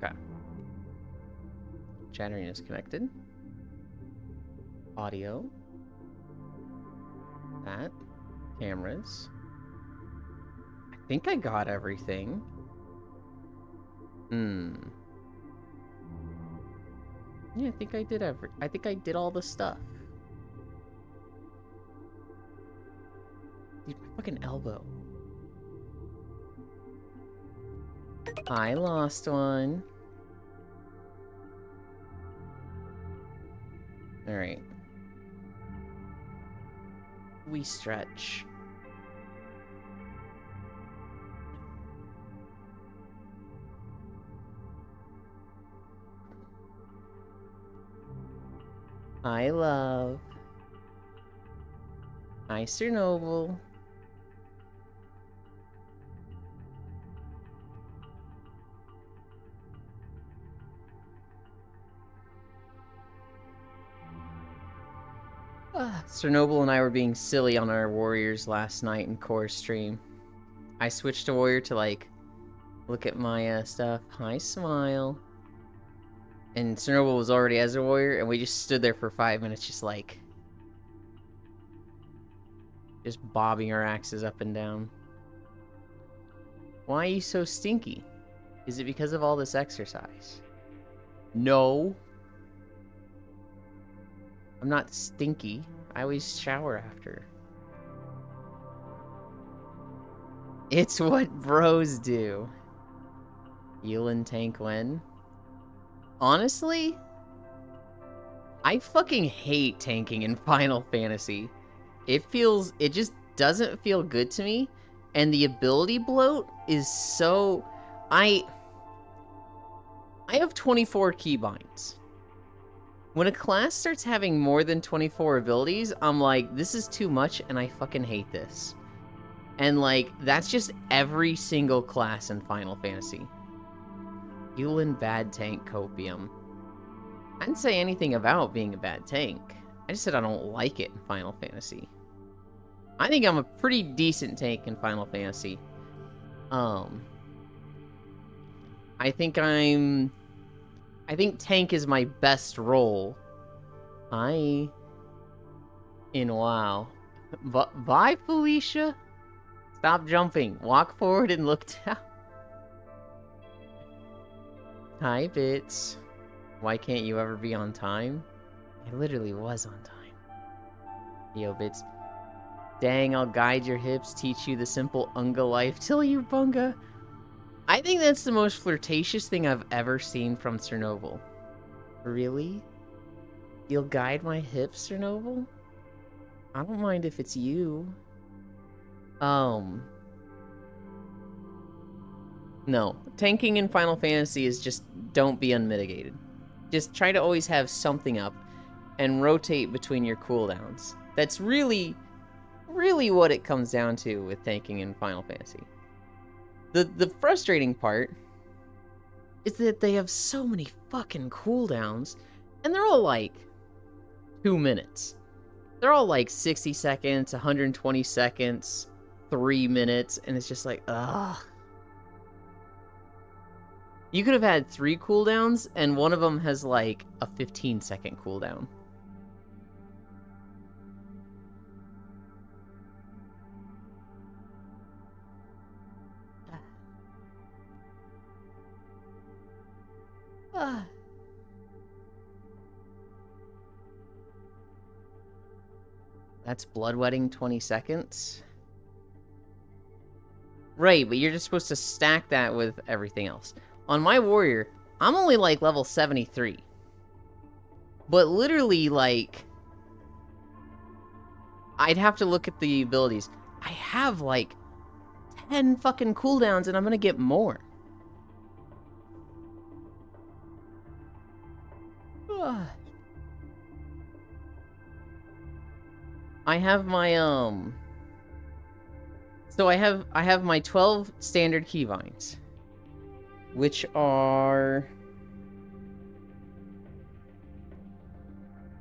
Okay. Chattering is connected. Audio. That. Cameras. I think I got everything. Yeah, I think I did all the stuff. Dude, my fucking elbow. I lost one. Alright. We stretch. I love. Hi, Chernobyl. Chernobyl and I were being silly on our warriors last night in core stream. I switched to warrior to like look at my stuff. Hi, Smile. And Chernobyl was already as a warrior, and we just stood there for 5 minutes, just bobbing our axes up and down. Why are you so stinky? Is it because of all this exercise? No. I'm not stinky. I always shower after. It's what bros do. Yulin tank when? Honestly, I fucking hate tanking in Final Fantasy. It just doesn't feel good to me, and the ability bloat is so... I have 24 keybinds. When a class starts having more than 24 abilities, I'm like, this is too much, and I fucking hate this. And, like, that's just every single class in Final Fantasy. Yulin bad tank copium. I didn't say anything about being a bad tank. I just said I don't like it in Final Fantasy. I think I'm a pretty decent tank in Final Fantasy. I think tank is my best role. In WoW. Bye, Felicia. Stop jumping. Walk forward and look down. Hi, Bits. Why can't you ever be on time? I literally was on time. Yo, Bits. Dang, I'll guide your hips, teach you the simple Unga life till you bunga. I think that's the most flirtatious thing I've ever seen from Chernobyl. Really? You'll guide my hips, Chernobyl? I don't mind if it's you. No. Tanking in Final Fantasy is just don't be unmitigated. Just try to always have something up and rotate between your cooldowns. That's really what it comes down to with tanking in Final Fantasy. The frustrating part is that they have so many fucking cooldowns, and they're all like 2 minutes. They're all like 60 seconds, 120 seconds, 3 minutes, and it's just like, ugh. You could have had 3 cooldowns, and one of them has like a 15-second cooldown. That's bloodwetting 20 seconds. Right, but you're just supposed to stack that with everything else. On my warrior, I'm only like level 73. But literally, like, I'd have to look at the abilities. I have like 10 fucking cooldowns, and I'm gonna get more. I have my so I have my 12 standard keybinds, which are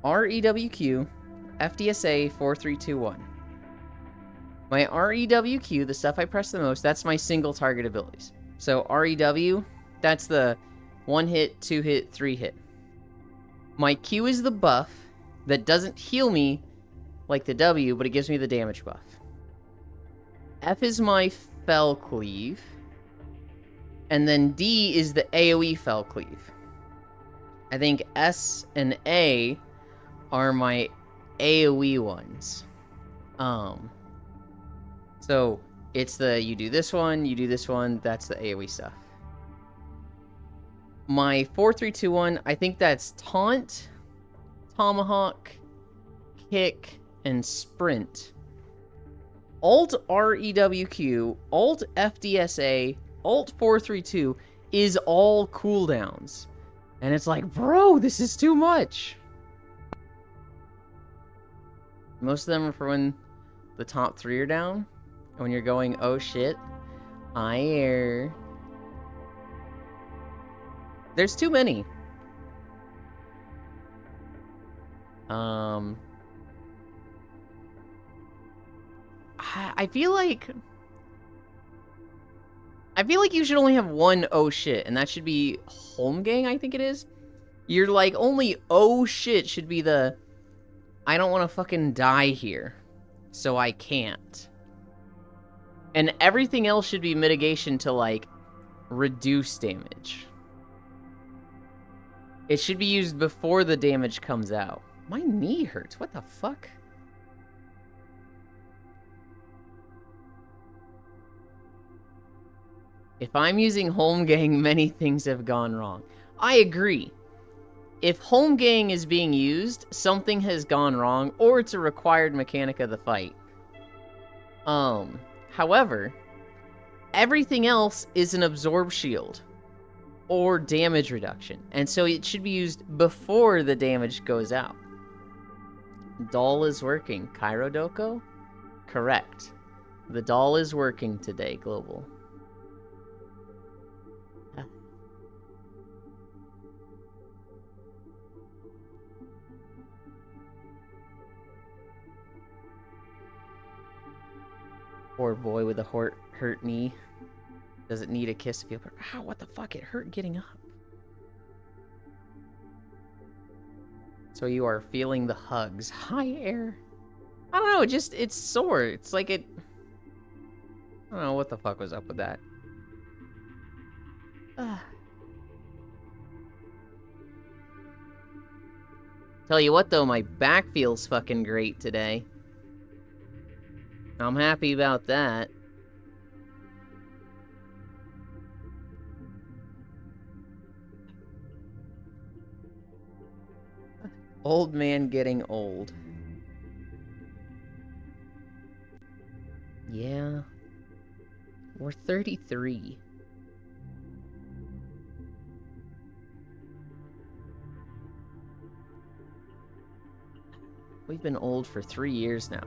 REWQ, FDSA 4321. My REWQ, the stuff I press the most, that's my single target abilities. So REW, that's the 1 hit, 2 hit, 3 hit. My Q is the buff that doesn't heal me like the W, but it gives me the damage buff. F is my Fel Cleave. And then D is the AoE Fel Cleave. I think S and A are my AoE ones. So it's the you do this one, that's the AoE stuff. My 4-3-2-1, I think that's Taunt, Tomahawk, Kick, and Sprint. Alt REWQ, Alt FDSA, Alt 4-3-2 is all cooldowns. And it's like, bro, this is too much. Most of them are for when the top 3 are down. And when you're going, oh shit, I err. There's too many. I feel like you should only have one oh shit, and that should be Holmgang, I think it is. You're like, only oh shit should be the I don't want to fucking die here, so I can't. And everything else should be mitigation to, like, reduce damage. It should be used before the damage comes out. My knee hurts. What the fuck? If I'm using Holmgang, many things have gone wrong. I agree. If Holmgang is being used, something has gone wrong, or it's a required mechanic of the fight. However, everything else is an absorb shield or damage reduction, and so it should be used before the damage goes out. Doll is working. Cairo Doko? Correct. The doll is working today, Global. Poor boy with a hurt knee. Doesn't need a kiss to feel better. Ow, what the fuck? It hurt getting up. So you are feeling the hugs. Hi, Air. I don't know, it's sore. It's like it... I don't know what the fuck was up with that. Tell you what, though, my back feels fucking great today. I'm happy about that. Old man getting old. Yeah. We're 33. We've been old for 3 years now.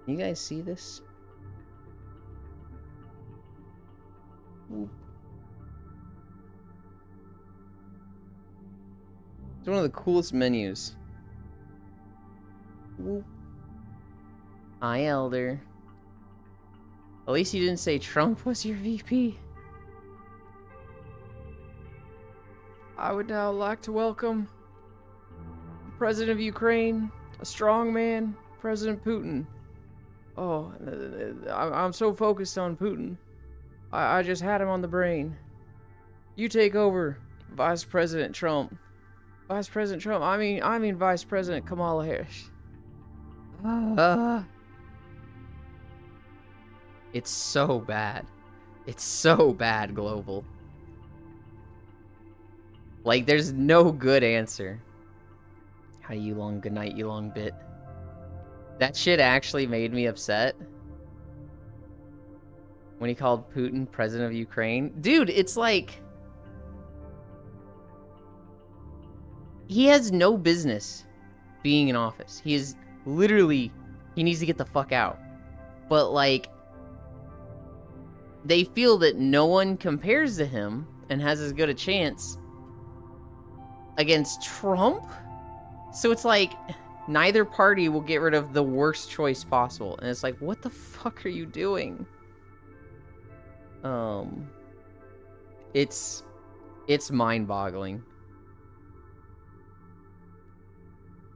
You guys see this? Whoop. It's one of the coolest menus. Whoop. Hi, Elder. At least you didn't say Trump was your VP. I would now like to welcome the President of Ukraine, a strong man, President Putin. Oh, I'm so focused on Putin. I just had him on the brain. You take over, Vice President Trump. Vice President Trump. I mean Vice President Kamala Harris. It's so bad. It's so bad, Global. Like, there's no good answer. Hi, you long, good night, you long bit. That shit actually made me upset. When he called Putin President of Ukraine. Dude, it's like... he has no business being in office. He is literally... he needs to get the fuck out. But, like... they feel that no one compares to him and has as good a chance against Trump? So it's like... neither party will get rid of the worst choice possible. And it's like, what the fuck are you doing? It's mind-boggling.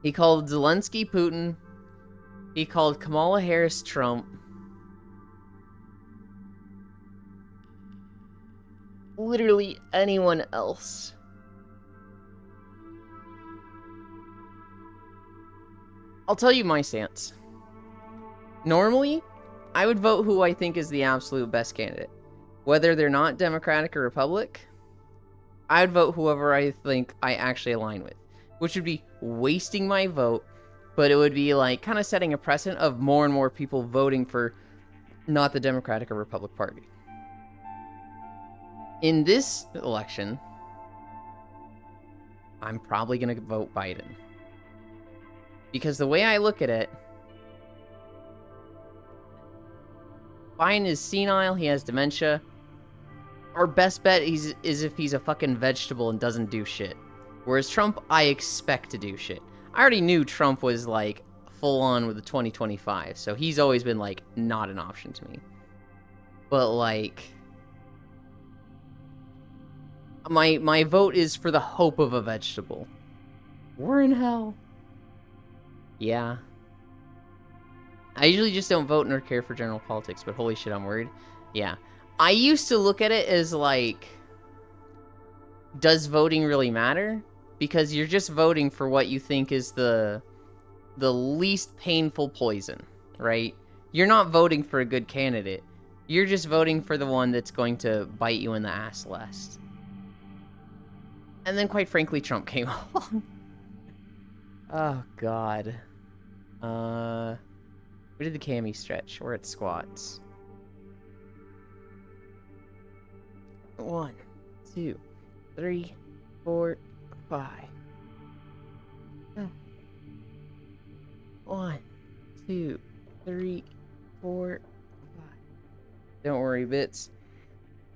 He called Zelensky Putin. He called Kamala Harris Trump. Literally anyone else. I'll tell you my stance. Normally, I would vote who I think is the absolute best candidate. Whether they're not Democratic or Republic, I would vote whoever I think I actually align with. Which would be wasting my vote, but it would be like kind of setting a precedent of more and more people voting for not the Democratic or Republic Party. In this election, I'm probably going to vote Biden. Because the way I look at it, Biden is senile, he has dementia. Our best bet is if he's a fucking vegetable and doesn't do shit. Whereas Trump, I expect to do shit. I already knew Trump was, like, full on with the 2025, so he's always been, like, not an option to me. But, like, my vote is for the hope of a vegetable. We're in hell. Yeah. I usually just don't vote nor care for general politics, but holy shit, I'm worried. Yeah. I used to look at it as, like, does voting really matter? Because you're just voting for what you think is the least painful poison, right? You're not voting for a good candidate. You're just voting for the one that's going to bite you in the ass less. And then, quite frankly, Trump came along. Oh, God. We did the cami stretch. We're at squats. 1, 2, 3, 4, 5. 1, 2, 3, 4, 5. Don't worry, Bits.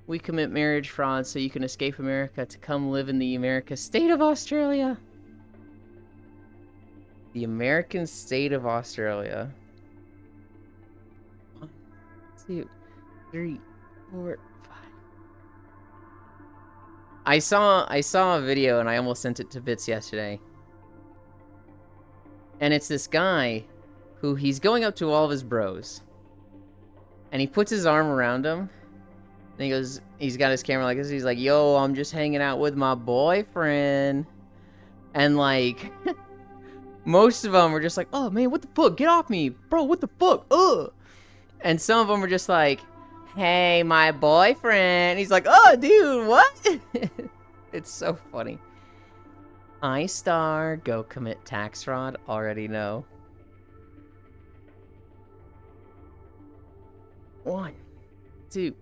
We commit marriage fraud so you can escape America to come live in the American state of Australia. The American state of Australia. 1, 2, 3, 4, 5. I saw a video and I almost sent it to Bits yesterday. And it's this guy who he's going up to all of his bros. And he puts his arm around him. And he goes, he's got his camera like this. He's like, yo, I'm just hanging out with my boyfriend. And like, most of them were just like, oh man, what the fuck? Get off me. Bro, what the fuck? Ugh. And some of them were just like, hey, my boyfriend. He's like, oh, dude, what? It's so funny. iStar, go commit tax fraud. Already know. 1, 2,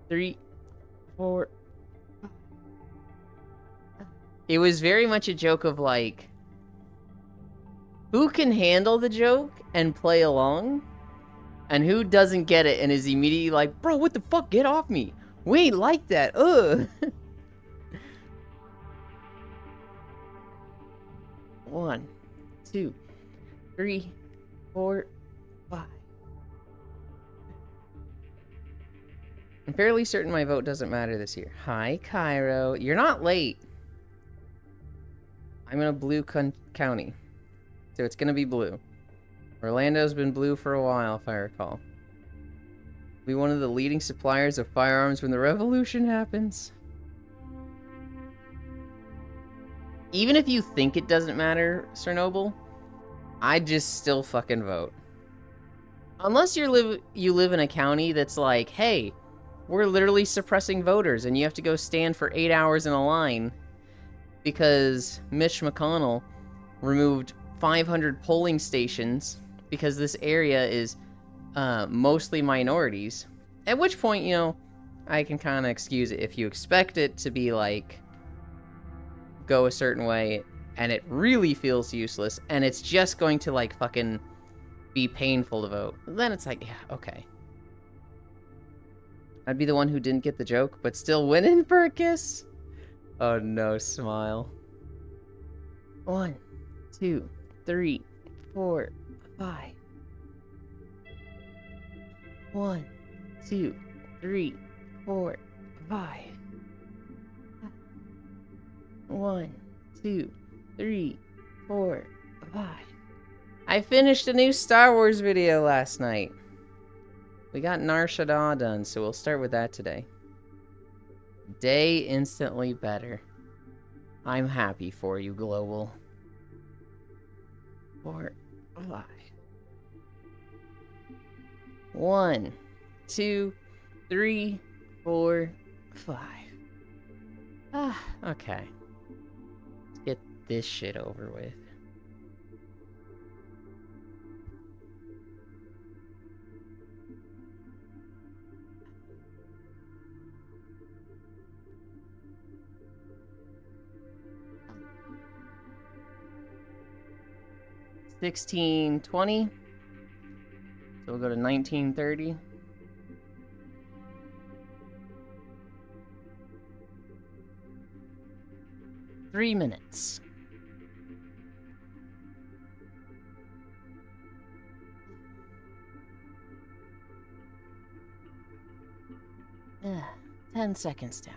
3, 4. It was very much a joke of like, who can handle the joke and play along? And who doesn't get it and is immediately like, bro, what the fuck? Get off me. We ain't like that. Ugh. 1, 2, 3, 4, 5. I'm fairly certain my vote doesn't matter this year. Hi, Cairo. You're not late. I'm in a blue county. So it's gonna be blue. Orlando's been blue for a while, if I recall. Be one of the leading suppliers of firearms when the revolution happens. Even if you think it doesn't matter, Chernobyl, I'd just still fucking vote. Unless you live in a county that's like, hey, we're literally suppressing voters and you have to go stand for 8 hours in a line because Mitch McConnell removed 500 polling stations because this area is mostly minorities. At which point, you know, I can kind of excuse it. If you expect it to be like, go a certain way and it really feels useless and it's just going to like fucking be painful to vote, then it's like, yeah, okay. I'd be the one who didn't get the joke, but still went in for a kiss. Oh no, smile. 1, 2, 3, 4, 5. 1, 2, 3, 4, 5. 1, 2, 3, 4, 5. I finished a new Star Wars video last night. We got Nar Shaddaa done, so we'll start with that today. Day instantly better. I'm happy for you, Global. 4, 5. 1, 2, 3, 4, 5. Okay. Let's get this shit over with. $16.20. So we'll go to $19.30. Three minutes. Yeah, 10 seconds down.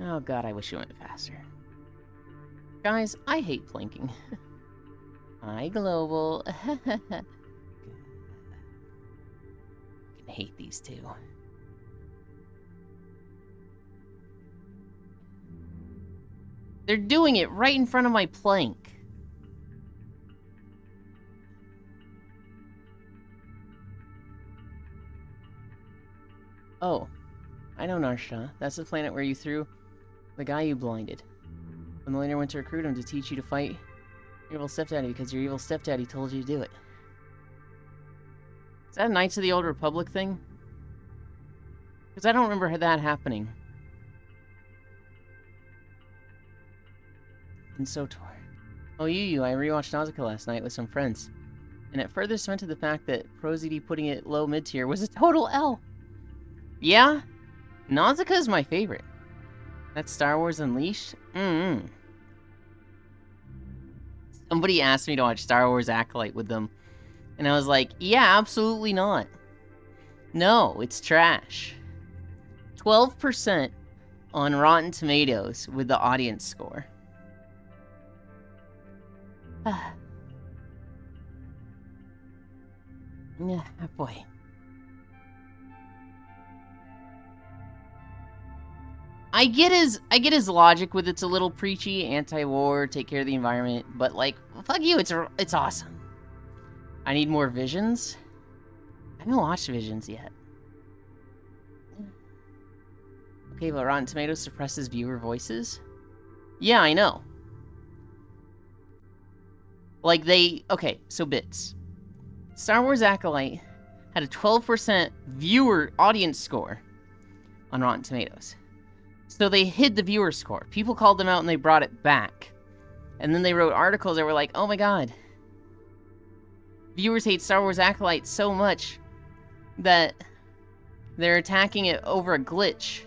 Oh god, I wish it went faster. Guys, I hate plinking. Hi, Global. I can hate these two. They're doing it right in front of my plank. Oh, I know Nar Shaddaa. That's the planet where you threw the guy you blinded. When the leader went to recruit him to teach you to fight your evil stepdaddy because your evil stepdaddy told you to do it. Is that a Knights of the Old Republic thing? Because I don't remember that happening. And SWTOR. Oh, I rewatched Nausicaa last night with some friends. And it further cemented the fact that ProZD putting it low mid-tier was a total L. Yeah? Nausicaa is my favorite. That's Star Wars Unleashed? Somebody asked me to watch Star Wars Acolyte with them. And I was like, yeah, absolutely not. No, it's trash. 12% on Rotten Tomatoes with the audience score. Yeah, boy. I get his logic with it's a little preachy, anti-war, take care of the environment, but like, fuck you, it's awesome. I need more Visions. I haven't watched Visions yet. Okay, but Rotten Tomatoes suppresses viewer voices? Yeah, I know. Like okay, so bits. Star Wars Acolyte had a 12% viewer audience score on Rotten Tomatoes. So they hid the viewer score. People called them out and they brought it back. And then they wrote articles that were like, oh my god. Viewers hate Star Wars Acolyte so much that they're attacking it over a glitch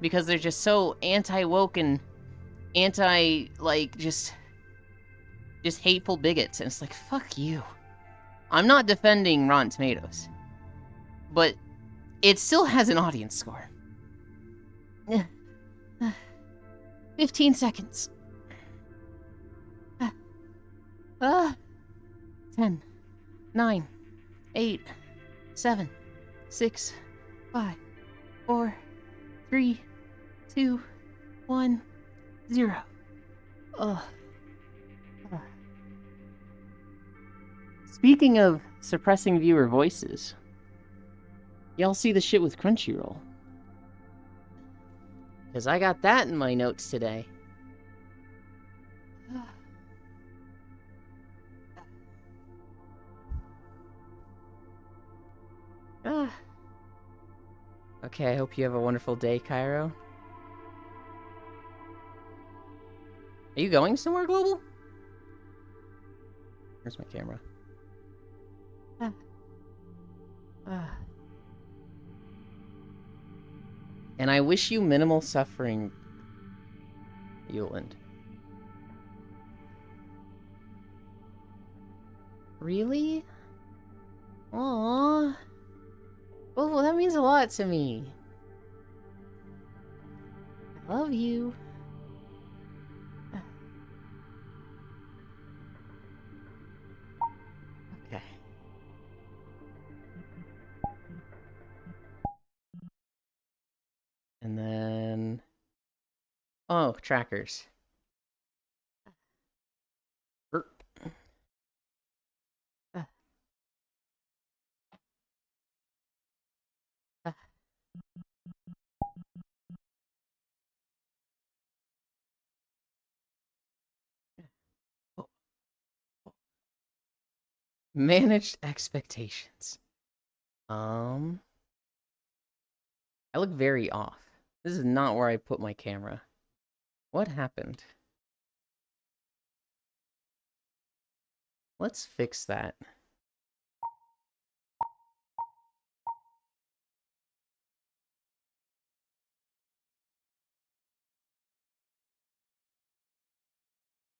because they're just so anti-woke and just hateful bigots. And it's like, fuck you. I'm not defending Rotten Tomatoes, but it still has an audience score. 15 seconds. 10, 9, 8, 7, 6, 5, 4, 3, 2, 1, 0. Speaking of suppressing viewer voices, y'all see the shit with Crunchyroll? Because I got that in my notes today. Okay, I hope you have a wonderful day, Cairo. Are you going somewhere, Global? Where's my camera? And I wish you minimal suffering, Yuland. Really? Aww. Oh, well, that means a lot to me. Love you. Okay. And then... Oh, trackers. Managed expectations. I look very off. This is not where I put my camera. What happened? Let's fix that.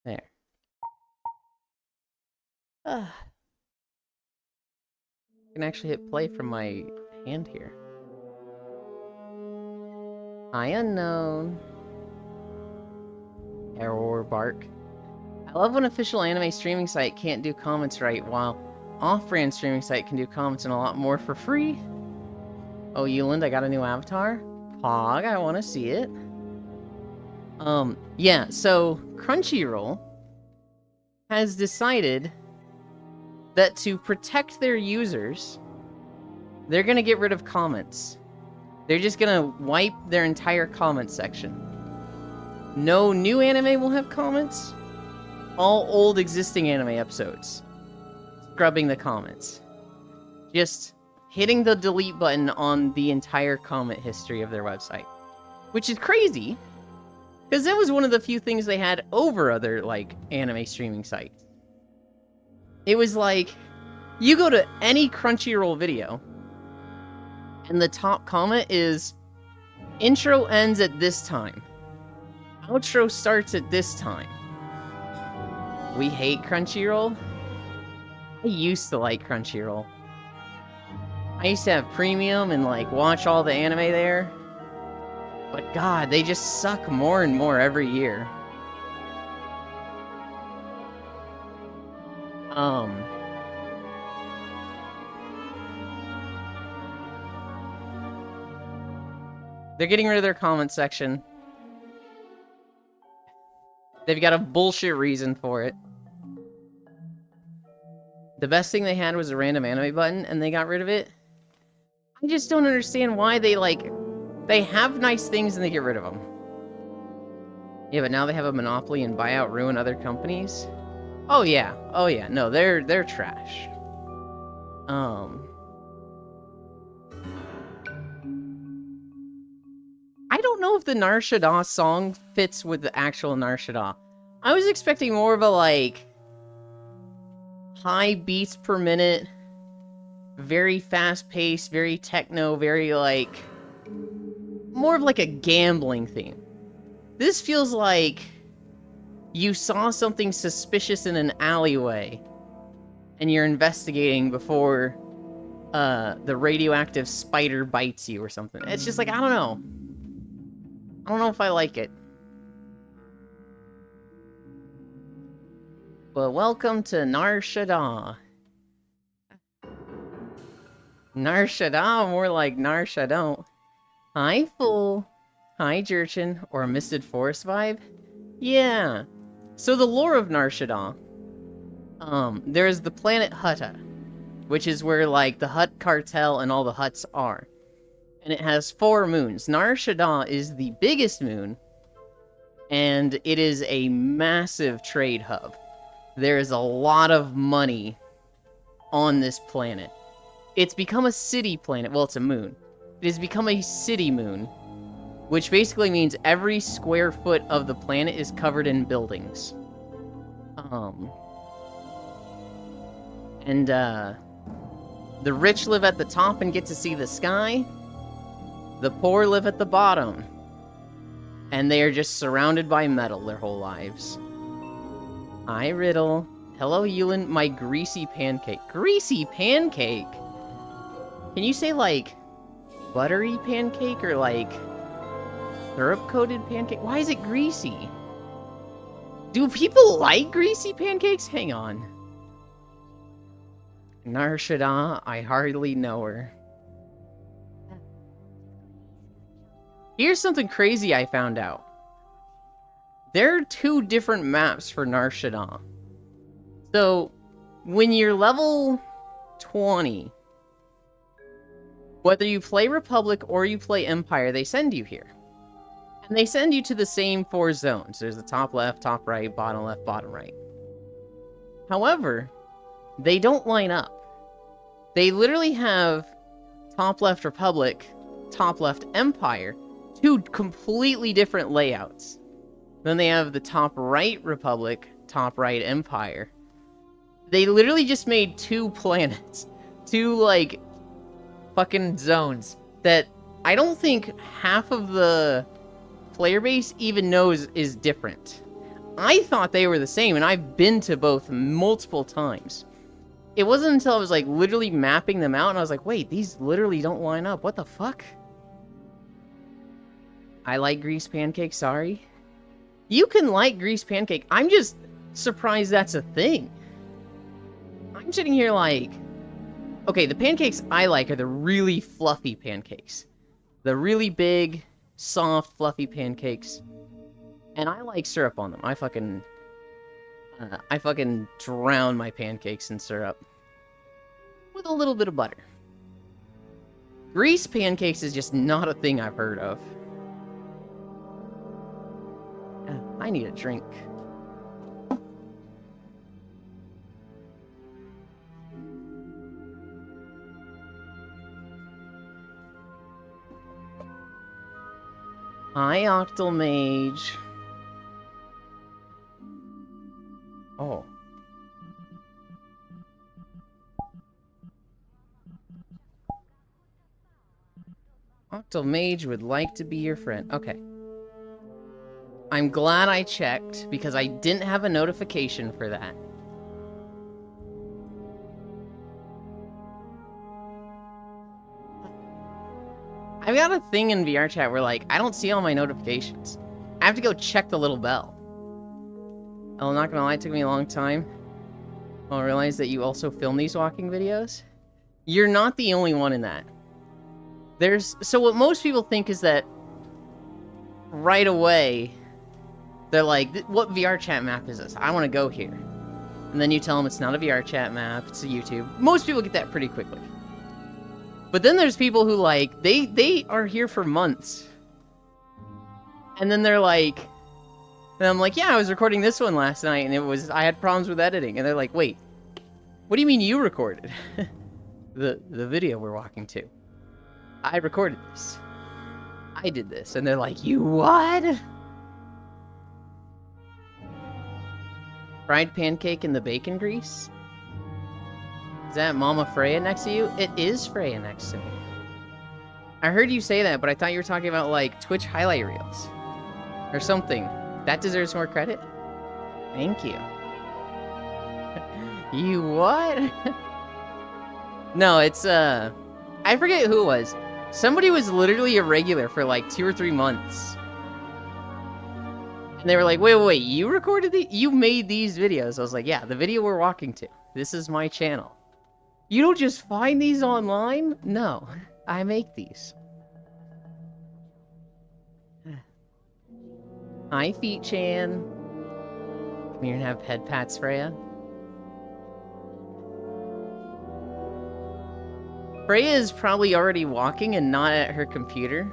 There. I can actually hit play from my hand here. Hi, unknown. Error bark. I love when official anime streaming site can't do comments right, while off-brand streaming site can do comments and a lot more for free. Oh, Euland, I got a new avatar. Pog, I want to see it. Yeah, so Crunchyroll has decided that to protect their users, they're gonna get rid of comments. They're just gonna wipe their entire comment section. No new anime will have comments. All old existing anime episodes. Scrubbing the comments. Just hitting the delete button on the entire comment history of their website. Which is crazy, because that was one of the few things they had over other, like, anime streaming sites. It was like, you go to any Crunchyroll video, and the top comment is, intro ends at this time. Outro starts at this time. We hate Crunchyroll? I used to like Crunchyroll. I used to have premium and, like, watch all the anime there. But god, they just suck more and more every year. They're getting rid of their comment section. They've got a bullshit reason for it. The best thing they had was a random anime button, and they got rid of it. I just don't understand why they, like... They have nice things and they get rid of them. Yeah, but now they have a monopoly and buy out, ruin other companies. Oh yeah, no, they're trash. I don't know if the Nar Shaddaa song fits with the actual Nar Shaddaa. I was expecting more of a, like, high beats per minute, very fast-paced, very techno, very, like, more of like a gambling theme. This feels like you saw something suspicious in an alleyway and you're investigating before the radioactive spider bites you or something. It's just like, I don't know. I don't know if I like it. But welcome to Nar Shaddaa. Nar Shaddaa, more like Nar Shaddaa. Hi, Fool. Hi, Jerchin. Or a Misted Forest vibe? Yeah. So the lore of Nar Shaddaa. There's the planet Hutta, which is where, like, the Hutt cartel and all the Hutts are. And it has 4 moons. Nar Shaddaa is the biggest moon, and it is a massive trade hub. There is a lot of money on this planet. It's become a city planet. Well, it's a moon. It has become a city moon, which basically means every square foot of the planet is covered in buildings. The rich live at the top and get to see the sky. The poor live at the bottom. And they are just surrounded by metal their whole lives. Hi, Riddle. Hello, Yulin, my greasy pancake. Greasy pancake? Can you say, like, buttery pancake, or, like, Syrup-coated pancake? Why is it greasy? Do people like greasy pancakes? Hang on. Nar Shaddaa, I hardly know her. Here's something crazy I found out. There are 2 different maps for Nar Shaddaa. So, when you're level 20, whether you play Republic or you play Empire, they send you here. And they send you to the same 4 zones. There's the top left, top right, bottom left, bottom right. However, they don't line up. They literally have top left Republic, top left Empire, 2 completely different layouts. Then they have the top right Republic, top right Empire. They literally just made 2 planets. 2, like, fucking zones that I don't think half of the player base even knows is different. I thought they were the same, and I've been to both multiple times. It wasn't until I was, like, literally mapping them out, and I was like, wait, these literally don't line up. What the fuck? I like grease pancake, sorry. You can like grease pancake. I'm just surprised that's a thing. I'm sitting here like... Okay, the pancakes I like are the really fluffy pancakes. The really big, soft, fluffy pancakes. And I like syrup on them. I fucking drown my pancakes in syrup. With a little bit of butter. Grease pancakes is just not a thing I've heard of. I need a drink. Hi, Octomage. Oh. Octomage would like to be your friend. Okay. I'm glad I checked, because I didn't have a notification for that. I've got a thing in VR chat where, like, I don't see all my notifications. I have to go check the little bell. Oh, I'm not gonna lie, it took me a long time. I realized that you also film these walking videos. You're not the only one in that. So what most people think is that right away, they're like, what VR chat map is this? I want to go here. And then you tell them it's not a VR chat map, it's a YouTube. Most people get that pretty quickly. But then there's people who, like, they are here for months. And then they're like... And I'm like, yeah, I was recording this one last night, and I had problems with editing. And they're like, wait, what do you mean you recorded? the video we're walking to. I recorded this. I did this. And they're like, you what? Fried pancake in the bacon grease? Is that Mama Freya next to you? It is Freya next to me. I heard you say that, but I thought you were talking about, like, Twitch highlight reels. Or something. That deserves more credit? Thank you. You what? No, it's, I forget who it was. Somebody was literally a regular for, like, 2 or 3 months. And they were like, wait, you recorded you made these videos? I was like, yeah, the video we're walking to. This is my channel. You don't just find these online? No, I make these. Hi, Feet-chan. Come here and have head pats, Freya. Freya is probably already walking and not at her computer.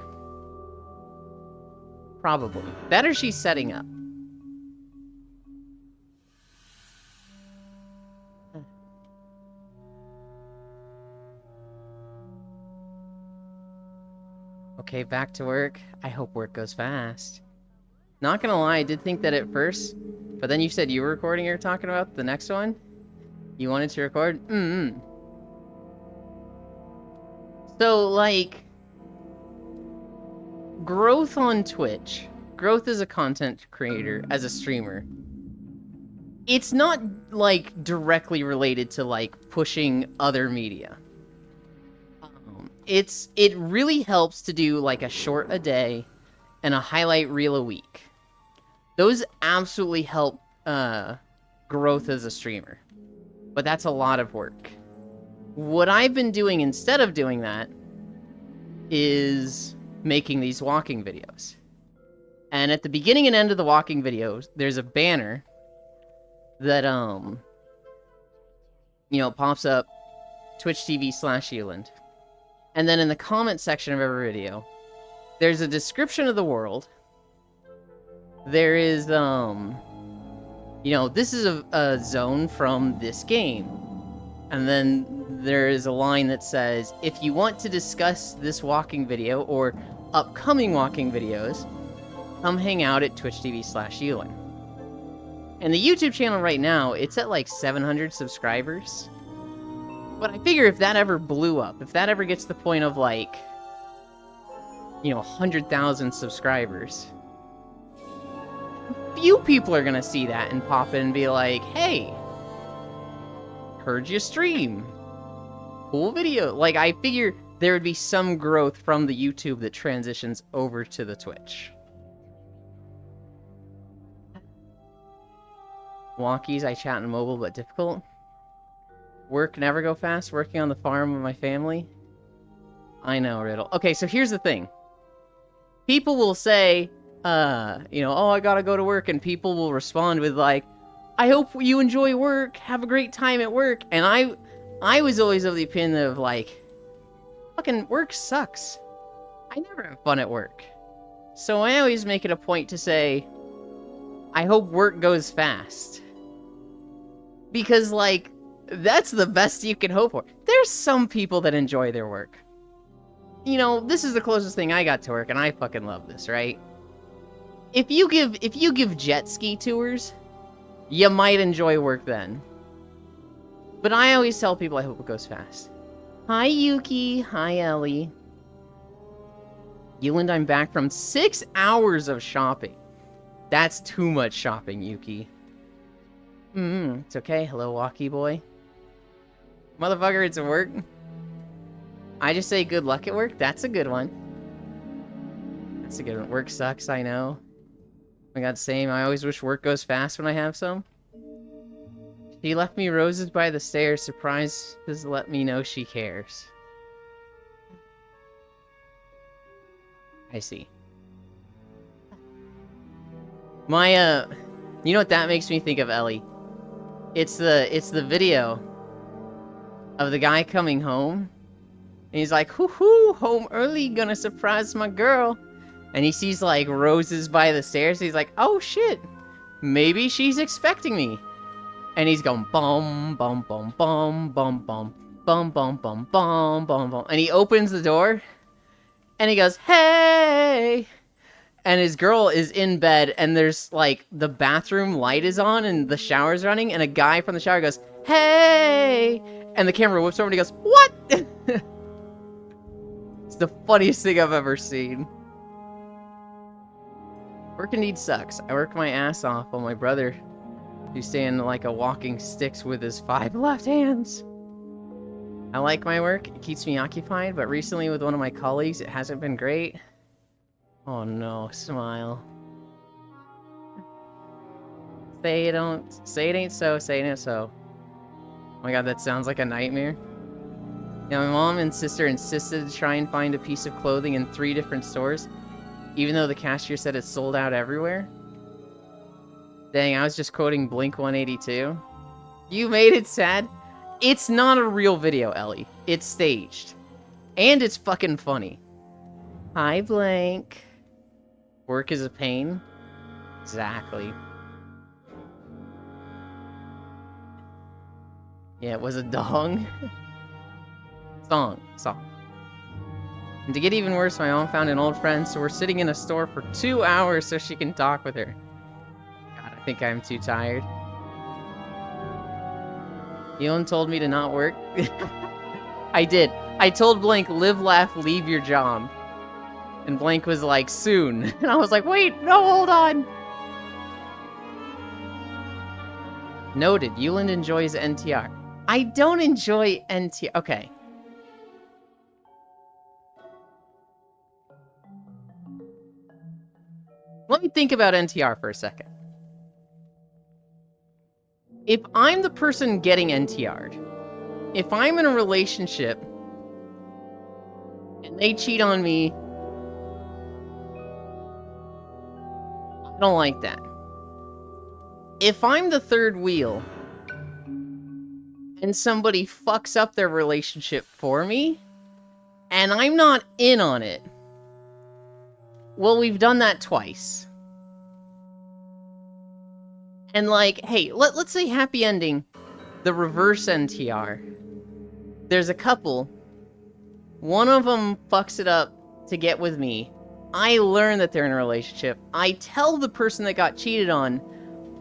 Probably. That or she's setting up. Okay, back to work. I hope work goes fast. Not gonna lie, I did think that at first, but then you said you were recording or talking about the next one? You wanted to record? So, like, growth on Twitch, growth as a content creator, as a streamer, it's not, like, directly related to, like, pushing other media. It really helps to do, like, a short a day and a highlight reel a week. Those absolutely help growth as a streamer. But that's a lot of work. What I've been doing instead of doing that is making these walking videos. And at the beginning and end of the walking videos, there's a banner that, pops up Twitch TV/Euland. And then in the comment section of every video, there's a description of the world. There is, this is a zone from this game. And then there is a line that says, if you want to discuss this walking video or upcoming walking videos, come hang out at Twitch TV/Euland. And the YouTube channel right now, it's at like 700 subscribers. But I figure if that ever blew up, if that ever gets to the point of like, 100,000 subscribers, few people are gonna see that and pop in and be like, hey, heard you stream. Cool video. Like, I figure there would be some growth from the YouTube that transitions over to the Twitch. Walkies, I chat on mobile, but difficult. Work never go fast, working on the farm with my family. I know, Riddle. Okay, so here's the thing. People will say, oh, I gotta go to work, and people will respond with, like, I hope you enjoy work, have a great time at work, and I was always of the opinion of, like, fucking work sucks. I never have fun at work. So I always make it a point to say, I hope work goes fast. Because, like, that's the best you can hope for. There's some people that enjoy their work. This is the closest thing I got to work, and I fucking love this, right? If you give jet ski tours, you might enjoy work then. But I always tell people I hope it goes fast. Hi, Yuki. Hi, Ellie. Euland, I'm back from 6 hours of shopping. That's too much shopping, Yuki. It's okay. Hello, Walkie Boy. Motherfucker, it's work. I just say good luck at work? That's a good one. That's a good one. Work sucks, I know. Oh my god, same. I always wish work goes fast when I have some. She left me roses by the stairs. Surprise has let me know she cares. I see. My, you know what that makes me think of, Ellie? It's the video of the guy coming home. And he's like, hoo-hoo, home early, gonna surprise my girl. And he sees, like, roses by the stairs. He's like, oh, shit. Maybe she's expecting me. And he's going, bum, bum, bum, bum, bum, bum, bum, bum, bum, bum, bum, bum. And he opens the door. And he goes, hey. And his girl is in bed. And there's, like, the bathroom light is on. And the shower's running. And a guy from the shower goes, hey. And the camera whips over and he goes, what? It's the funniest thing I've ever seen. Work indeed sucks. I work my ass off while my brother, who's standing like a walking sticks with his 5 left hands. I like my work. It keeps me occupied, but recently with one of my colleagues, it hasn't been great. Oh no, smile. Say it ain't so, say it ain't so. Oh my god, that sounds like a nightmare. Yeah, my mom and sister insisted to try and find a piece of clothing in 3 different stores, even though the cashier said it's sold out everywhere. Dang, I was just quoting Blink-182. You made it sad? It's not a real video, Ellie. It's staged. And it's fucking funny. Hi, Blank. Work is a pain? Exactly. Yeah, it was a dong. Song. And to get even worse, my mom found an old friend, so we're sitting in a store for 2 hours so she can talk with her. God, I think I'm too tired. Elon told me to not work. I did. I told Blank, live, laugh, leave your job. And Blank was like, soon. And I was like, wait, no, hold on. Noted. Euland enjoys NTR. I don't enjoy NTR. Okay. think about NTR for a second. If I'm the person getting NTR'd, if I'm in a relationship and they cheat on me, I don't like that. If I'm the third wheel and somebody fucks up their relationship for me and I'm not in on it, well, we've done that twice. And like, hey, let's say happy ending, the reverse NTR. There's a couple. One of them fucks it up to get with me. I learn that they're in a relationship. I tell the person that got cheated on,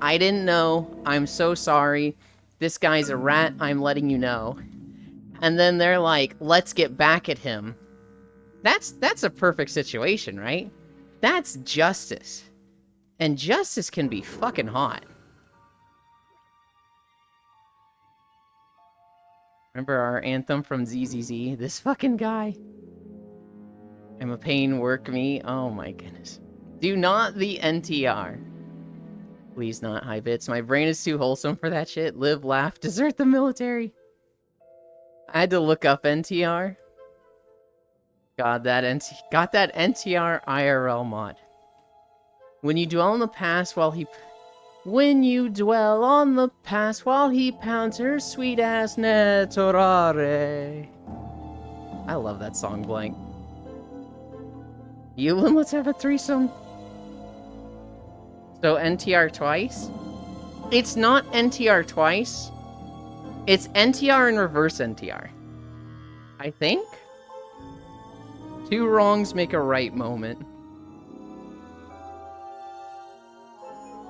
I didn't know. I'm so sorry. This guy's a rat. I'm letting you know. And then they're like, let's get back at him. That's a perfect situation, right? That's justice. And justice can be fucking hot. Remember our anthem from ZZZ? This fucking guy. I'm a pain, work me. Oh my goodness. Do not the NTR. Please not, high bits. My brain is too wholesome for that shit. Live, laugh, desert the military. I had to look up NTR. Got that NTR IRL mod. When you dwell on the past while he... When you dwell on the past while he pounds her sweet ass netorare. I love that song, Blank. Ewan, let's have a threesome. So NTR twice? It's not NTR twice. It's NTR and reverse NTR. I think? Two wrongs make a right moment.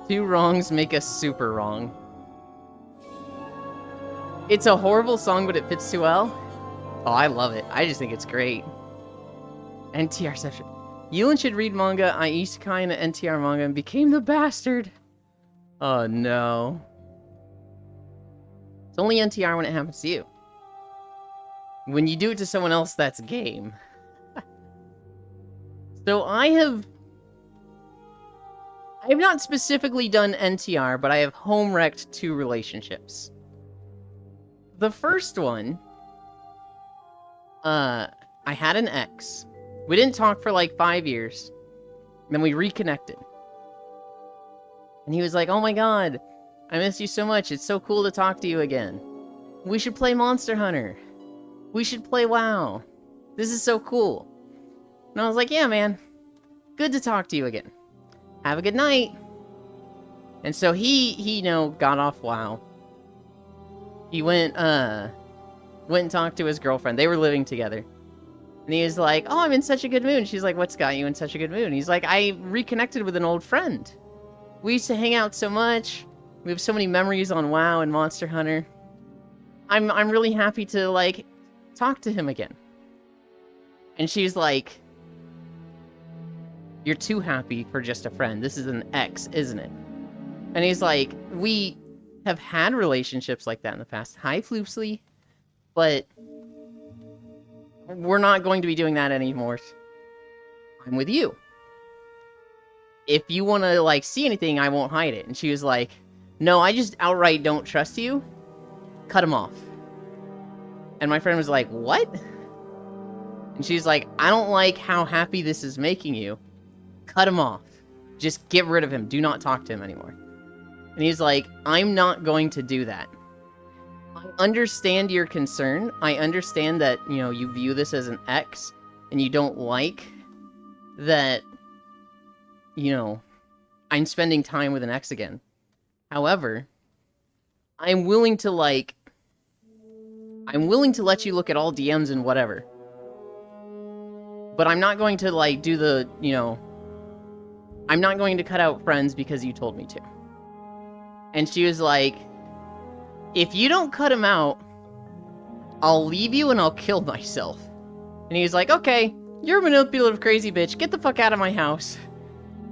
Two wrongs make a super wrong. It's a horrible song, but it fits too well. Oh, I love it. I just think it's great. NTRception. Yulin should read manga. I isekai in an NTR manga and became the bastard. Oh no. It's only NTR when it happens to you. When you do it to someone else, that's game. So I have not specifically done NTR, but I have home wrecked 2 relationships. The first one, I had an ex. We didn't talk for like 5 years. Then we reconnected. And he was like, oh my god, I miss you so much. It's so cool to talk to you again. We should play Monster Hunter. We should play WoW. This is so cool. And I was like, yeah, man. Good to talk to you again. Have a good night. And so he you know, got off WoW. He went and talked to his girlfriend. They were living together. And he was like, oh, I'm in such a good mood. And she's like, what's got you in such a good mood? And he's like, I reconnected with an old friend. We used to hang out so much. We have so many memories on WoW and Monster Hunter. I'm really happy to, like, talk to him again. And she's like, you're too happy for just a friend. This is an ex, isn't it? And he's like, we have had relationships like that in the past. Hi, Floopsly. But we're not going to be doing that anymore. I'm with you. If you want to, like, see anything, I won't hide it. And she was like, no, I just outright don't trust you. Cut him off. And my friend was like, what? And she's like, I don't like how happy this is making you. Cut him off. Just get rid of him. Do not talk to him anymore. And he's like, I'm not going to do that. I understand your concern. I understand that, you know, you view this as an ex and you don't like that, you know, I'm spending time with an ex again. However, I'm willing to let you look at all DMs and whatever. But I'm not going to, like, do the, you know, I'm not going to cut out friends because you told me to. And she was like, if you don't cut him out, I'll leave you and I'll kill myself. And he was like, okay, you're a manipulative crazy bitch. Get the fuck out of my house.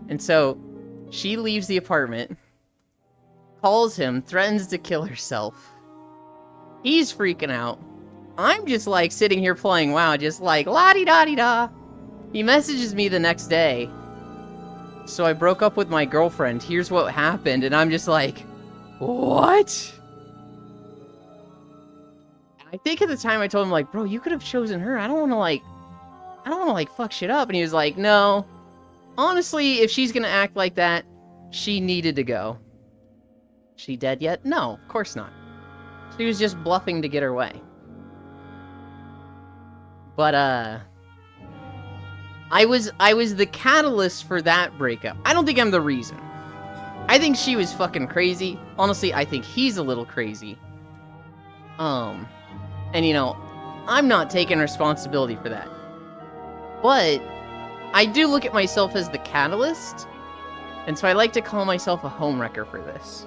And so she leaves the apartment, calls him, threatens to kill herself. He's freaking out. I'm just, like, sitting here playing WoW, just like, la-di-da-di-da. He messages me the next day, so I broke up with my girlfriend. Here's what happened. And I'm just like, what? I think at the time I told him, like, bro, you could have chosen her. I don't want to, like, fuck shit up. And he was like, no. Honestly, if she's gonna act like that, she needed to go. She dead yet? No, of course not. She was just bluffing to get her way. But, I was the catalyst for that breakup. I don't think I'm the reason. I think she was fucking crazy. Honestly, I think he's a little crazy. And you know, I'm not taking responsibility for that. But I do look at myself as the catalyst, and so I like to call myself a homewrecker for this.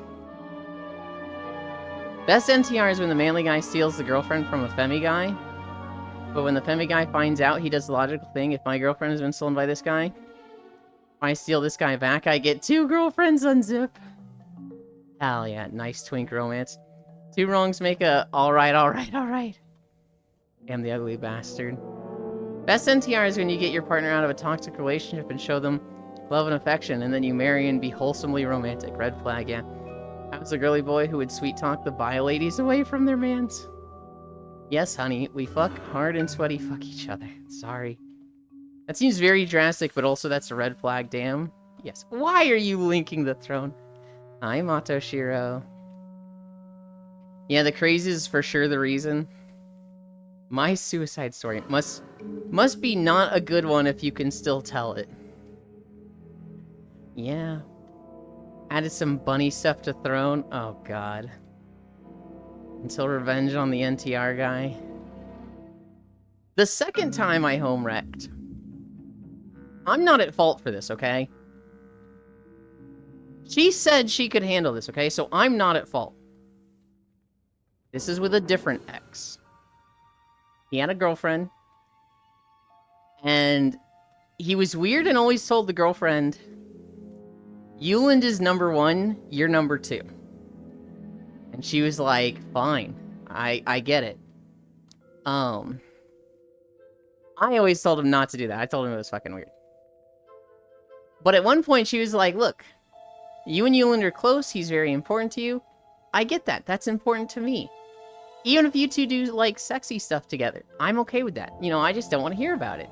Best NTR is when the manly guy steals the girlfriend from a femi guy, but when the femi guy finds out, he does the logical thing. If my girlfriend has been stolen by this guy, if I steal this guy back, I get 2 girlfriends unzip. Hell yeah, nice twink romance. 2 wrongs make a alright. Damn the ugly bastard. Best NTR is when you get your partner out of a toxic relationship and show them love and affection, and then you marry and be wholesomely romantic. Red flag, yeah. I was a girly boy who would sweet talk the bio ladies away from their mans. Yes, honey, we fuck hard and sweaty fuck each other. Sorry. That seems very drastic, but also that's a red flag, damn. Yes. Why are you linking the throne? Hi, Mato Shiro. Yeah, the crazy is for sure the reason. My suicide story must be not a good one if you can still tell it. Yeah. Added some bunny stuff to Throne. Oh god. Until revenge on the NTR guy. The second time I home wrecked. I'm not at fault for this, okay? She said she could handle this, okay? So I'm not at fault. This is with a different ex. He had a girlfriend. And he was weird and always told the girlfriend, Yuland is #1, you're #2. And she was like, fine. I get it. I always told him not to do that. I told him it was fucking weird. But at one point she was like, look, you and Yuland are close, he's very important to you. I get that. That's important to me. Even if you two do, like, sexy stuff together, I'm okay with that. You know, I just don't want to hear about it.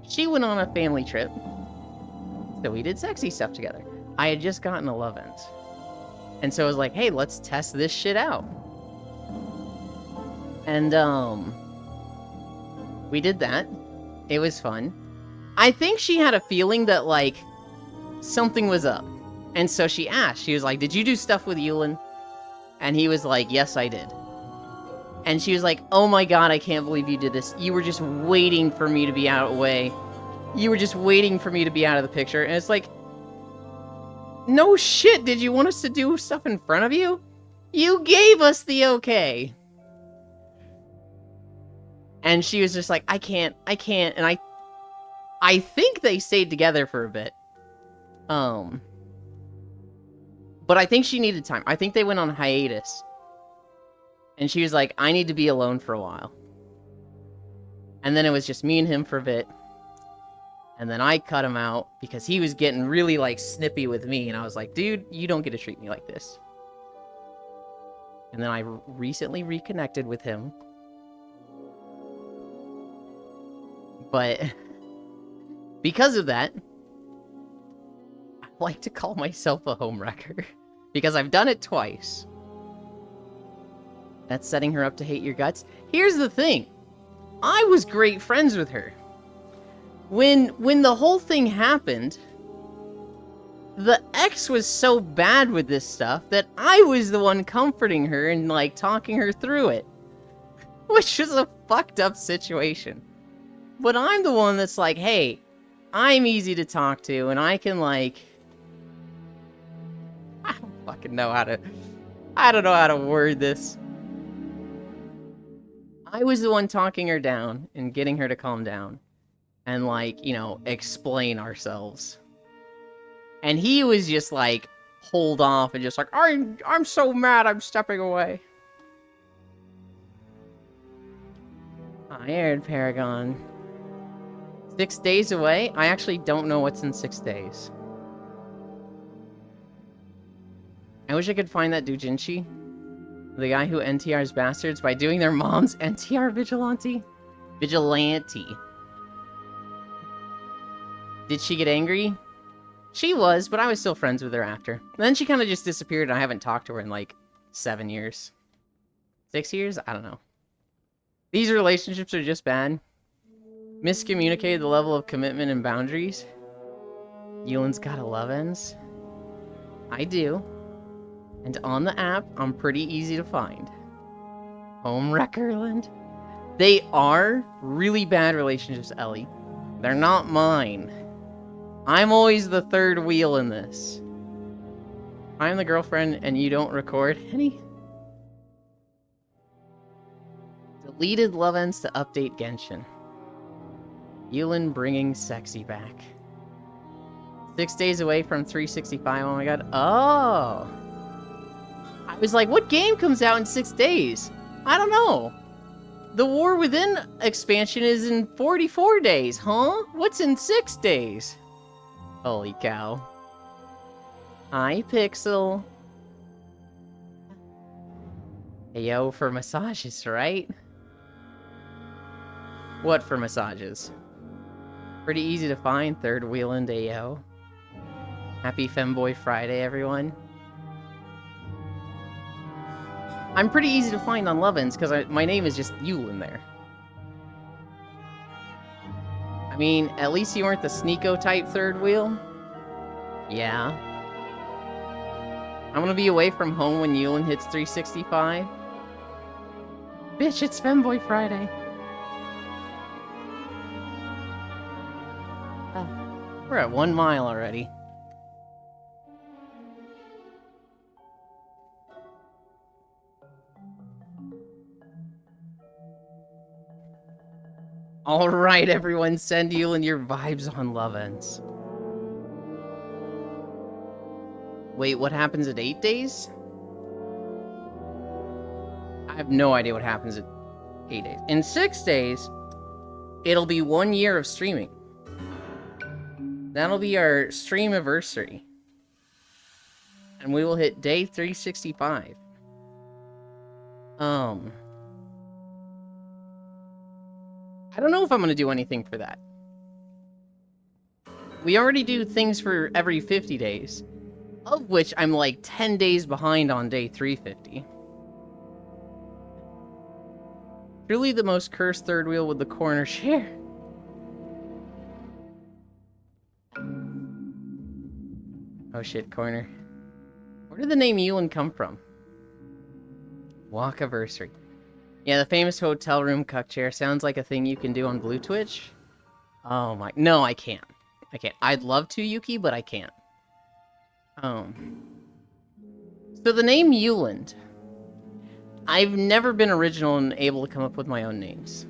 She went on a family trip, so we did sexy stuff together. I had just gotten 11th. And so I was like, hey, let's test this shit out. And, we did that. It was fun. I think she had a feeling that, like, something was up. And so she asked, she was like, did you do stuff with Yuland? And he was like, yes, I did. And she was like, oh my god, I can't believe you did this. You were just waiting for me to be out of the way. You were just waiting for me to be out of the picture. And it's like, no shit, did you want us to do stuff in front of you? You gave us the okay. And she was just like, I can't. And I think they stayed together for a bit. But I think she needed time. I think they went on hiatus. And she was like, I need to be alone for a while. And then it was just me and him for a bit. And then I cut him out because he was getting really, like, snippy with me. And I was like, dude, you don't get to treat me like this. And then I recently reconnected with him. But because of that, I like to call myself a homewrecker. Because I've done it twice. That's setting her up to hate your guts. Here's the thing. I was great friends with her. When the whole thing happened, the ex was so bad with this stuff that I was the one comforting her and, like, talking her through it. Which was a fucked up situation. But I'm the one that's like, hey, I'm easy to talk to, and I can, like... I don't fucking know how to... I don't know how to word this. I was the one talking her down and getting her to calm down. And, like, you know, explain ourselves. And he was just like, hold off and just like, I'm so mad, I'm stepping away. Hi, Aaron Paragon. 6 days away? I actually don't know what's in 6 days. I wish I could find that doujinshi. The guy who NTR's bastards by doing their mom's NTR vigilante. Vigilante. Did she get angry? She was, but I was still friends with her after. And then she kind of just disappeared, and I haven't talked to her in like 7 years. 6 years? I don't know. These relationships are just bad. Miscommunicated the level of commitment and boundaries. Yulin's got 11s. I do. And on the app, I'm pretty easy to find. Home Wreckerland. They are really bad relationships, Ellie. They're not mine. I'm always the third wheel in this. I'm the girlfriend and you don't record any? Deleted love ends to update Genshin. Yulin bringing sexy back. 6 days away from 365, oh my god. Oh! I was like, what game comes out in 6 days? I don't know. The War Within expansion is in 44 days, huh? What's in 6 days? Holy cow. Hi, Pixel. Hey, yo, for massages, right? What for massages? Pretty easy to find, third wheeling Ayo. Happy Femboy Friday, everyone. I'm pretty easy to find on Lovin's because my name is just Yulin there. I mean, at least you weren't the Sneeko type third wheel. Yeah. I'm gonna be away from home when Yulin hits 365. Bitch, it's Femboy Friday. We're at 1 mile already. Alright, everyone, send Yulin your vibes on Love Ends. Wait, what happens at 8 days? I have no idea what happens at 8 days. In 6 days, it'll be 1 year of streaming. That'll be our stream anniversary. And we will hit day 365. I don't know if I'm going to do anything for that. We already do things for every 50 days, of which I'm like 10 days behind on day 350. Truly the most cursed third wheel with the corner share. Oh shit, corner. Where did the name Yulin come from? Walk-aversary. Yeah, the famous hotel room cuck chair sounds like a thing you can do on Blue Twitch. Oh my... No, I can't. I can't. I'd love to, Yuki, but I can't. So the name Yuland. I've never been original and able to come up with my own names.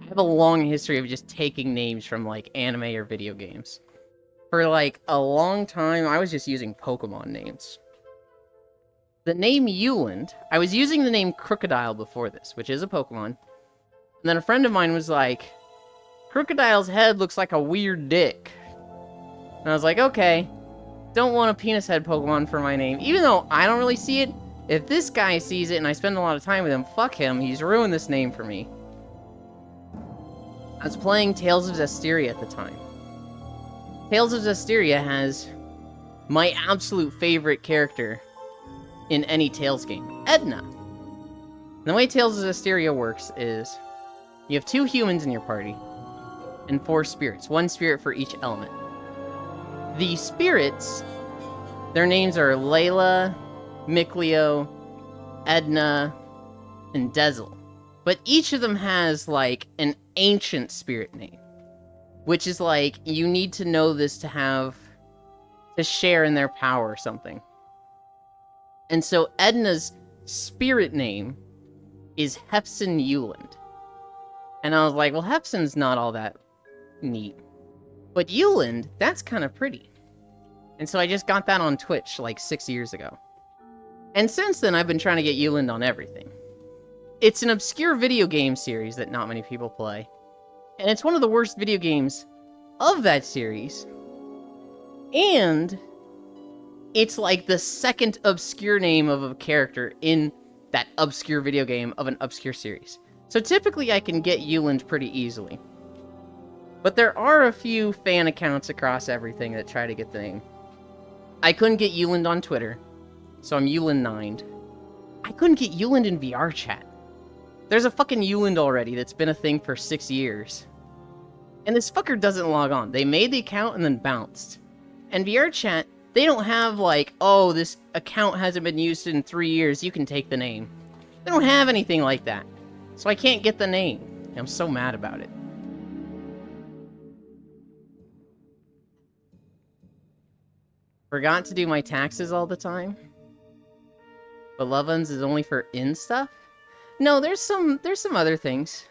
I have a long history of just taking names from, like, anime or video games. For, like, a long time, I was just using Pokemon names. The name Yuland, I was using the name Crocodile before this, which is a Pokemon. And then a friend of mine was like, Crocodile's head looks like a weird dick. And I was like, okay, don't want a penis head Pokemon for my name. Even though I don't really see it, if this guy sees it and I spend a lot of time with him, fuck him, he's ruined this name for me. I was playing Tales of Zestiria at the time. Tales of Zestiria has my absolute favorite character in any Tales game, Edna. And the way Tales of Zestiria works is you have 2 humans in your party and 4 spirits, 1 spirit for each element. The spirits, their names are Layla, Mikleo, Edna, and Dezel. But each of them has, like, an ancient spirit name. Which is like, you need to know this to share in their power or something. And so Edna's spirit name is Hefson Yuland. And I was like, well, Hefson's not all that neat. But Yuland, that's kind of pretty. And so I just got that on Twitch like 6 years ago. And since then, I've been trying to get Yuland on everything. It's an obscure video game series that not many people play. And it's one of the worst video games of that series. And it's like the second obscure name of a character in that obscure video game of an obscure series. So typically I can get Yuland pretty easily. But there are a few fan accounts across everything that try to get the name. I couldn't get Yuland on Twitter, so I'm Yuland9'd. I couldn't get Yuland in VR chat. There's a fucking Yuland already that's been a thing for 6 years. And this fucker doesn't log on. They made the account and then bounced. And VR chat, they don't have like, oh, this account hasn't been used in 3 years, you can take the name. They don't have anything like that. So I can't get the name. And I'm so mad about it. Forgot to do my taxes all the time. But Loveuns is only for in stuff? No, there's some other things.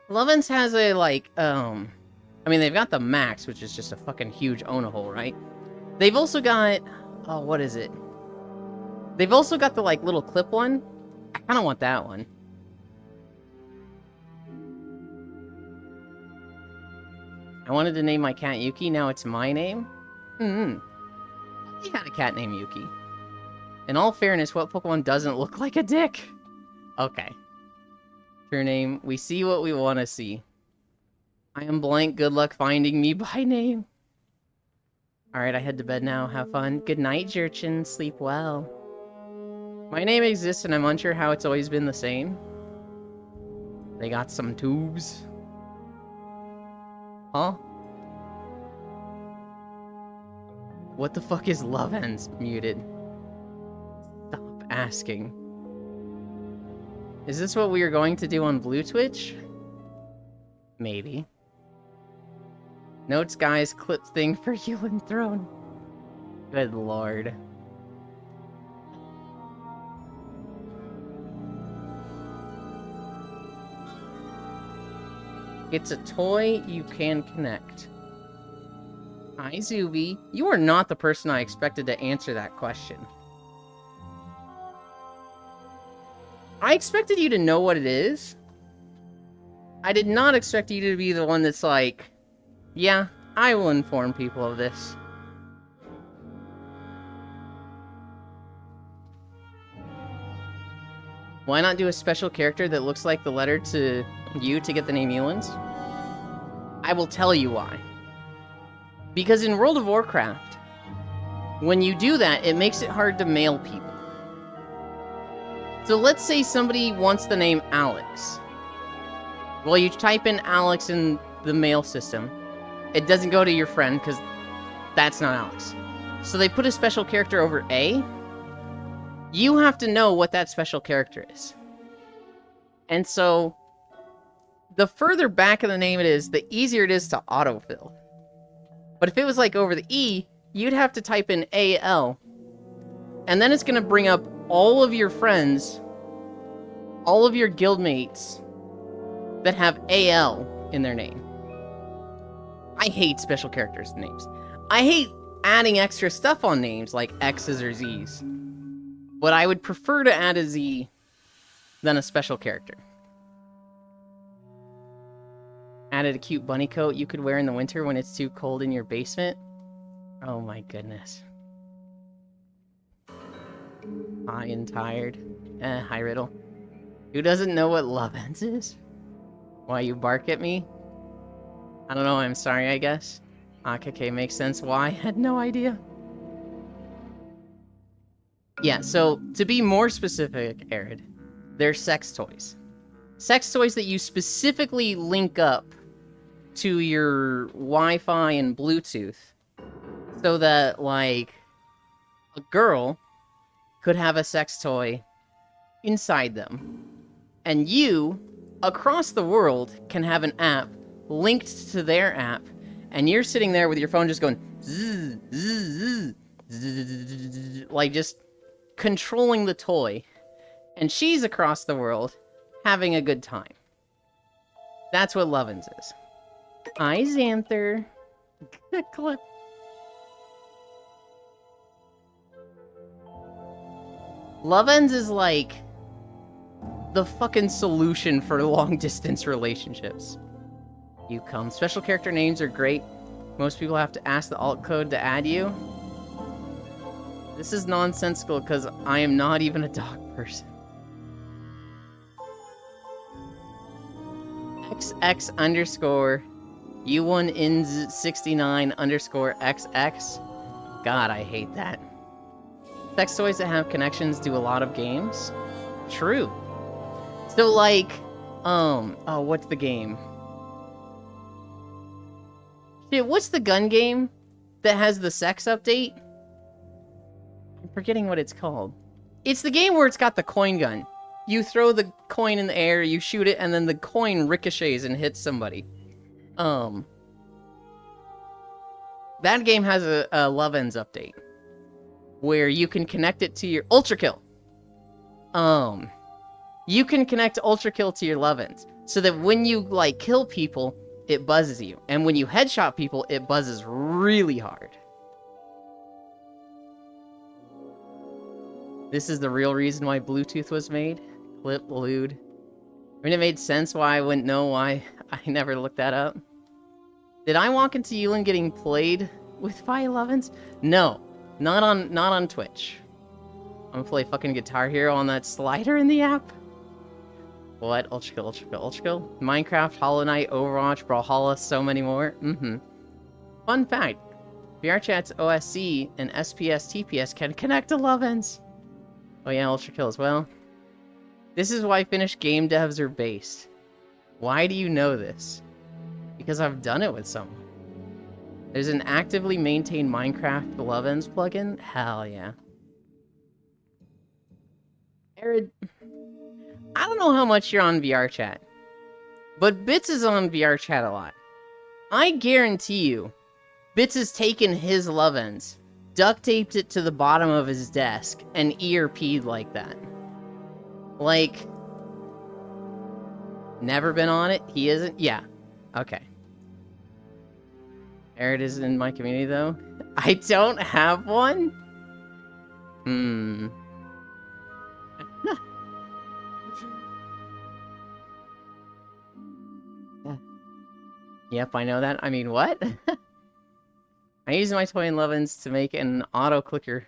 Loveuns has a, like, I mean, they've got the Max, which is just a fucking huge own-a-hole, right? They've also got, oh, what is it? They've also got the, like, little clip one. I kind of want that one. I wanted to name my cat Yuki, now it's my name? You had a cat named Yuki. In all fairness, what Pokemon doesn't look like a dick? Okay. Your name. We see what we want to see. I am blank. Good luck finding me by name. Alright, I head to bed now. Have fun. Good night, Jerchin. Sleep well. My name exists and I'm unsure how it's always been the same. They got some tubes. Huh? What the fuck is Loveends muted? Stop asking. Is this what we are going to do on Blue Twitch? Maybe. Notes, guys, clip thing for Yuland Throne. Good lord. It's a toy you can connect. Hi, Zuby. You are not the person I expected to answer that question. I expected you to know what it is. I did not expect you to be the one that's like, yeah, I will inform people of this. Why not do a special character that looks like the letter to you to get the name Yuland? I will tell you why. Because in World of Warcraft, when you do that, it makes it hard to mail people. So let's say somebody wants the name Alex. Well, you type in Alex in the mail system. It doesn't go to your friend, because that's not Alex. So they put a special character over A. You have to know what that special character is. And so, the further back of the name it is, the easier it is to autofill. But if it was like over the E, you'd have to type in AL. And then it's going to bring up all of your friends, all of your guildmates that have AL in their name. I hate special characters' names. I hate adding extra stuff on names like X's or Z's. But I would prefer to add a Z than a special character. Added a cute bunny coat you could wear in the winter when it's too cold in your basement. Oh my goodness. High and tired. Hi Riddle. Who doesn't know what Loveends is? Why you bark at me? I don't know, I'm sorry, I guess. Okay, makes sense why. I had no idea. Yeah, so to be more specific, Arid, they're sex toys. Sex toys that you specifically link up to your Wi-Fi and Bluetooth so that, like, a girl could have a sex toy inside them. And you, across the world, can have an app linked to their app, and you're sitting there with your phone just going zzz, zzz, zzz, like just controlling the toy, and she's across the world having a good time. That's what Loveends is. Hi, Xanther. Clip. Loveends is like the fucking solution for long-distance relationships. You come. Special character names are great. Most people have to ask the alt code to add you. This is nonsensical because I am not even a dog person. XX underscore U1INS69 underscore XX. God, I hate that. Sex toys that have connections do a lot of games. True. So like, oh, what's the game? Shit, what's the gun game that has the sex update? I'm forgetting what it's called. It's the game where it's got the coin gun. You throw the coin in the air, you shoot it, and then the coin ricochets and hits somebody. That game has a Love Ends update where you can connect it to your Ultra Kill. You can connect Ultra Kill to your Love Ends so that when you like kill people, it buzzes you, and when you headshot people, it buzzes really hard. This is the real reason why Bluetooth was made. Clip lewd. I mean, it made sense why I wouldn't know why I never looked that up. Did I walk into Yulin getting played with by 11s? No, not on Twitch. I'm gonna play fucking Guitar Hero on that slider in the app. What? Ultra Kill, Ultra Kill, Ultra Kill? Minecraft, Hollow Knight, Overwatch, Brawlhalla, so many more. Fun fact: VRChat's OSC and SPS TPS can connect to 11s. Oh yeah, Ultra Kill as well. This is why Finnish game devs are based. Why do you know this? Because I've done it with someone. There's an actively maintained Minecraft Love Ends plugin? Hell yeah. Arid, I don't know how much you're on VRChat, but Bits is on VRChat a lot. I guarantee you, Bits has taken his Love Ends, duct taped it to the bottom of his desk, and ERP'd like that. Like, never been on it? He isn't? Yeah. Okay. Arid is in my community, though. I don't have one? Yep, I know that. I mean, what? I use my toy in Love Ends to make an auto clicker.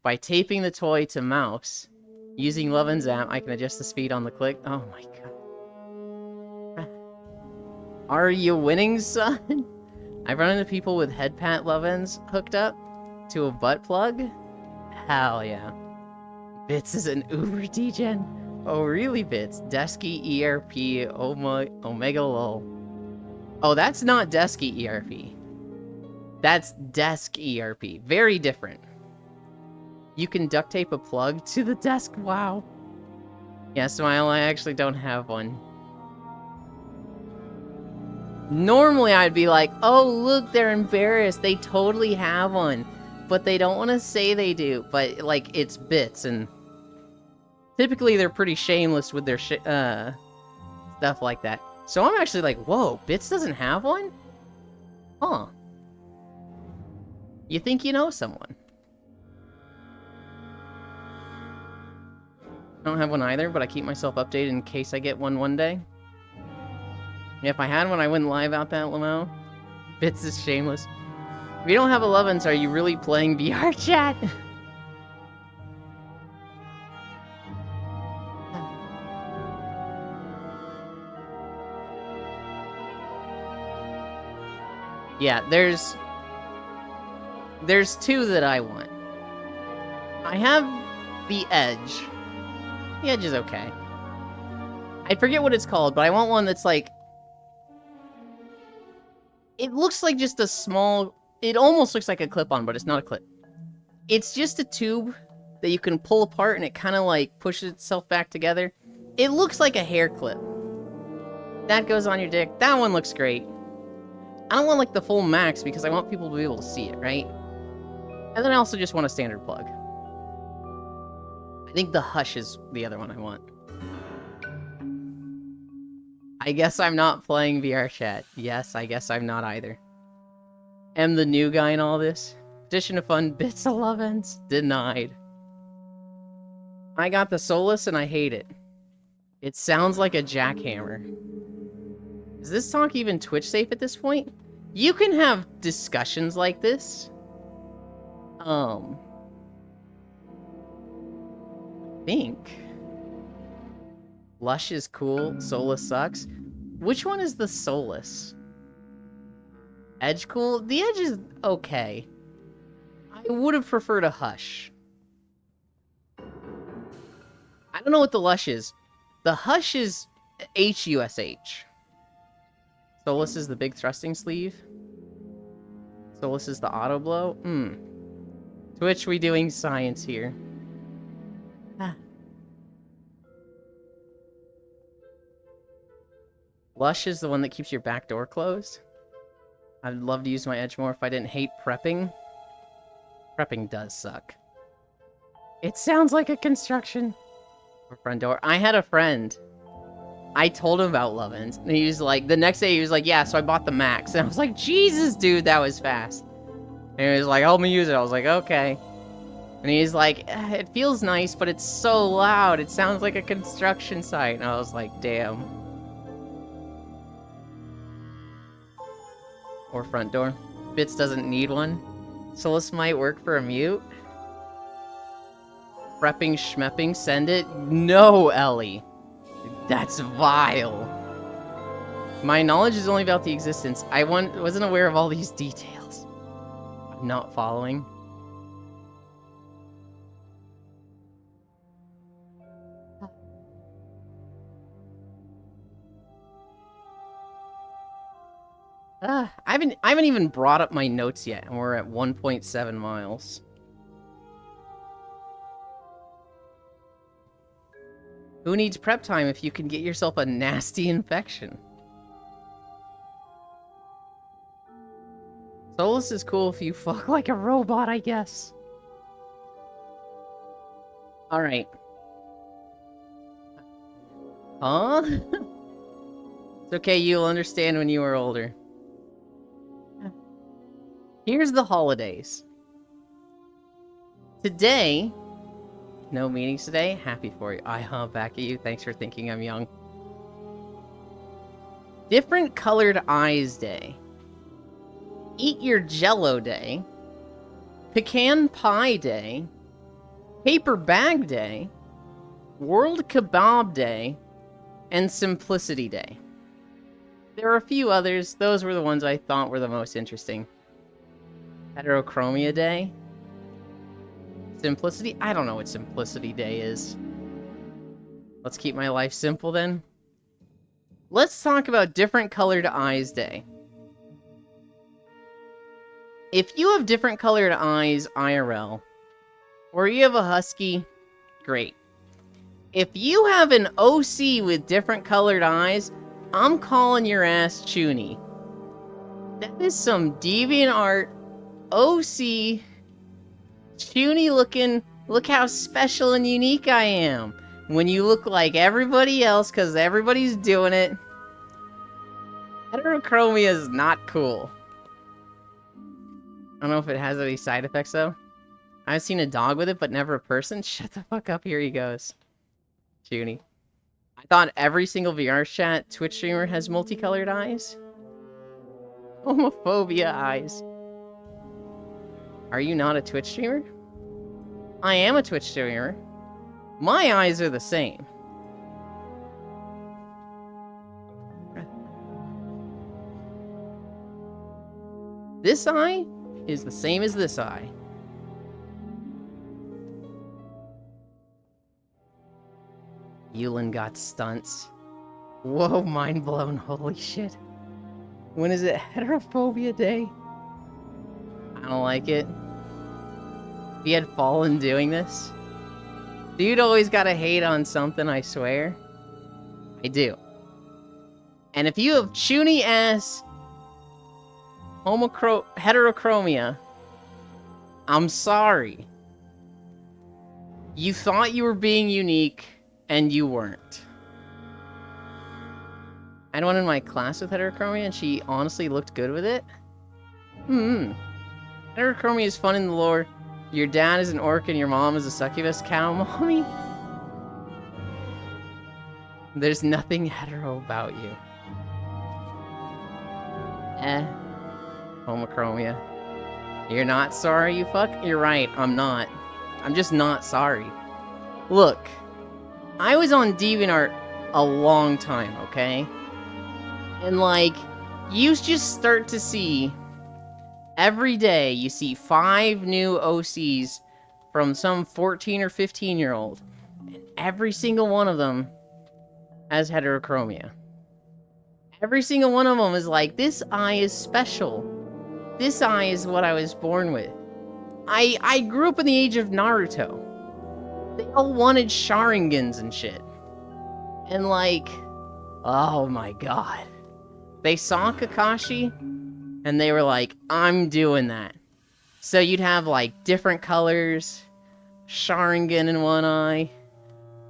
By taping the toy to mouse, using Love Ends app, I can adjust the speed on the click. Oh my god. Are you winning, son? I've run into people with head pat Love Ends hooked up to a butt plug. Hell yeah. Bits is an Uber degen. Oh really, Bits? Desky ERP Omega lol. Oh, that's not Desky ERP. That's Desk ERP. Very different. You can duct tape a plug to the desk. Wow. Yeah, Smile, I actually don't have one. Normally, I'd be like, oh, look, they're embarrassed. They totally have one. But they don't want to say they do. But, like, it's Bits, and typically they're pretty shameless with their stuff like that. So I'm actually like, whoa, Bits doesn't have one? Huh. You think you know someone. I don't have one either, but I keep myself updated in case I get one day. Yeah, if I had one, I wouldn't lie about that, Lamo. Bits is shameless. If you don't have 11s, are you really playing VRChat? Yeah, there's two that I want. I have the Edge. The Edge is okay. I forget what it's called, but I want one that's like... It looks like just a small... It almost looks like a clip-on, but it's not a clip. It's just a tube that you can pull apart and it kind of like pushes itself back together. It looks like a hair clip. That goes on your dick. That one looks great. I don't want like the full max because I want people to be able to see it, right? And then I also just want a standard plug. I think the Hush is the other one I want. I guess I'm not playing VRChat. Yes, I guess I'm not either. Am the new guy in all this? Addition of fun, Bits 11s. Denied. I got the Solus and I hate it. It sounds like a jackhammer. Is this talk even Twitch safe at this point? You can have discussions like this. I think Lush is cool, Solus sucks. Which one is the Solus? Edge cool? The Edge is okay. I would have preferred a Hush. I don't know what the Lush is. The Hush is HUSH. Solus is the big thrusting sleeve. Solus is the auto blow. Twitch, we doing science here. Lush is the one that keeps your back door closed. I'd love to use my Edge more if I didn't hate prepping. Prepping does suck. It sounds like a construction. Or front door. I had a friend. I told him about Lovin's, and he was like, the next day he was like, yeah, so I bought the Max. And I was like, Jesus, dude, that was fast. And he was like, help me use it. I was like, okay. And he's like, it feels nice, but it's so loud. It sounds like a construction site. And I was like, damn. Or front door. Bits doesn't need one. Solus might work for a mute. Prepping, schmepping, send it. No, Ellie. That's vile. My knowledge is only about the existence. I wasn't aware of all these details. I'm not following. I haven't even brought up my notes yet, and we're at 1.7 miles. Who needs prep time if you can get yourself a nasty infection? Solus is cool if you fuck like a robot, I guess. Alright. Huh? It's okay, you'll understand when you are older. Here's the holidays. Today... No meetings today? Happy for you. Back at you. Thanks for thinking I'm young. Different Colored Eyes Day. Eat Your Jello Day. Pecan Pie Day. Paper Bag Day. World Kebab Day. And Simplicity Day. There are a few others. Those were the ones I thought were the most interesting. Heterochromia Day. Simplicity? I don't know what Simplicity Day is. Let's keep my life simple then. Let's talk about Different Colored Eyes Day. If you have different colored eyes IRL, or you have a husky, great. If you have an OC with different colored eyes, I'm calling your ass Chuny. That is some DeviantArt OC Chuny looking, look how special and unique I am. When you look like everybody else, because everybody's doing it. Heterochromia is not cool. I don't know if it has any side effects, though. I've seen a dog with it, but never a person. Shut the fuck up, here he goes. Chuny. I thought every single VR chat Twitch streamer has multicolored eyes. Homophobia eyes. Are you not a Twitch streamer? I am a Twitch streamer. My eyes are the same. This eye is the same as this eye. Yulin got stunts. Whoa, mind blown, holy shit. When is it Heterophobia Day? I don't like it. If he had fallen doing this. Dude always gotta hate on something, I swear. I do. And if you have Chuny ass heterochromia, I'm sorry. You thought you were being unique, and you weren't. I had one in my class with heterochromia, and she honestly looked good with it. Heterochromia is fun in the lore. Your dad is an orc and your mom is a succubus cow mommy. There's nothing hetero about you. Homochromia. You're not sorry, you fuck? You're right, I'm not. I'm just not sorry. Look, I was on DeviantArt a long time, okay? And like, you just start to see, every day you see 5 new OCs from some 14 or 15-year-old. And every single one of them has heterochromia. Every single one of them is like, this eye is special. This eye is what I was born with. I grew up in the age of Naruto. They all wanted Sharingans and shit. And like, oh my god. They saw Kakashi, and they were like, I'm doing that. So you'd have like different colors, Sharingan in one eye,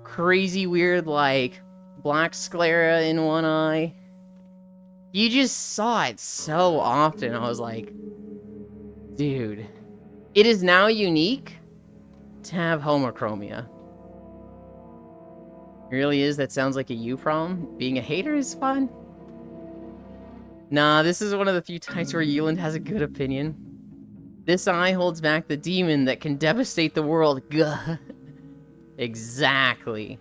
crazy weird like black sclera in one eye. You just saw it so often. I was like, dude, it is now unique to have homochromia. It really is. That sounds like a you problem. Being a hater is fun. Nah, this is one of the few times where Yuland has a good opinion. This eye holds back the demon that can devastate the world. Gah. Exactly.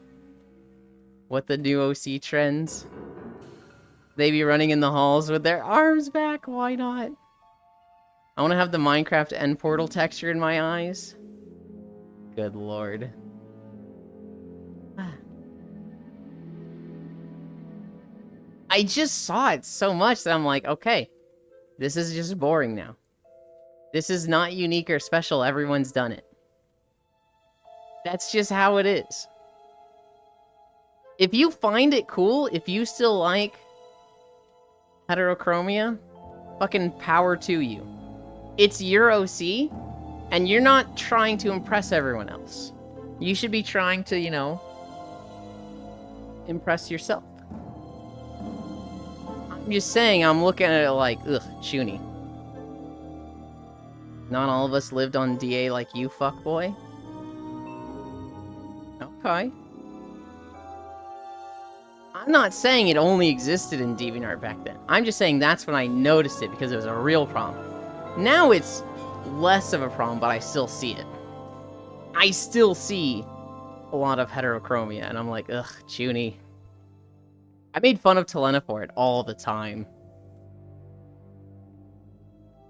What the new OC trends? They be running in the halls with their arms back. Why not? I want to have the Minecraft end portal texture in my eyes. Good lord. I just saw it so much that I'm like, okay, this is just boring now. This is not unique or special. Everyone's done it. That's just how it is. If you find it cool, if you still like heterochromia, fucking power to you. It's your OC, and you're not trying to impress everyone else. You should be trying to, you know, impress yourself. I'm just saying, I'm looking at it like, ugh, Chuny. Not all of us lived on DA like you, fuckboy. Okay. I'm not saying it only existed in DeviantArt back then. I'm just saying that's when I noticed it because it was a real problem. Now it's less of a problem, but I still see it. I still see a lot of heterochromia, and I'm like, ugh, Chuny. I made fun of Telena for it all the time.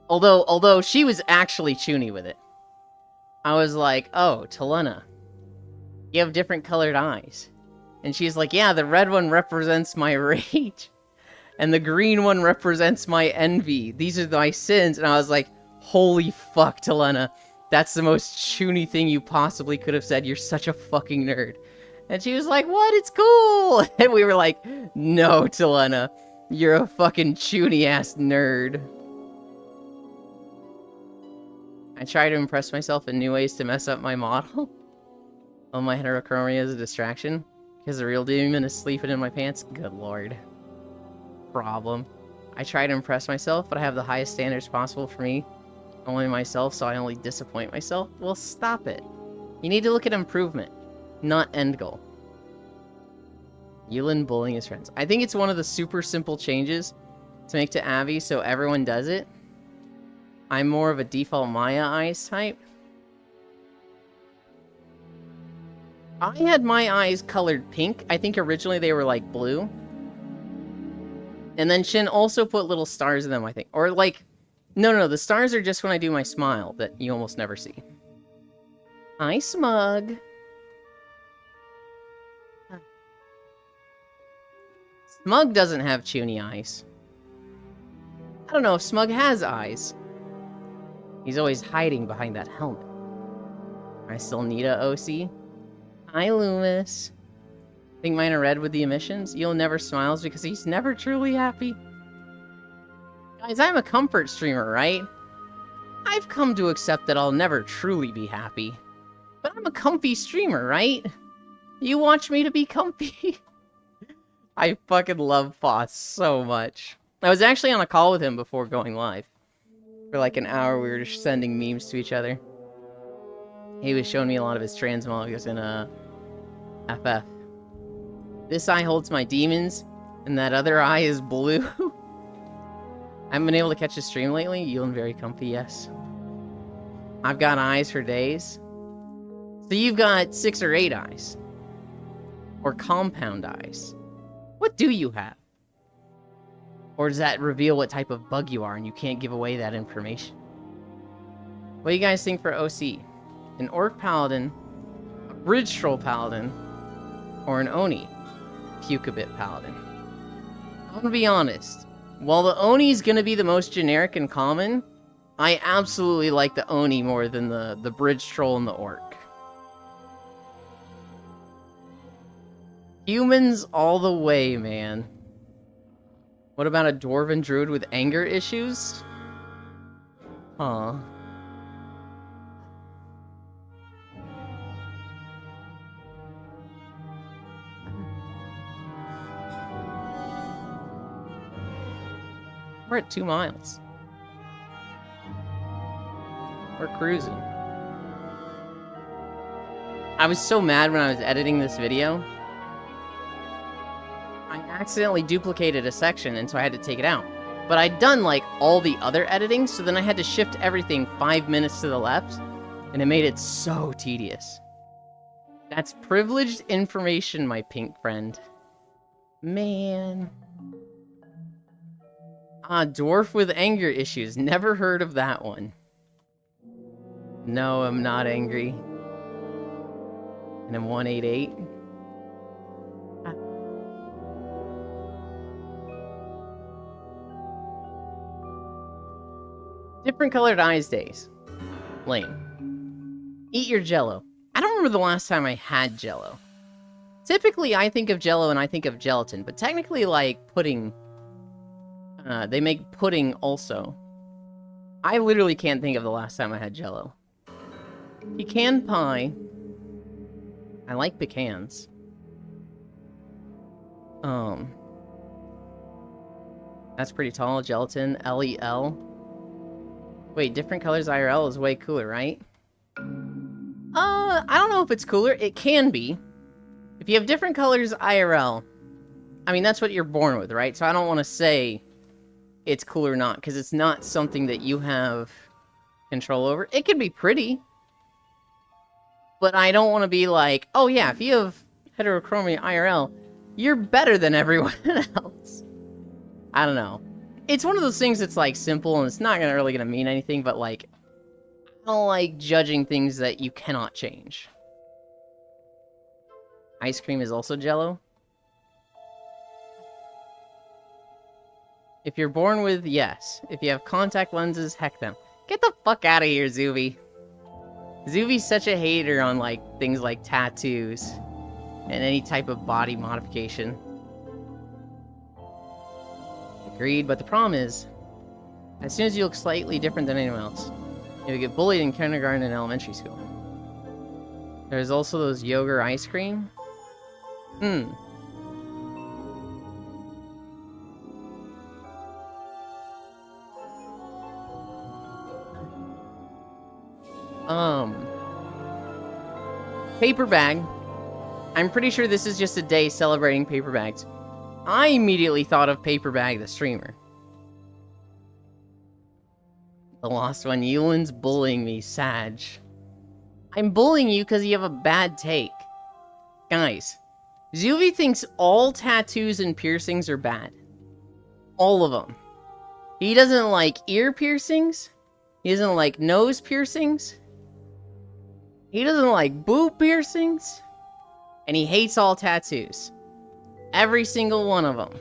Although she was actually Chuny with it. I was like, oh, Telena, you have different colored eyes. And she's like, yeah, the red one represents my rage. And the green one represents my envy. These are my sins. And I was like, holy fuck, Telena. That's the most Chuny thing you possibly could have said. You're such a fucking nerd. And she was like, what? It's cool. And we were like, no, Telena. You're a fucking Chuny-ass nerd. I try to impress myself in new ways to mess up my model. Oh, my heterochromia is a distraction. Because the real demon is sleeping in my pants? Good lord. Problem. I try to impress myself, but I have the highest standards possible for me. Only myself, so I only disappoint myself? Well, stop it. You need to look at improvement, not end goal. Yuland bullying his friends. I think it's one of the super simple changes to make to Abby so everyone does it. I'm more of a default Maya eyes type. I had my eyes colored pink. I think originally they were like blue. And then Shin also put little stars in them, I think. Or like, no, the stars are just when I do my smile that you almost never see. Hi, Smug. Smug doesn't have Chuny eyes. I don't know if Smug has eyes. He's always hiding behind that helmet. I still need a OC. Hi, Loomis. Think mine are red with the emissions? You'll never smiles because he's never truly happy. Guys, I'm a comfort streamer, right? I've come to accept that I'll never truly be happy. But I'm a comfy streamer, right? You watch me to be comfy. I fucking love Foss so much. I was actually on a call with him before going live. For like an hour, we were just sending memes to each other. He was showing me a lot of his transmogs in FF. This eye holds my demons, and that other eye is blue. I haven't been able to catch a stream lately. You and very comfy, yes. I've got eyes for days. So you've got 6 or 8 eyes. Or compound eyes. What do you have? Or does that reveal what type of bug you are and you can't give away that information? What do you guys think for OC? An Orc Paladin, a Bridge Troll Paladin, or an Oni Pukabit Paladin? I'm gonna be honest. While the Oni is gonna be the most generic and common, I absolutely like the Oni more than the Bridge Troll and the Orc. Humans all the way, man. What about a Dwarven Druid with anger issues? Huh. We're at 2 miles. We're cruising. I was so mad when I was editing this video. I accidentally duplicated a section, and so I had to take it out. But I'd done, like, all the other editing, so then I had to shift everything 5 minutes to the left, and it made it so tedious. That's privileged information, my pink friend. Man. Ah, dwarf with anger issues. Never heard of that one. No, I'm not angry. And I'm 188. Different colored eyes days. Lame. Eat your Jello. I don't remember the last time I had Jello. Typically, I think of Jello and I think of gelatin, but technically, like, pudding... they make pudding also. I literally can't think of the last time I had Jello. Pecan pie. I like pecans. That's pretty tall. Gelatin. LEL. Wait, different colors IRL is way cooler, right? I don't know if it's cooler. It can be. If you have different colors IRL, I mean, that's what you're born with, right? So I don't want to say it's cool or not, because it's not something that you have control over. It can be pretty. But I don't want to be like, oh yeah, if you have heterochromia IRL, you're better than everyone else. I don't know. It's one of those things that's, like, simple, and it's not really gonna mean anything, but, like, I don't like judging things that you cannot change. Ice cream is also Jello. If you're born with, yes. If you have contact lenses, heck them. Get the fuck out of here, Zuby. Zuby's such a hater on, like, things like tattoos and any type of body modification. Agreed, but the problem is, as soon as you look slightly different than anyone else, you'll get bullied in kindergarten and elementary school. There's also those yogurt ice cream. Paper bag. I'm pretty sure this is just a day celebrating paper bags. I immediately thought of Paper Bag the streamer. The lost one. Yulin's bullying me, Sag. I'm bullying you because you have a bad take. Guys, Zuvi thinks all tattoos and piercings are bad. All of them. He doesn't like ear piercings. He doesn't like nose piercings. He doesn't like boob piercings. And he hates all tattoos. Every single one of them.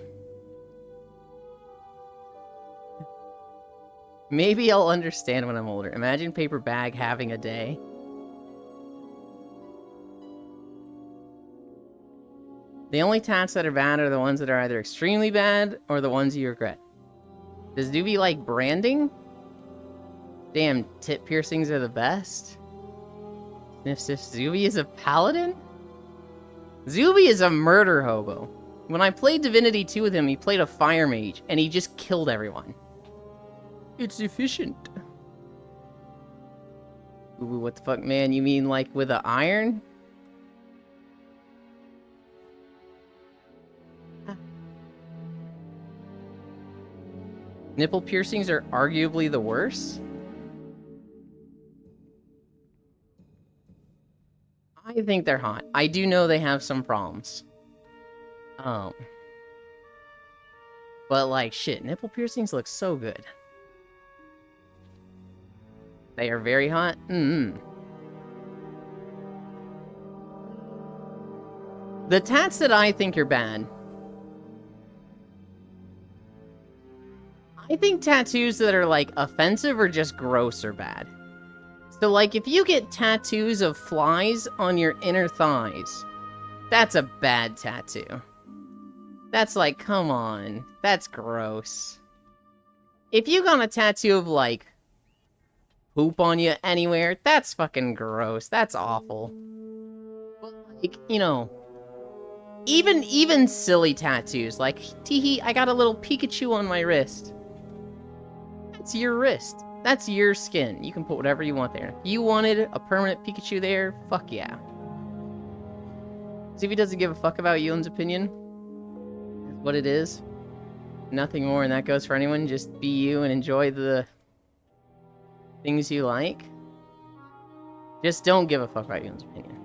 Maybe I'll understand when I'm older. Imagine Paper Bag having a day. The only tats that are bad are the ones that are either extremely bad or the ones you regret. Does Doobie like branding? Damn, tip piercings are the best. Sniff Sniff Zuby is a paladin? Zuby is a murder hobo. When I played Divinity 2 with him, he played a fire mage, and he just killed everyone. It's efficient. Ooh, what the fuck, man? You mean like with an iron? Nipple piercings are arguably the worst? I think they're hot. I do know they have some problems. But like, shit, nipple piercings look so good. They are very hot? The tats that I think are bad. I think tattoos that are, like, offensive or just gross are bad. So, like, if you get tattoos of flies on your inner thighs, that's a bad tattoo. That's like, come on. That's gross. If you got a tattoo of, like, poop on you anywhere, that's fucking gross. That's awful. But, like, you know, even silly tattoos, like, teehee, I got a little Pikachu on my wrist. That's your wrist. That's your skin. You can put whatever you want there. If you wanted a permanent Pikachu there, fuck yeah. See if he doesn't give a fuck about Yoon's opinion. That's what it is. Nothing more, and that goes for anyone. Just be you and enjoy the things you like. Just don't give a fuck about Yoon's opinion.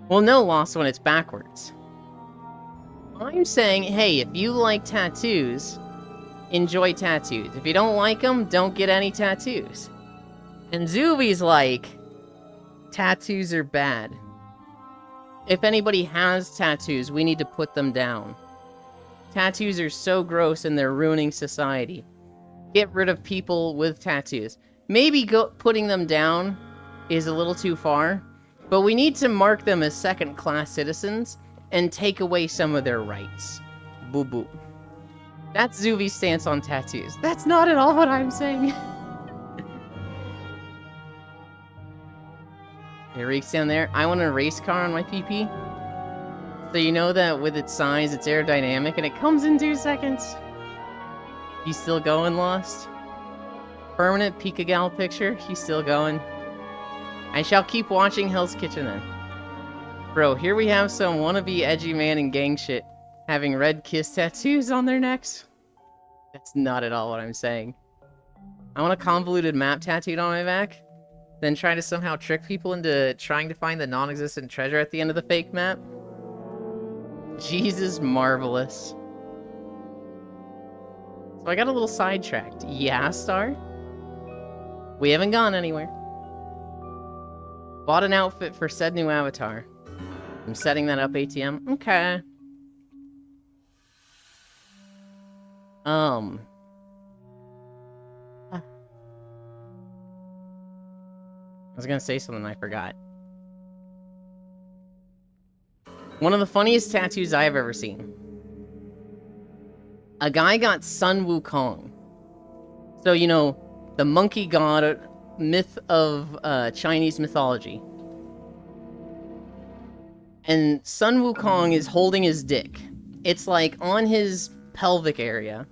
Well, no, Lost, when it's backwards. I'm saying, hey, if you like tattoos, enjoy tattoos. If you don't like them, don't get any tattoos. And Zuby's like, tattoos are bad. If anybody has tattoos, we need to put them down. Tattoos are so gross and they're ruining society. Get rid of people with tattoos. Maybe putting them down is a little too far, but we need to mark them as second-class citizens and take away some of their rights. Boo boo. That's Zuby's stance on tattoos. That's not at all what I'm saying. It reeks down there. I want a race car on my PP. So you know that with its size, it's aerodynamic, and it comes in 2 seconds. You still going, Lost? Permanent Pikagal picture? He's still going. I shall keep watching Hell's Kitchen then. Bro, here we have some wannabe edgy man and gang shit having red kiss tattoos on their necks. That's not at all what I'm saying. I want a convoluted map tattooed on my back, then try to somehow trick people into trying to find the non-existent treasure at the end of the fake map. Jesus, marvelous. So I got a little sidetracked. Yeah, Star? We haven't gone anywhere. Bought an outfit for said new avatar. I'm setting that up, ATM. Okay. I was gonna say something I forgot. One of the funniest tattoos I have ever seen. A guy got Sun Wukong. So, you know, the monkey god myth of Chinese mythology. And Sun Wukong is holding his dick. It's like on his pelvic area.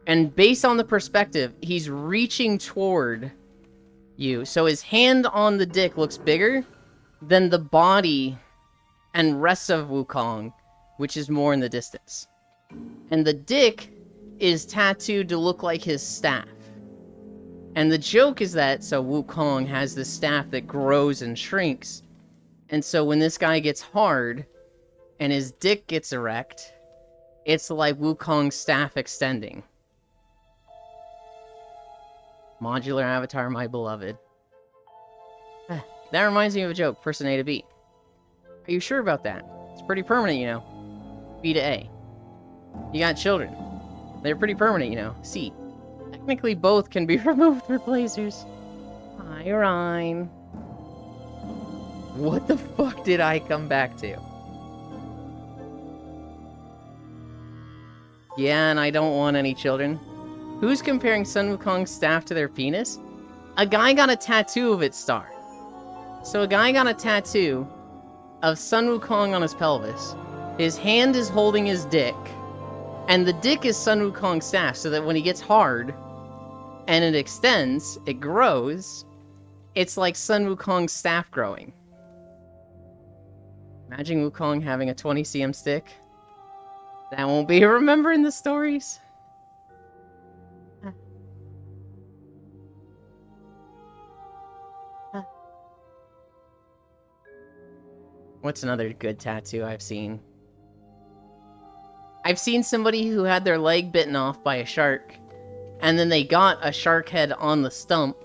And based on the perspective, he's reaching toward you. So his hand on the dick looks bigger than the body and rest of Wukong, which is more in the distance. And the dick is tattooed to look like his staff. And the joke is that, so Wukong has this staff that grows and shrinks. And so when this guy gets hard, and his dick gets erect, it's like Wukong's staff extending. Modular avatar, my beloved. That reminds me of a joke, person A to B. Are you sure about that? It's pretty permanent, you know. B to A. You got children. They're pretty permanent, you know. C. Technically, both can be removed with lasers. Hi, Rhyme. What the fuck did I come back to? Yeah, and I don't want any children. Who's comparing Sun Wukong's staff to their penis? A guy got a tattoo of its star. So a guy got a tattoo of Sun Wukong on his pelvis. His hand is holding his dick. And the dick is Sun Wukong's staff, so that when he gets hard, and it extends, it grows, it's like Sun Wukong's staff growing. Imagine Wukong having a 20 cm stick. That won't be remembering the stories. What's another good tattoo I've seen? I've seen somebody who had their leg bitten off by a shark, and then they got a shark head on the stump,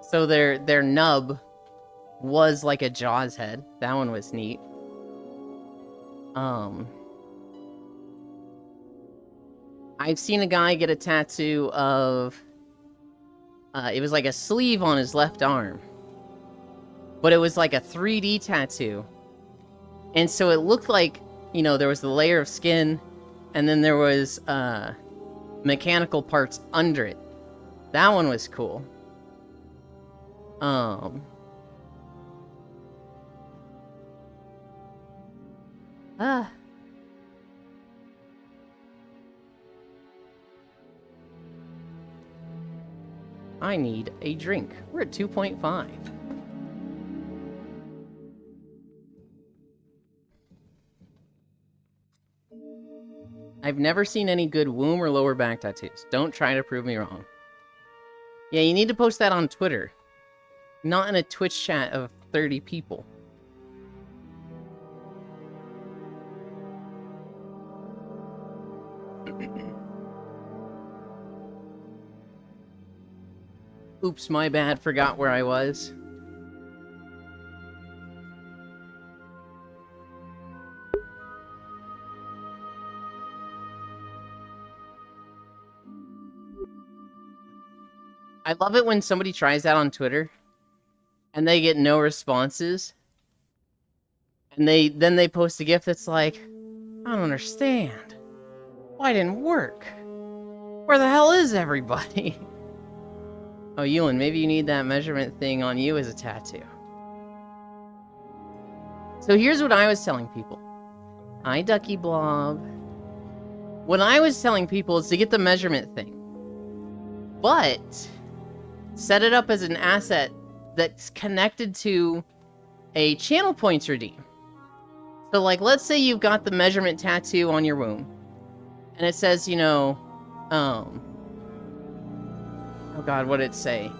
so their nub was like a Jaws head. That one was neat. I've seen a guy get a tattoo of, it was like a sleeve on his left arm, but it was like a 3D tattoo. And so it looked like, you know, there was the layer of skin, and then there was, mechanical parts under it. That one was cool. I need a drink. We're at 2.5. I've never seen any good womb or lower back tattoos. Don't try to prove me wrong. Yeah, you need to post that on Twitter. Not in a Twitch chat of 30 people. Oops, my bad. Forgot where I was. I love it when somebody tries that on Twitter and they get no responses. And then they post a GIF that's like, I don't understand. Why didn't it work? Where the hell is everybody? Oh, Ewan, maybe you need that measurement thing on you as a tattoo. So here's what I was telling people. Hi, Ducky Blob. What I was telling people is to get the measurement thing. But set it up as an asset that's connected to a channel points redeem. So, like, let's say you've got the measurement tattoo on your womb. And it says, you know, oh god, what did it say?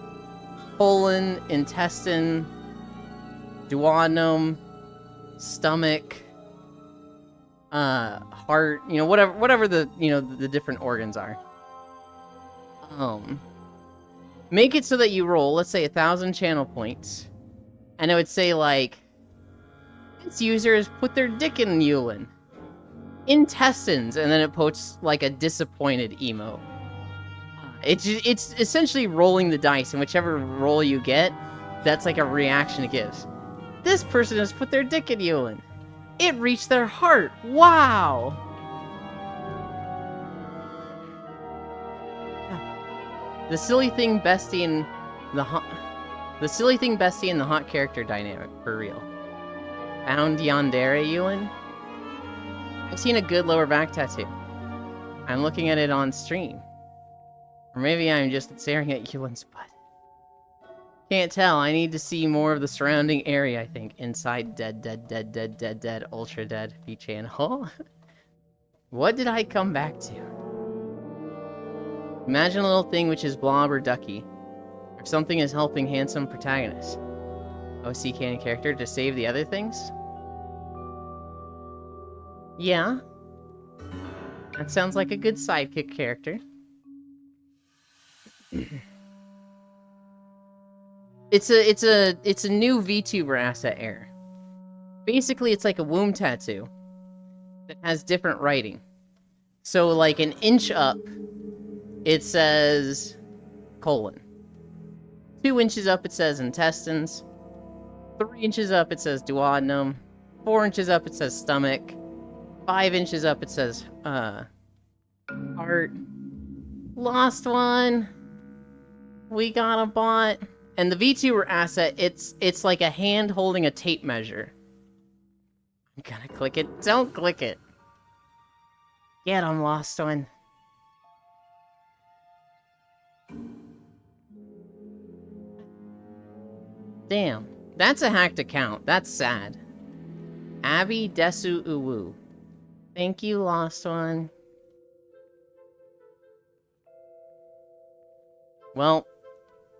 Colon, intestine, duodenum, stomach, heart, you know, whatever the, you know, the different organs are. Make it so that you roll, let's say 1,000 channel points, and it would say, like, this user has put their dick in Yulin. Intestines, and then it posts, like, a disappointed emo. It's essentially rolling the dice, and whichever roll you get, that's like a reaction it gives. This person has put their dick in Yulin. It reached their heart. Wow! The silly thing bestie in the hot character dynamic, for real. Found yandere, Ewan? I've seen a good lower back tattoo. I'm looking at it on stream. Or maybe I'm just staring at Ewan's butt. Can't tell. I need to see more of the surrounding area, I think. Inside dead, ultra dead, V-channel. What did I come back to? Imagine a little thing which is Blob or Ducky. Or something is helping handsome protagonist. OC canon character to save the other things? Yeah. That sounds like a good sidekick character. It's a new VTuber asset error. Basically, it's like a womb tattoo that has different writing. So, like, an inch up, it says colon. 2 inches up, it says intestines. 3 inches up, it says duodenum. 4 inches up, it says stomach. 5 inches up, it says heart. Lost one. We got a bot. And the VTuber asset, it's like a hand holding a tape measure. I'm gonna click it. Don't click it. Get him, lost one. Damn. That's a hacked account. That's sad. Abby Desu Uwu. Thank you, lost one. Well,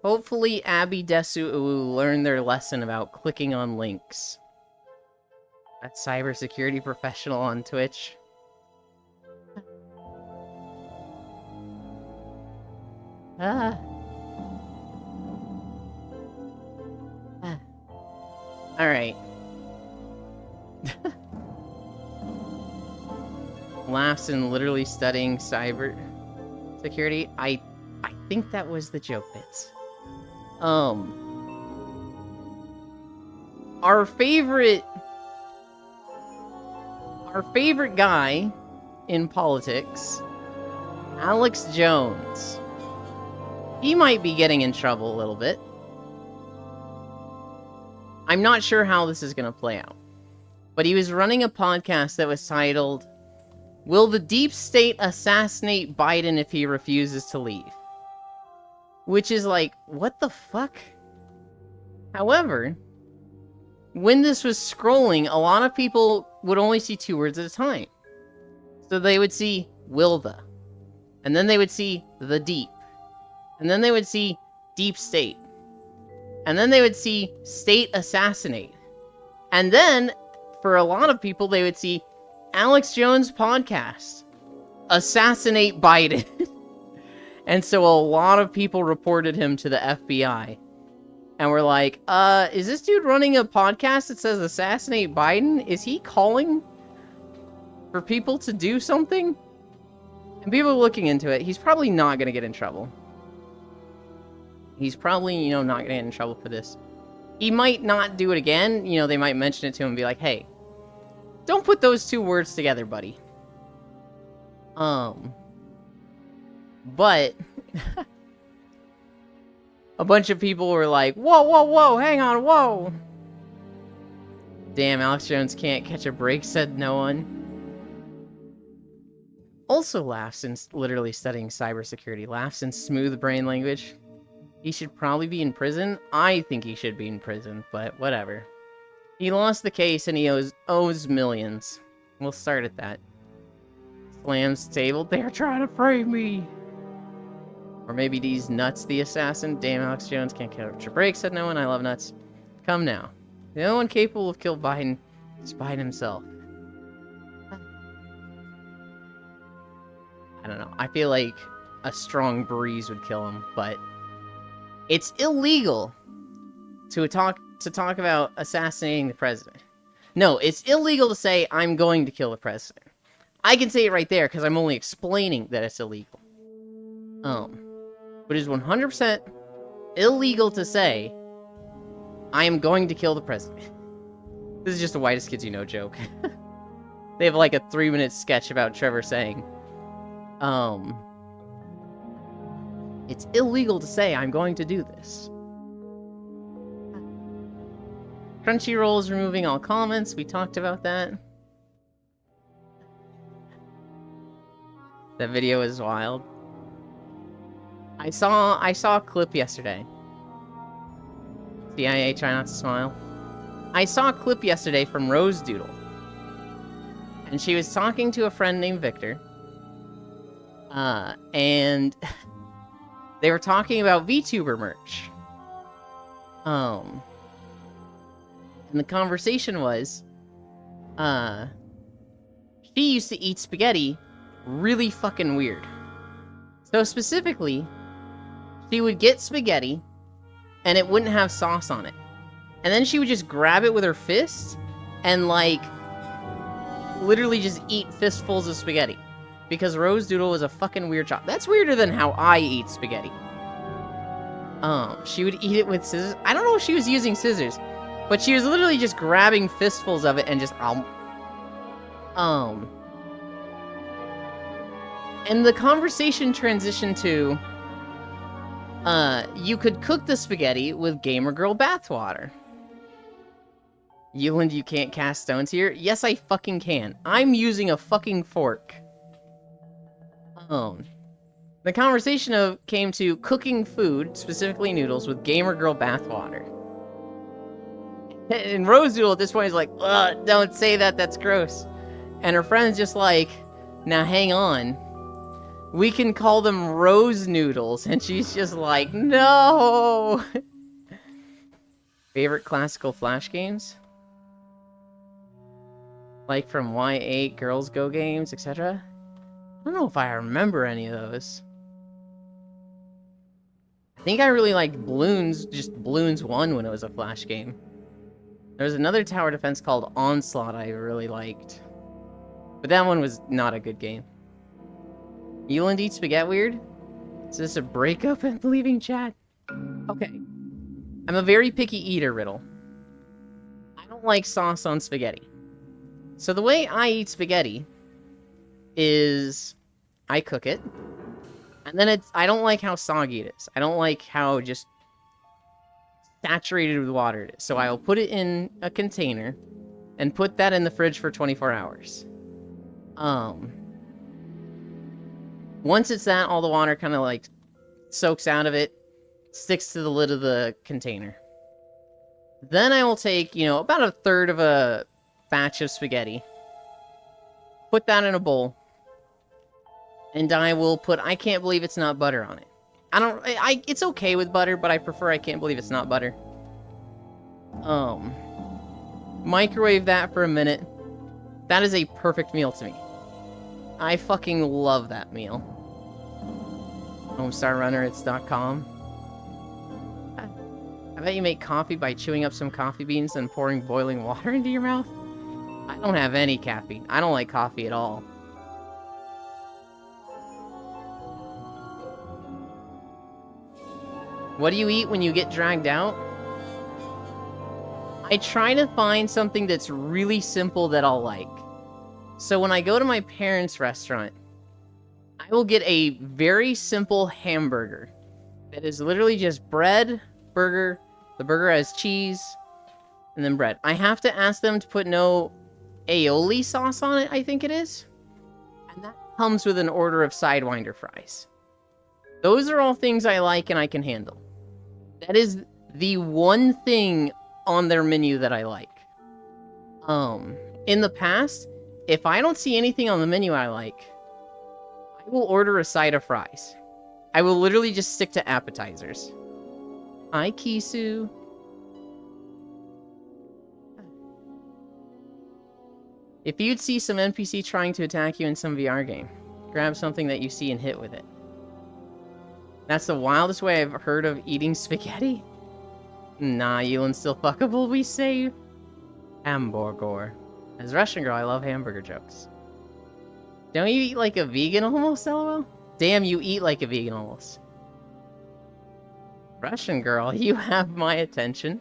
hopefully Abby Desu Uwu learned their lesson about clicking on links. A cybersecurity professional on Twitch. Ah. Alright. Laughson literally studying cyber security. I think that was the joke bits. Our favorite guy in politics, Alex Jones. He might be getting in trouble a little bit. I'm not sure how this is going to play out. But he was running a podcast that was titled, "Will the Deep State Assassinate Biden if he refuses to leave?" Which is like, what the fuck? However, when this was scrolling, a lot of people would only see 2 words at a time. So they would see "will the," and then they would see "the deep," and then they would see "deep state," and then they would see "state assassinate," and then, for a lot of people, they would see Alex Jones podcast, "Assassinate Biden." And so a lot of people reported him to the FBI. And we're like, is this dude running a podcast that says "Assassinate Biden"? Is he calling for people to do something? And people are looking into it. He's probably not going to get in trouble. He's probably, not going to get in trouble for this. He might not do it again. They might mention it to him and be like, hey, don't put those 2 words together, buddy. But a bunch of people were like, whoa, hang on, whoa. Damn, Alex Jones can't catch a break, said no one. Also laughs in literally studying cybersecurity. Laughs in smooth brain language. He should probably be in prison. I think he should be in prison, but whatever. He lost the case and he owes millions. We'll start at that. Slams table. They're trying to frame me. Or maybe these nuts the assassin. Damn, Alex Jones can't catch a break, said no one. I love nuts. Come now. The only one capable of killing Biden is Biden himself. I don't know. I feel like a strong breeze would kill him, but it's illegal to talk about assassinating the president. No, it's illegal to say, I'm going to kill the president. I can say it right there because I'm only explaining that it's illegal. But it's 100% illegal to say, I am going to kill the president. This is just the Whitest Kids You Know joke. They have like a 3-minute sketch about Trevor saying, it's illegal to say I'm going to do this. Crunchyroll is removing all comments. We talked about that. That video is wild. I saw a clip yesterday. CIA, try not to smile. I saw a clip yesterday from Rose Doodle. And she was talking to a friend named Victor. And they were talking about VTuber merch. And the conversation was, she used to eat spaghetti really fucking weird. So specifically, she would get spaghetti, and it wouldn't have sauce on it. And then she would just grab it with her fist, and literally just eat fistfuls of spaghetti. Because Rose Doodle was a fucking weird child. That's weirder than how I eat spaghetti. She would eat it with scissors. I don't know if she was using scissors, but she was literally just grabbing fistfuls of it and just, and the conversation transitioned to, you could cook the spaghetti with Gamer Girl bathwater. Euland, you can't cast stones here? Yes, I fucking can. I'm using a fucking fork. The conversation came to cooking food, specifically noodles, with Gamer Girl bathwater. And Rose Doodle at this point is like, ugh, don't say that, that's gross. And her friend's just like, now hang on. We can call them rose noodles. And she's just like, no! Favorite classical Flash games? Like from Y8, Girls Go Games, etc. I don't know if I remember any of those. I think I really liked Bloons, just Bloons 1 when it was a Flash game. There was another tower defense called Onslaught I really liked. But that one was not a good game. Euland eats spaghetti weird? Is this a breakup and leaving chat? Okay. I'm a very picky eater, Riddle. I don't like sauce on spaghetti. So the way I eat spaghetti is I cook it, and then I don't like how soggy it is. I don't like how just saturated with water it is. So I'll put it in a container and put that in the fridge for 24 hours. Once it's that, all the water kind of like soaks out of it, sticks to the lid of the container. Then I will take, about a third of a batch of spaghetti, put that in a bowl, and I will put I can't believe it's not butter on it. It's okay with butter, but I prefer I can't believe it's not butter. Microwave that for a minute. That is a perfect meal to me. I fucking love that meal. HomestarRunner.com. I bet you make coffee by chewing up some coffee beans and pouring boiling water into your mouth. I don't have any caffeine. I don't like coffee at all. What do you eat when you get dragged out? I try to find something that's really simple that I'll like. So when I go to my parents' restaurant, I will get a very simple hamburger that is literally just bread, burger, the burger has cheese, and then bread. I have to ask them to put no aioli sauce on it, I think it is. And that comes with an order of Sidewinder fries. Those are all things I like and I can handle. That is the one thing on their menu that I like. In the past, if I don't see anything on the menu I like, I will order a side of fries. I will literally just stick to appetizers. Hi, Kisu. If you'd see some NPC trying to attack you in some VR game, grab something that you see and hit with it. That's the wildest way I've heard of eating spaghetti. Nah, Ewan's still fuckable, we say. Hamburger. As Russian girl, I love hamburger jokes. Don't you eat like a vegan almost, LOL? Damn, you eat like a vegan almost. Russian girl, you have my attention.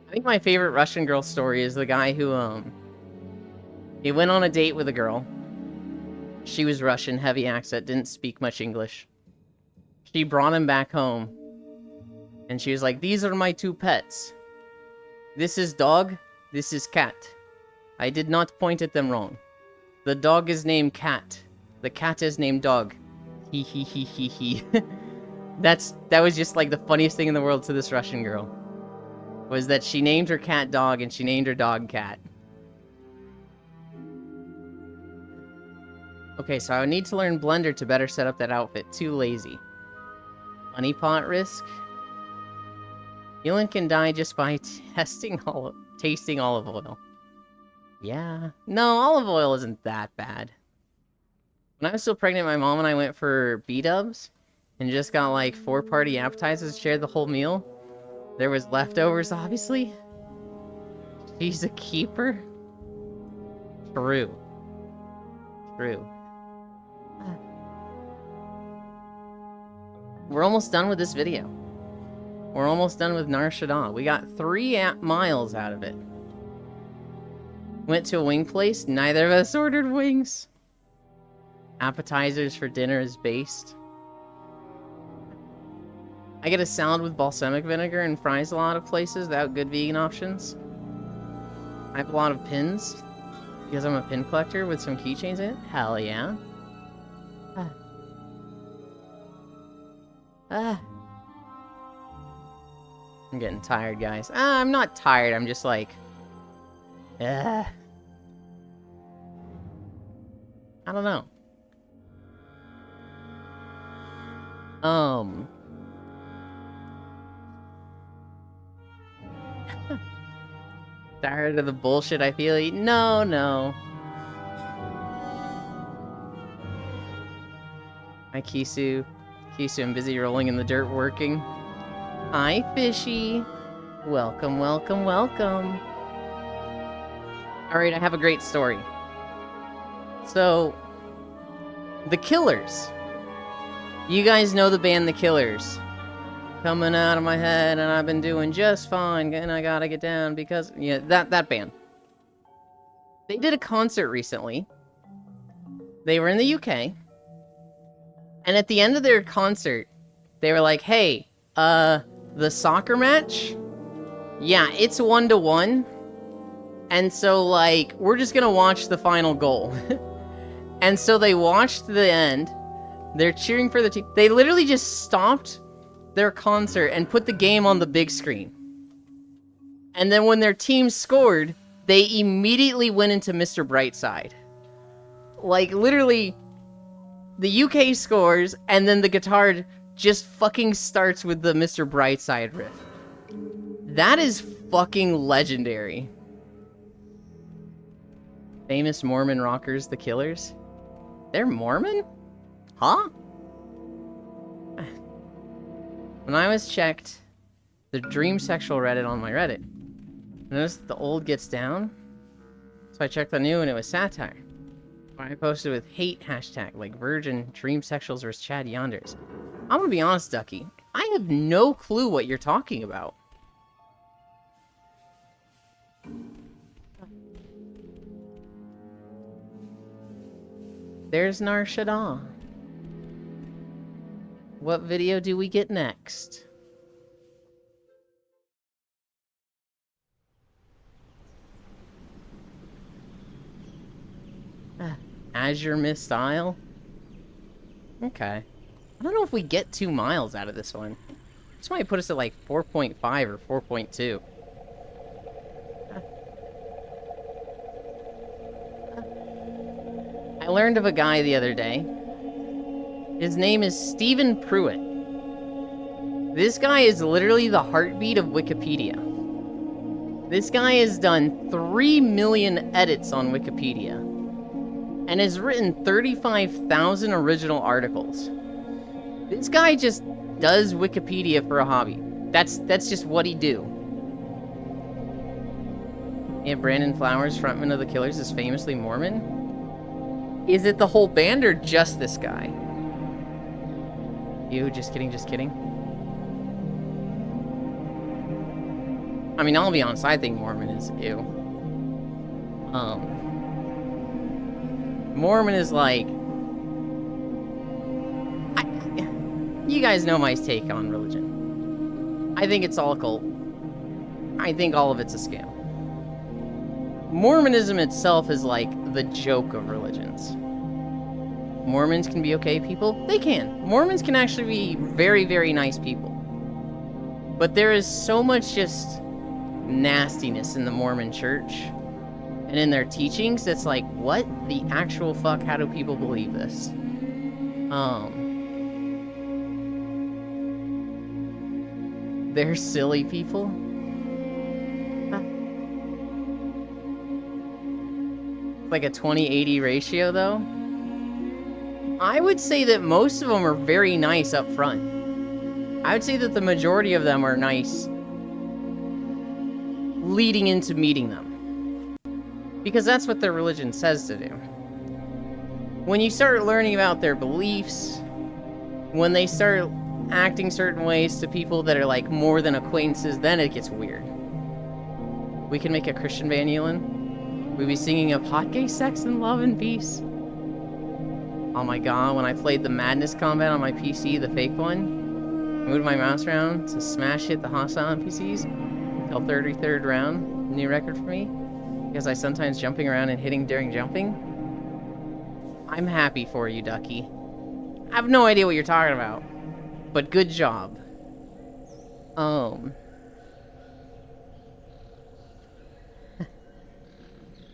I think my favorite Russian girl story is the guy who, he went on a date with a girl. She was Russian, heavy accent, didn't speak much English. She brought him back home. And she was like, these are my two pets. This is dog, this is cat. I did not point at them wrong. The dog is named Cat. The cat is named Dog. He he he he he. That was just like the funniest thing in the world to this Russian girl. Was that she named her cat Dog and she named her dog Cat. Okay, so I would need to learn Blender to better set up that outfit. Too lazy. Honey pot risk? Elin can die just by tasting olive oil. Yeah. No, olive oil isn't that bad. When I was still pregnant, my mom and I went for B-dubs and just got like 4 party appetizers, shared the whole meal. There was leftovers, obviously. She's a keeper. True. True. We're almost done with this video. We're almost done with Nar Shaddaa. We got 3 miles out of it. Went to a wing place. Neither of us ordered wings. Appetizers for dinner is based. I get a salad with balsamic vinegar and fries a lot of places without good vegan options. I have a lot of pins because I'm a pin collector with some keychains in it. Hell yeah. I'm getting tired, guys. I'm not tired, I'm just like... I don't know. Tired of the bullshit I feel? No, no. Hi, Kisu. Kisu, I'm busy rolling in the dirt working. Hi, Fishy. Welcome, welcome, welcome. Alright, I have a great story. So, The Killers. You guys know the band The Killers. Coming out of my head and I've been doing just fine and I gotta get down because... Yeah, that band. They did a concert recently. They were in the UK. And at the end of their concert, they were like, hey, the soccer match? Yeah, it's 1-1. And so, like, we're just gonna watch the final goal. And so they watched the end. They're cheering for the team. They literally just stopped their concert and put the game on the big screen. And then when their team scored, they immediately went into Mr. Brightside. Like, literally, the UK scores, and then the guitar just fucking starts with the Mr. Brightside riff. That is fucking legendary. Famous Mormon rockers, The Killers? They're Mormon? Huh? When I was checked the Dream Sexual Reddit on my Reddit, I noticed that the old gets down, so I checked the new and it was satire. I posted with hate hashtag, like Virgin, Dream Sexuals vs. Chad Yonders. I'm gonna be honest, Ducky, I have no clue what you're talking about. There's Nar Shaddaa. What video do we get next? Azure Mist Isle? Okay. I don't know if we get 2 miles out of this one. This might put us at like 4.5 or 4.2. I learned of a guy the other day. His name is Stephen Pruitt. This guy is literally the heartbeat of Wikipedia. This guy has done 3 million edits on Wikipedia and has written 35,000 original articles. This guy just does Wikipedia for a hobby. That's just what he do. Yeah, Brandon Flowers, frontman of The Killers, is famously Mormon. Is it the whole band or just this guy? You, just kidding, just kidding. I mean, I'll be honest, I think Mormon is ew. Mormon is like... you guys know my take on religion. I think it's all a cult. I think all of it's a scam. Mormonism itself is like the joke of religions. Mormons can be okay people? They can. Mormons can actually be very, very nice people. But there is so much just nastiness in the Mormon church and in their teachings that's like, what the actual fuck? How do people believe this? They're silly people. Like a 20-80 ratio, though. I would say that most of them are very nice up front. I would say that the majority of them are nice leading into meeting them. Because that's what their religion says to do. When you start learning about their beliefs, when they start acting certain ways to people that are like more than acquaintances, then it gets weird. We can make a Christian band, Elin. We'd be singing of hot gay sex and love and peace. Oh my god, when I played the Madness Combat on my PC, the fake one, moved my mouse around to smash hit the hostile NPCs until 33rd round, new record for me, because I sometimes jumping around and hitting during jumping. I'm happy for you, Ducky. I have no idea what you're talking about, but good job.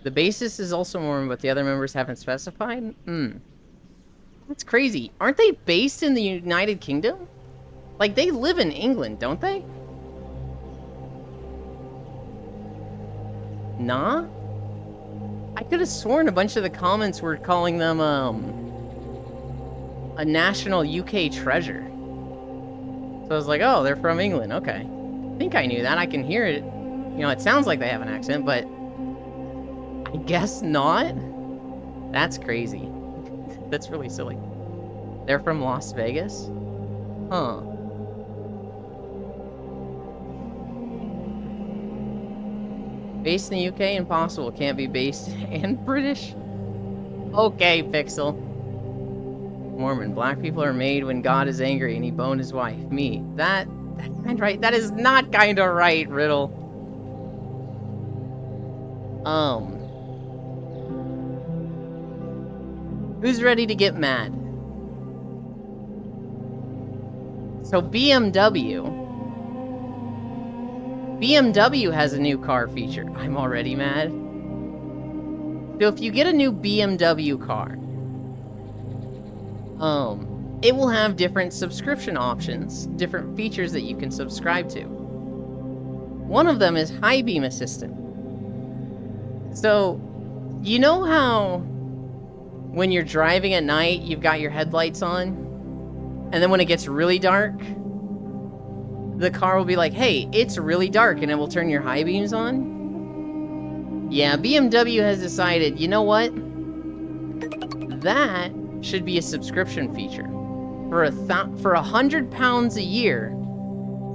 The bassist is also Mormon, but the other members haven't specified? That's crazy. Aren't they based in the United Kingdom? Like, they live in England, don't they? Nah? I could have sworn a bunch of the comments were calling them, a national UK treasure. So I was like, oh, they're from England, okay. I think I knew that, I can hear it. You know, it sounds like they have an accent, but I guess not? That's crazy. That's really silly. They're from Las Vegas? Huh. Based in the UK, impossible. Can't be based and British. Okay, Pixel. Mormon. Black people are made when God is angry and he boned his wife. Me. That's kind of right. That is not kind of right, Riddle. Who's ready to get mad? So BMW has a new car feature. I'm already mad. So if you get a new BMW car, it will have different subscription options, different features that you can subscribe to. One of them is High Beam Assistant. So, you know how when you're driving at night, you've got your headlights on, and then when it gets really dark, the car will be like, hey, it's really dark, and it will turn your high beams on? Yeah, BMW has decided, you know what? That should be a subscription feature. For £100 a year,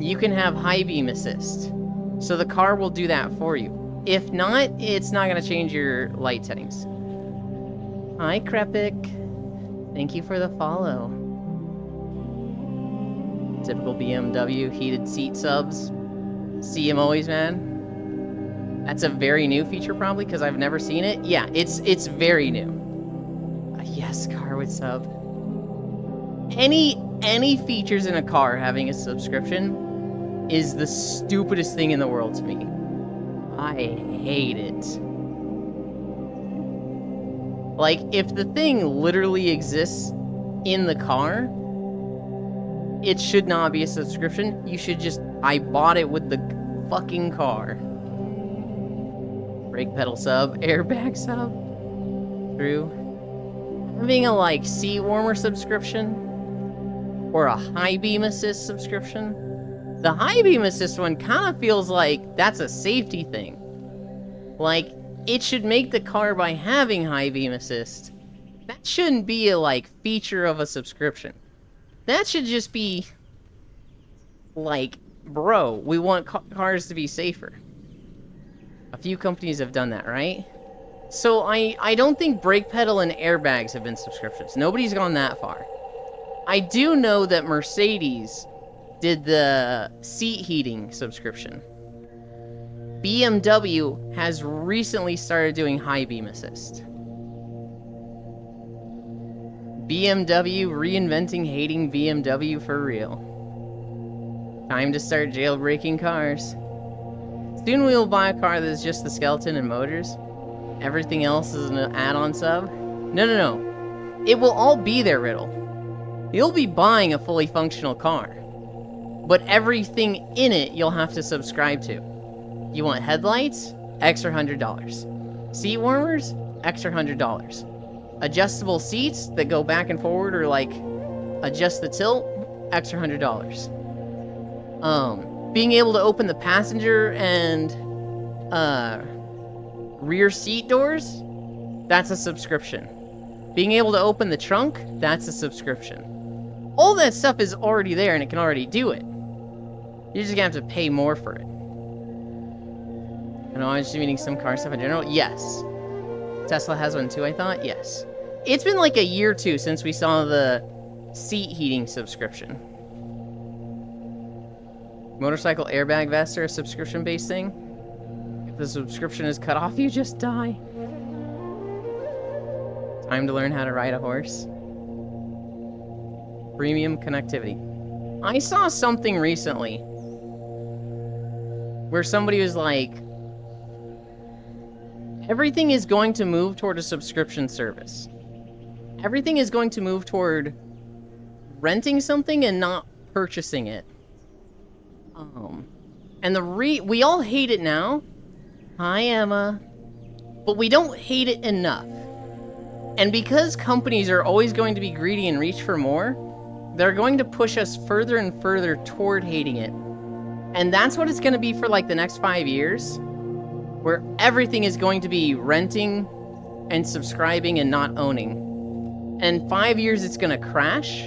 you can have high beam assist. So the car will do that for you. If not, it's not going to change your light settings. Hi, Krepik. Thank you for the follow. Typical BMW heated seat subs. See him always, man. That's a very new feature, probably, because I've never seen it. Yeah, it's very new. Yes, car with sub. Any features in a car having a subscription is the stupidest thing in the world to me. I hate it. Like, if the thing literally exists in the car, it should not be a subscription. You should just, I bought it with the fucking car. Brake pedal sub, airbag sub. True. Having a, like, seat warmer subscription or a high beam assist subscription. The high beam assist one kind of feels like that's a safety thing. Like, it should make the car by having high beam assist. That shouldn't be a, like, feature of a subscription. That should just be, like, bro, we want cars to be safer. A few companies have done that, right? So I don't think brake pedal and airbags have been subscriptions. Nobody's gone that far. I do know that Mercedes did the seat heating subscription. BMW has recently started doing high beam assist. BMW reinventing hating BMW for real. Time to start jailbreaking cars. Soon we'll buy a car that's just the skeleton and motors. Everything else is an add-on sub. No. It will all be there, Riddle. You'll be buying a fully functional car. But everything in it you'll have to subscribe to. You want headlights? Extra $100. Seat warmers? Extra $100. Adjustable seats that go back and forward or like adjust the tilt? Extra $100. Being able to open the passenger and rear seat doors? That's a subscription. Being able to open the trunk? That's a subscription. All that stuff is already there and it can already do it. You're just gonna have to pay more for it. And I'm just meaning some car stuff in general? Yes. Tesla has one too, I thought? Yes. It's been like a year or two since we saw the seat heating subscription. Motorcycle airbag vests are a subscription-based thing. If the subscription is cut off, you just die. Time to learn how to ride a horse. Premium connectivity. I saw something recently where somebody was like, everything is going to move toward a subscription service. Everything is going to move toward renting something and not purchasing it. And we all hate it now, Hi, Emma. But we don't hate it enough. And because companies are always going to be greedy and reach for more, they're going to push us further and further toward hating it. And that's what it's going to be for like the next 5 years, where everything is going to be renting and subscribing and not owning. And in 5 years, it's going to crash,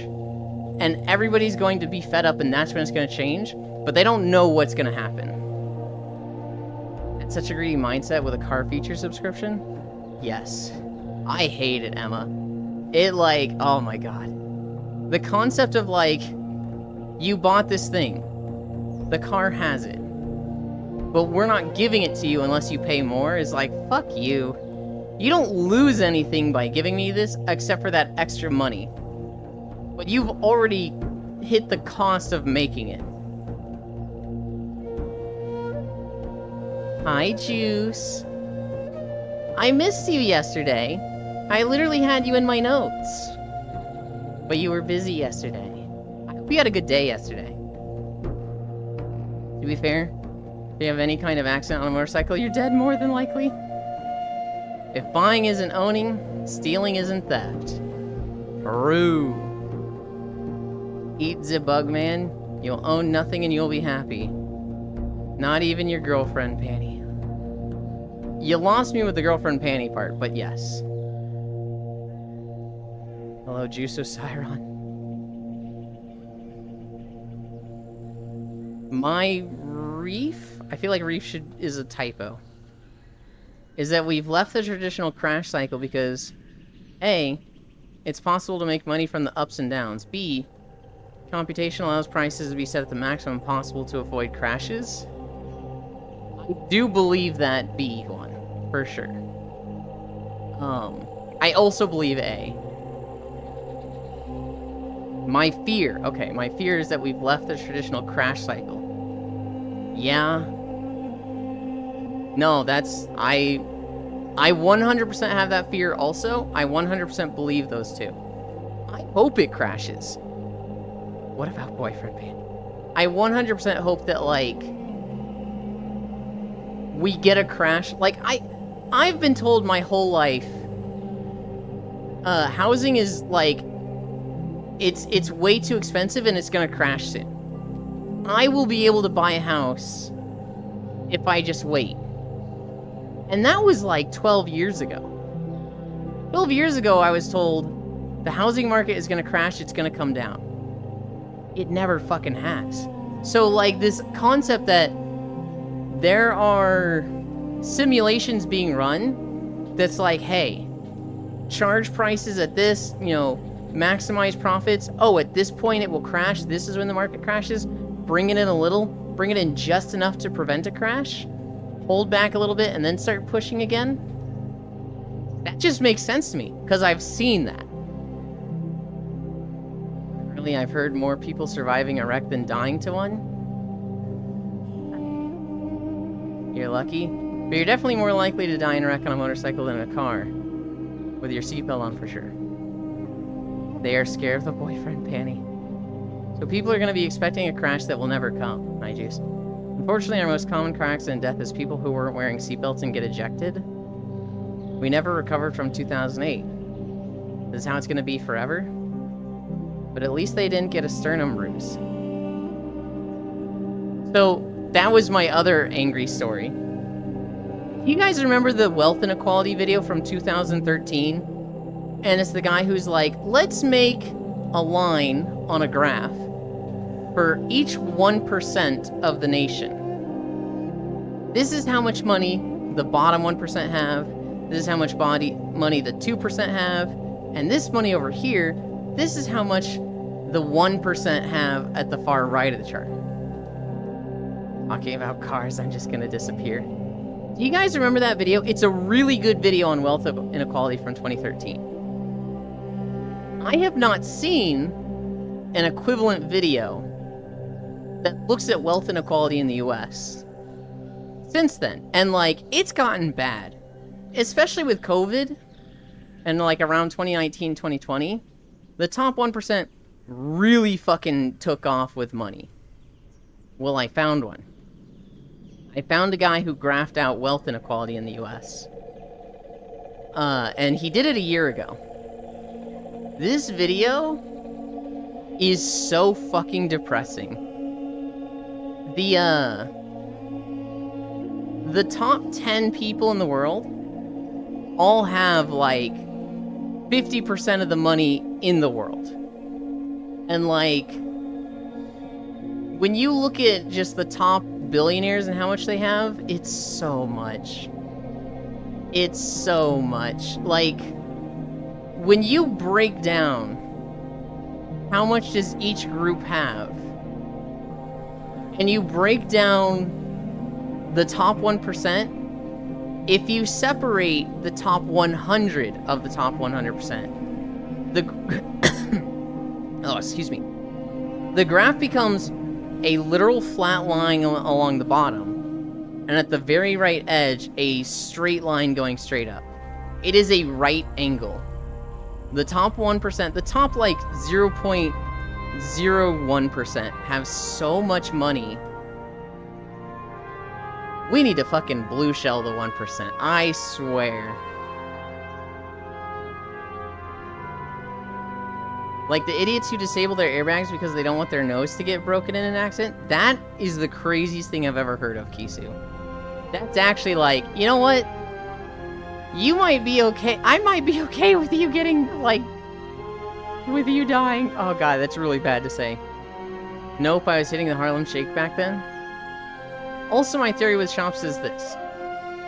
and everybody's going to be fed up, and that's when it's going to change, but they don't know what's going to happen. It's such a greedy mindset with a car feature subscription? Yes. I hate it, Emma. It like, oh my god. The concept of like, you bought this thing. The car has it. But we're not giving it to you unless you pay more is like, fuck you. You don't lose anything by giving me this except for that extra money. But you've already hit the cost of making it. Hi, Juice. I missed you yesterday. I literally had you in my notes. But you were busy yesterday. I hope you had a good day yesterday. To be fair, if you have any kind of accident on a motorcycle, you're dead more than likely. If buying isn't owning, stealing isn't theft. True. Eat the bug, man. You'll own nothing and you'll be happy. Not even your girlfriend, Panty. You lost me with the girlfriend panty part, but yes. Hello, Juice Osiron. My reef? I feel like reef is a typo. Is that we've left the traditional crash cycle because A, it's possible to make money from the ups and downs. B, computation allows prices to be set at the maximum possible to avoid crashes. I do believe that B one, for sure. I also believe A. My fear is that we've left the traditional crash cycle. Yeah. No, that's, I 100% have that fear also. I 100% believe those two. I hope it crashes. What about boyfriend pan? I 100% hope that, like, we get a crash. Like, I've been told my whole life, housing is, like, it's way too expensive and it's gonna crash soon. I will be able to buy a house if I just wait. And that was like 12 years ago. 12 years ago, I was told the housing market is gonna crash, it's gonna come down. It never fucking has. So, like, this concept that there are simulations being run that's like, hey, charge prices at this, you know, maximize profits. Oh, at this point it will crash. This is when the market crashes. Bring it in a little. Bring it in just enough to prevent a crash. Hold back a little bit and then start pushing again. That just makes sense to me because I've seen that. Currently, I've heard more people surviving a wreck than dying to one. You're lucky. But you're definitely more likely to die in a wreck on a motorcycle than in a car. With your seatbelt on for sure. They are scared of the boyfriend panty. So people are going to be expecting a crash that will never come. Hi, Juice. Unfortunately, our most common car accident death is people who weren't wearing seatbelts and get ejected. We never recovered from 2008. This is how it's going to be forever. But at least they didn't get a sternum bruise. So that was my other angry story. You guys remember the wealth inequality video from 2013? And it's the guy who's like, let's make a line on a graph for each 1% of the nation. This is how much money the bottom 1% have. This is how much money the 2% have. And this money over here, this is how much the 1% have at the far right of the chart. Talking about cars, I'm just gonna disappear. Do you guys remember that video? It's a really good video on wealth inequality from 2013. I have not seen an equivalent video that looks at wealth inequality in the US since then. And, like, it's gotten bad. Especially with COVID and, like, around 2019, 2020. The top 1% really fucking took off with money. Well, I found one. I found a guy who graphed out wealth inequality in the US. And he did it a year ago. This video is so fucking depressing. The top 10 people in the world all have like 50% of the money in the world. And like, when you look at just the top billionaires and how much they have, it's so much. It's so much. Like, when you break down how much does each group have, and you break down the top 1%, if you separate the top 100 of the top 100%, oh, excuse me, the graph becomes a literal flat line along the bottom, and at the very right edge, a straight line going straight up. It is a right angle. The top 1%, the top like 0.01% have so much money. We need to fucking blue shell the 1%. I swear. Like the idiots who disable their airbags because they don't want their nose to get broken in an accident. That is the craziest thing I've ever heard of, Kisu. That's actually like, you know what? You might be okay. I might be okay with you getting, like, with you dying. Oh god, that's really bad to say. Nope, I was hitting the Harlem Shake back then. Also, my theory with shops is this.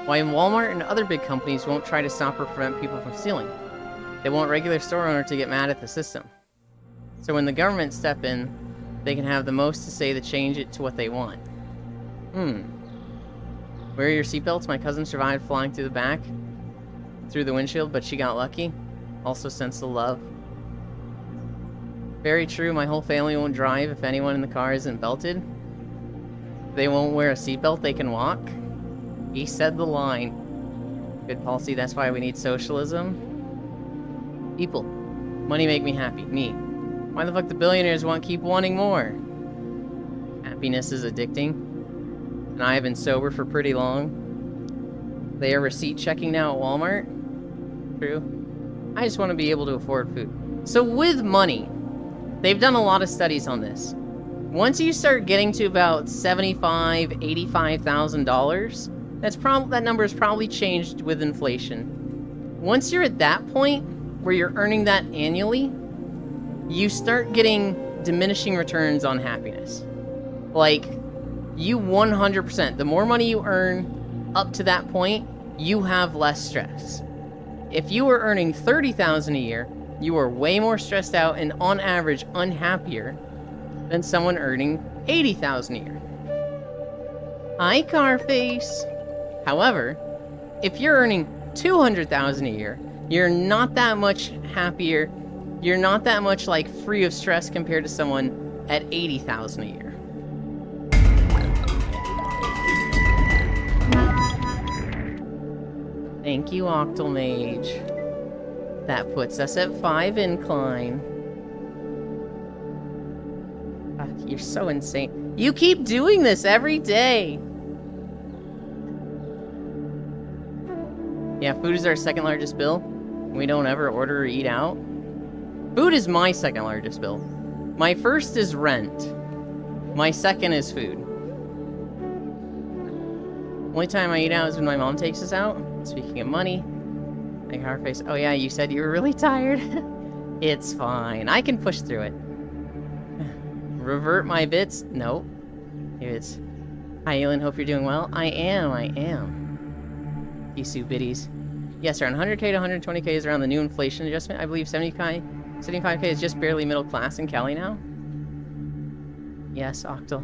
Why Walmart and other big companies won't try to stop or prevent people from stealing. They want regular store owner to get mad at the system. So when the government step in, they can have the most to say to change it to what they want. Wear your seatbelts. My cousin survived flying through the back, through the windshield, but she got lucky. Also sense the love. Very true, my whole family won't drive if anyone in the car isn't belted. If they won't wear a seatbelt, they can walk. He said the line. Good policy, that's why we need socialism. People. Money make me happy. Me. Why the fuck the billionaires keep wanting more? Happiness is addicting. And I have been sober for pretty long. They are receipt checking now at Walmart. True. I just want to be able to afford food. So with money, they've done a lot of studies on this. Once you start getting to about $75,000, $85,000, that number has probably changed with inflation. Once you're at that point where you're earning that annually, you start getting diminishing returns on happiness. Like, you 100%, the more money you earn up to that point, you have less stress. If you were earning $30,000 a year, you are way more stressed out and on average unhappier than someone earning $80,000 a year. Hi, Carface. However, if you're earning $200,000 a year, you're not that much happier. You're not that much like free of stress compared to someone at $80,000 a year. Thank you, Octomage. That puts us at 5 incline. You're so insane. You keep doing this every day. Yeah, food is our second largest bill. We don't ever order or eat out. Food is my second largest bill. My first is rent. My second is food. Only time I eat out is when my mom takes us out. Speaking of money, my car face. Oh yeah, you said you were really tired. It's fine. I can push through it. Revert my bits? Nope. It's hi, Elin. Hope you're doing well. I am. Isu biddies. Yes, around 100k to 120k is around the new inflation adjustment. I believe 75k is just barely middle class in Cali now. Yes, Octal.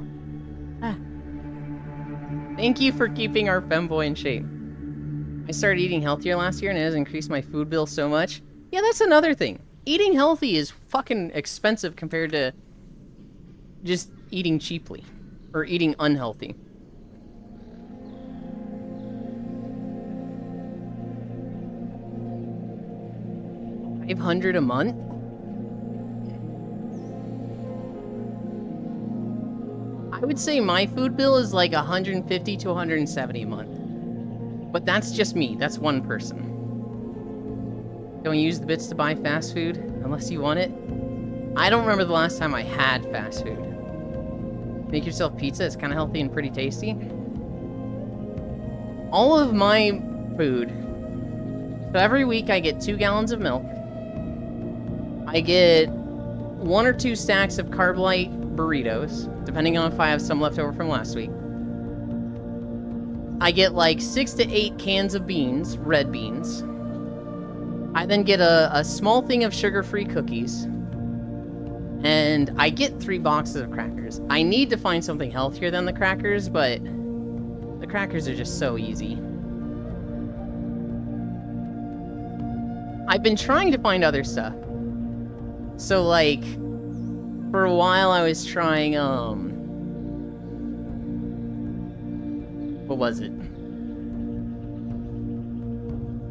Thank you for keeping our femboy in shape. I started eating healthier last year and it has increased my food bill so much. Yeah, that's another thing. Eating healthy is fucking expensive compared to just eating cheaply or eating unhealthy. $500 a month? would say my food bill is like 150 to 170 a month. But that's just me. That's one person. Don't use the bits to buy fast food unless you want it. I don't remember the last time I had fast food. Make yourself pizza. It's kind of healthy and pretty tasty. All of my food. So every week I get 2 gallons of milk. I get 1 or 2 stacks of Carb Light burritos, depending on if I have some left over from last week. I get like 6 to 8 cans of beans, red beans. I then get a small thing of sugar-free cookies. And I get 3 boxes of crackers. I need to find something healthier than the crackers, but the crackers are just so easy. I've been trying to find other stuff. So, like, for a while I was trying, what was it?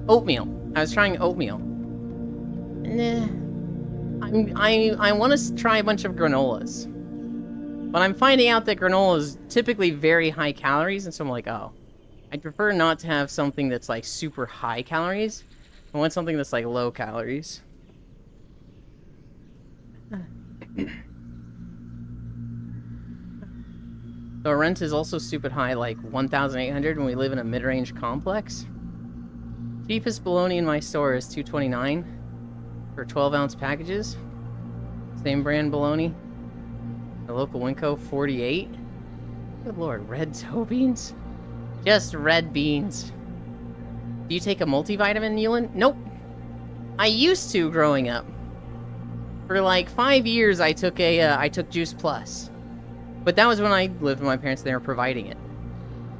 Oatmeal. I was trying oatmeal. Nah. I want to try a bunch of granolas. But I'm finding out that granola is typically very high calories, and so I'm like, oh. I'd prefer not to have something that's, like, super high calories. I want something that's, like, low calories. The rent is also stupid high, like 1,800 when we live in a mid-range complex. Cheapest bologna in my store is $2.29 for 12-ounce packages. Same brand bologna. The local Winco, $48. Good lord, red toe beans? Just red beans. Do you take a multivitamin, Newland? Nope. I used to growing up. For like 5 years, I took Juice Plus. But that was when I lived with my parents, they were providing it.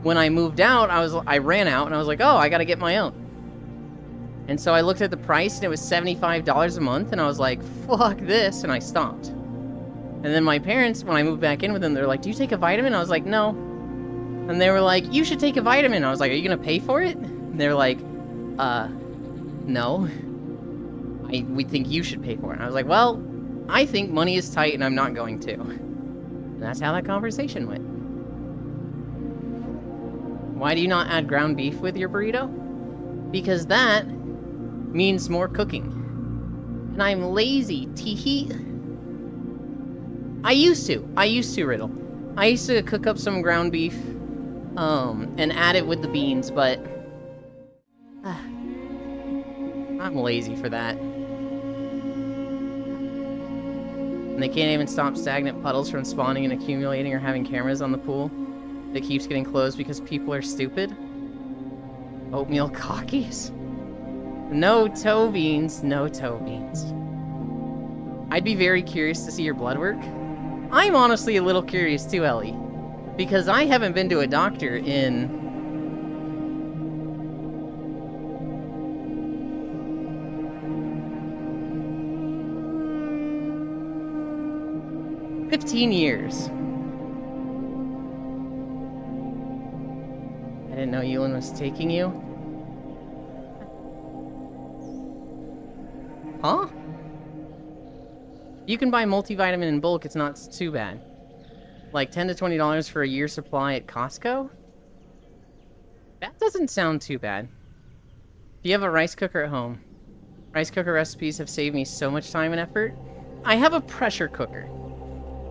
When I moved out, I ran out, and I was like, oh, I gotta get my own. And so I looked at the price, and it was $75 a month, and I was like, fuck this, and I stopped. And then my parents, when I moved back in with them, they're like, do you take a vitamin? I was like, no. And they were like, you should take a vitamin. I was like, are you gonna pay for it? And they were like, no. We think you should pay for it. And I was like, well, I think money is tight, and I'm not going to. And that's how that conversation went. Why do you not add ground beef with your burrito? Because that means more cooking. And I'm lazy, teehee. I used to, Riddle. I used to cook up some ground beef, and add it with the beans, but I'm lazy for that. And they can't even stop stagnant puddles from spawning and accumulating or having cameras on the pool that keeps getting closed because people are stupid. Oatmeal cockies. No toe beans, no toe beans. I'd be very curious to see your blood work. I'm honestly a little curious too, Ellie. Because I haven't been to a doctor in... 15 years. I didn't know Ewan was taking you. Huh? You can buy multivitamin in bulk, it's not too bad. Like $10 to $20 for a year's supply at Costco? That doesn't sound too bad. Do you have a rice cooker at home? Rice cooker recipes have saved me so much time and effort. I have a pressure cooker.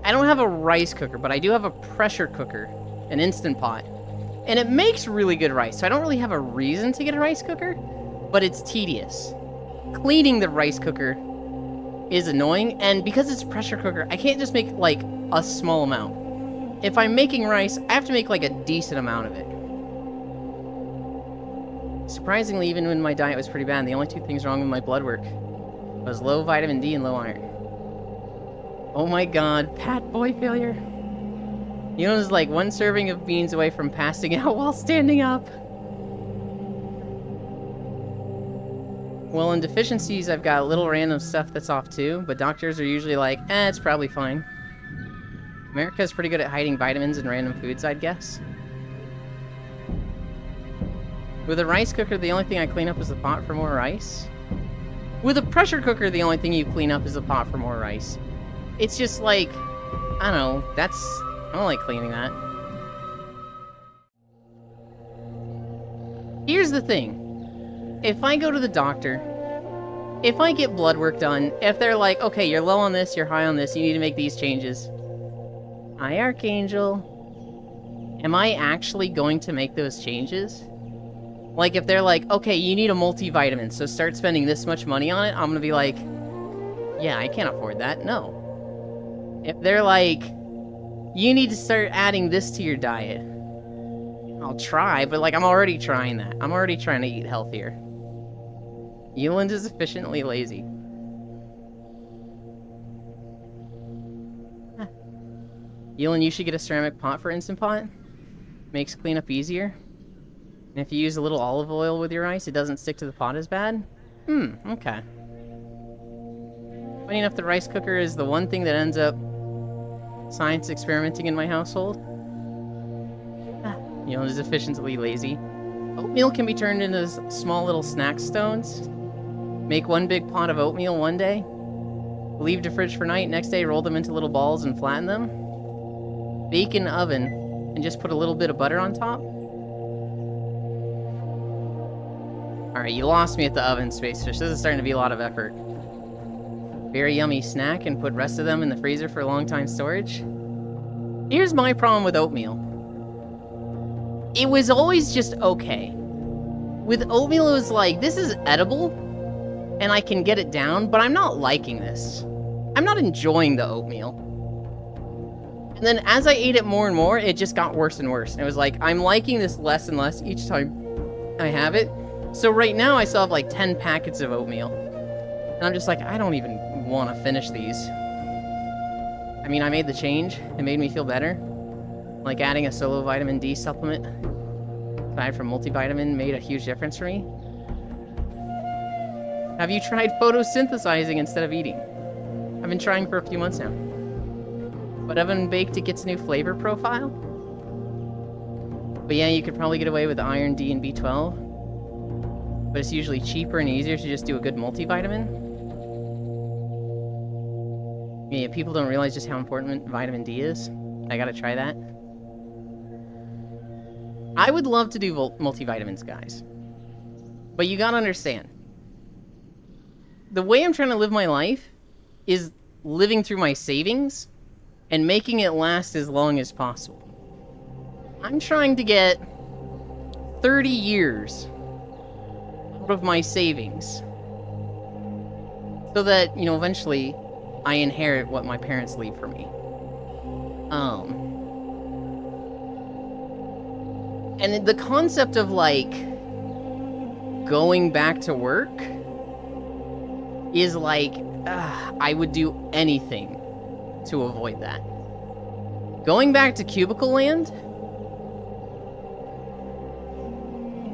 I don't have a rice cooker, but I do have a pressure cooker, an Instant Pot. And it makes really good rice, so I don't really have a reason to get a rice cooker, but it's tedious. Cleaning the rice cooker is annoying, and because it's pressure cooker, I can't just make, like, a small amount. If I'm making rice, I have to make, like, a decent amount of it. Surprisingly, even when my diet was pretty bad, the only 2 things wrong with my blood work was low vitamin D and low iron. Oh my god, Pat boy failure. You know, it's like 1 serving of beans away from passing out while standing up. Well, in deficiencies, I've got a little random stuff that's off too, but doctors are usually like, it's probably fine. America's pretty good at hiding vitamins in random foods, I'd guess. With a rice cooker, the only thing I clean up is the pot for more rice. With a pressure cooker, the only thing you clean up is the pot for more rice. It's just like, I don't know, I don't like cleaning that. Here's the thing. If I go to the doctor, if I get blood work done, if they're like, okay, you're low on this, you're high on this, you need to make these changes. Hi, Archangel. Am I actually going to make those changes? Like, if they're like, okay, you need a multivitamin, so start spending this much money on it, I'm gonna be like, yeah, I can't afford that, no. If they're like, you need to start adding this to your diet, I'll try, but like, I'm already trying that. I'm already trying to eat healthier. Euland is efficiently lazy. Euland, you should get a ceramic pot for Instant Pot. Makes cleanup easier. And if you use a little olive oil with your rice, it doesn't stick to the pot as bad. Okay. Funny enough, the rice cooker is the one thing that ends up science experimenting in my household. Euland is efficiently lazy. Oatmeal can be turned into small little snack stones. Make one big pot of oatmeal one day, leave the fridge for night, next day roll them into little balls and flatten them. Bake in the oven, and just put a little bit of butter on top. Alright, you lost me at the oven, Space Fish. This is starting to be a lot of effort. Very yummy snack, and put rest of them in the freezer for long time storage. Here's my problem with oatmeal. It was always just okay. With oatmeal, it was like, this is edible, and I can get it down, but I'm not liking this. I'm not enjoying the oatmeal. And then as I ate it more and more, it just got worse and worse. And it was like, I'm liking this less and less each time I have it. So right now, I still have like 10 packets of oatmeal. And I'm just like, I don't even want to finish these. I mean, I made the change. It made me feel better. Like adding a solo vitamin D supplement aside from multivitamin made a huge difference for me. Have you tried photosynthesizing instead of eating? I've been trying for a few months now. But oven baked, it gets a new flavor profile. But yeah, you could probably get away with iron, D, and B12. But it's usually cheaper and easier to just do a good multivitamin. Yeah, people don't realize just how important vitamin D is. I gotta try that. I would love to do multivitamins, guys. But you gotta understand. The way I'm trying to live my life is living through my savings and making it last as long as possible. I'm trying to get 30 years out of my savings so that, you know, eventually I inherit what my parents leave for me. And the concept of, like, going back to work is like, I would do anything to avoid that. Going back to cubicle land?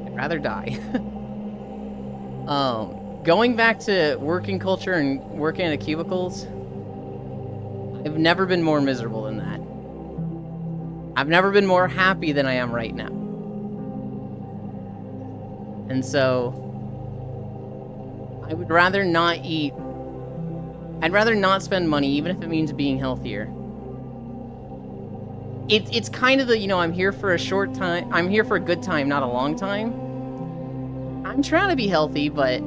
I'd rather die. Going back to working culture and working in the cubicles, I've never been more miserable than that. I've never been more happy than I am right now. And so, I would rather not eat. I'd rather not spend money, even if it means being healthier. It's kind of the, you know, I'm here for a short time. I'm here for a good time, not a long time. I'm trying to be healthy, but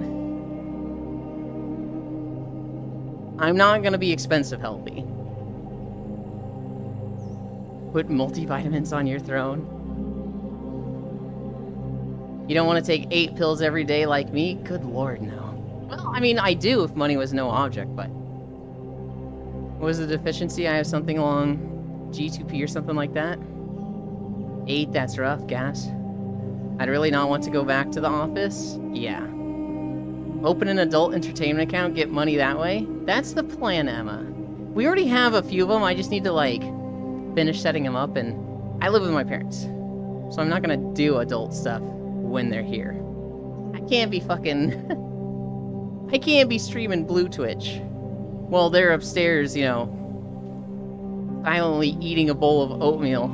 I'm not going to be expensive healthy. Put multivitamins on your throne. You don't want to take 8 pills every day like me? Good lord, no. Well, I mean, I do if money was no object, but... What was the deficiency? I have something along G2P or something like that? 8, that's rough, gas. I'd really not want to go back to the office? Yeah. Open an adult entertainment account, get money that way? That's the plan, Emma. We already have a few of them, I just need to, like, finish setting them up, and I live with my parents. So I'm not gonna do adult stuff when they're here. I can't be fucking... I can't be streaming Blue Twitch while they're upstairs, you know, silently eating a bowl of oatmeal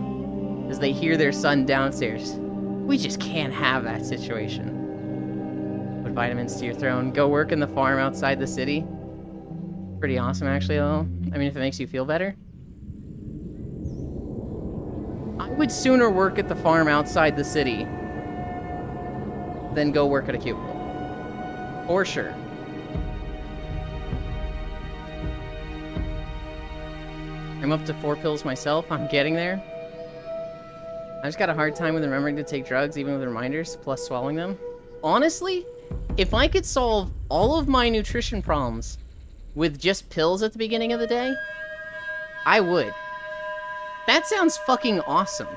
as they hear their son downstairs. We just can't have that situation. Put vitamins to your throne. Go work in the farm outside the city. Pretty awesome, actually, though. I mean, if it makes you feel better. I would sooner work at the farm outside the city than go work at a cubicle. For sure. I'm up to 4 pills myself. I'm getting there. I just got a hard time with remembering to take drugs, even with reminders, plus swallowing them. Honestly, if I could solve all of my nutrition problems with just pills at the beginning of the day, I would. That sounds fucking awesome.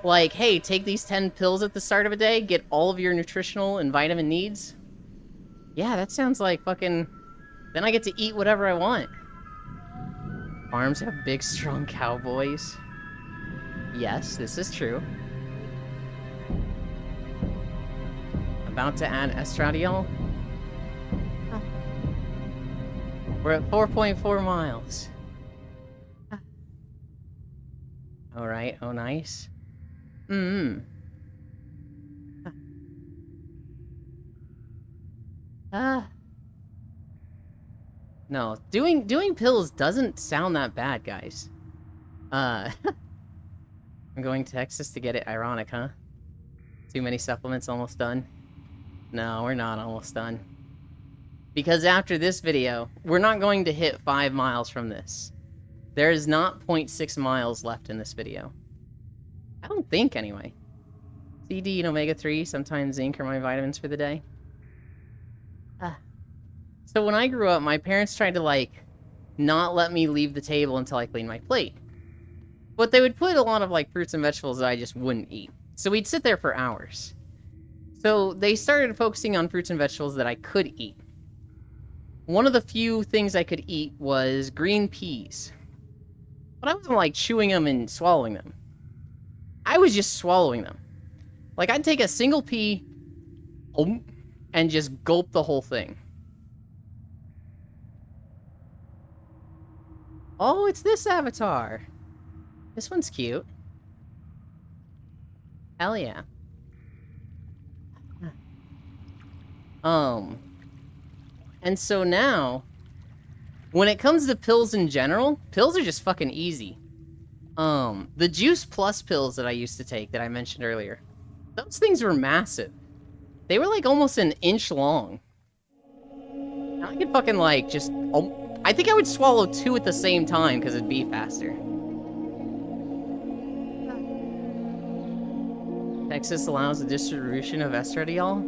Like, hey, take these 10 pills at the start of a day, get all of your nutritional and vitamin needs. Yeah, that sounds like fucking... Then I get to eat whatever I want. Farms have big, strong cowboys. Yes, this is true. About to add estradiol. We're at 4.4 miles. Alright, oh nice. No, doing pills doesn't sound that bad, guys. I'm going to Texas to get it. Ironic, huh? Too many supplements, almost done. No, we're not almost done. Because after this video, we're not going to hit 5 miles from this. There is not 0.6 miles left in this video. I don't think, anyway. CD and omega-3, sometimes zinc are my vitamins for the day. So when I grew up, my parents tried to, like, not let me leave the table until I cleaned my plate. But they would put a lot of, like, fruits and vegetables that I just wouldn't eat. So we'd sit there for hours. So they started focusing on fruits and vegetables that I could eat. One of the few things I could eat was green peas. But I wasn't, like, chewing them and swallowing them. I was just swallowing them. Like, I'd take a single pea, and just gulp the whole thing. Oh, it's this avatar. This one's cute. Hell yeah. And so now, when it comes to pills in general, pills are just fucking easy. The Juice Plus pills that I used to take that I mentioned earlier, those things were massive. They were like almost an inch long. And I could fucking like just, I think I would swallow 2 at the same time because it'd be faster. Texas allows the distribution of estradiol.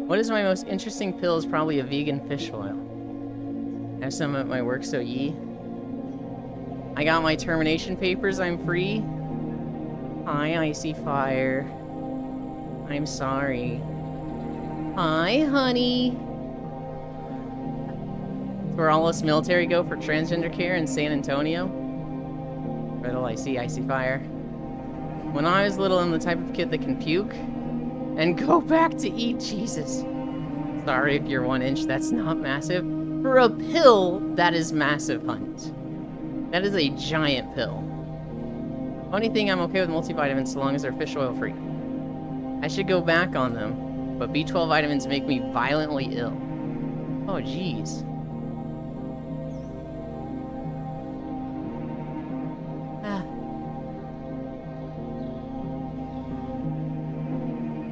What is my most interesting pill is probably a vegan fish oil. I have some at my work, so ye. I got my termination papers, I'm free. Hi, Icy Fire. I'm sorry. Hi, honey. Where all us military go for transgender care in San Antonio. Riddle, I see Icy Fire. When I was little, I'm the type of kid that can puke and go back to eat. Jesus. Sorry if you're 1 inch, that's not massive. For a pill, that is massive, Hunt. That is a giant pill. Funny thing, I'm okay with multivitamins so long as they're fish oil free. I should go back on them, but B12 vitamins make me violently ill. Oh, jeez.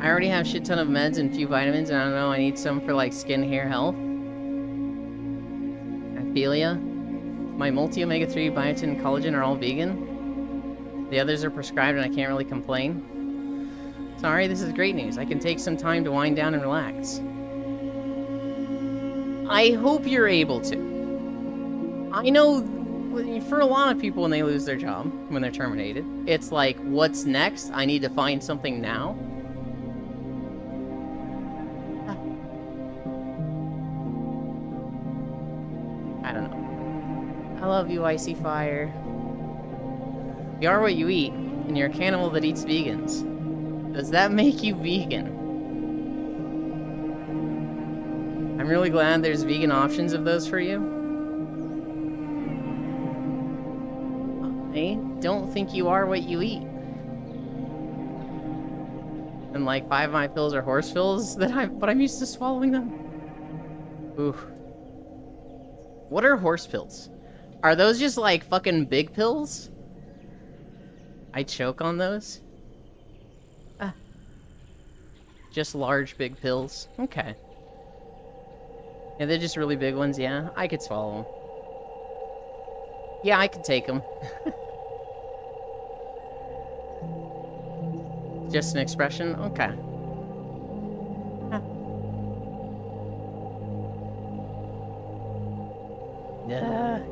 I already have a shit ton of meds and few vitamins, and I don't know, I need some for like skin, hair health. I feel ya. My multi omega-3, biotin, and collagen are all vegan. The others are prescribed and I can't really complain. Sorry, this is great news. I can take some time to wind down and relax. I hope you're able to. I know for a lot of people when they lose their job, when they're terminated, it's like, what's next? I need to find something now. I don't know. I love you, Icy Fire. You are what you eat, and you're a cannibal that eats vegans. Does that make you vegan? I'm really glad there's vegan options of those for you. I don't think you are what you eat. And like 5 of my pills are horse pills but I'm used to swallowing them. Ooh. What are horse pills? Are those just like fucking big pills? I choke on those? Ah. Just large, big pills. Okay. Yeah, they're just really big ones, yeah. I could swallow them. Yeah, I could take them. Just an expression? Okay. Yeah.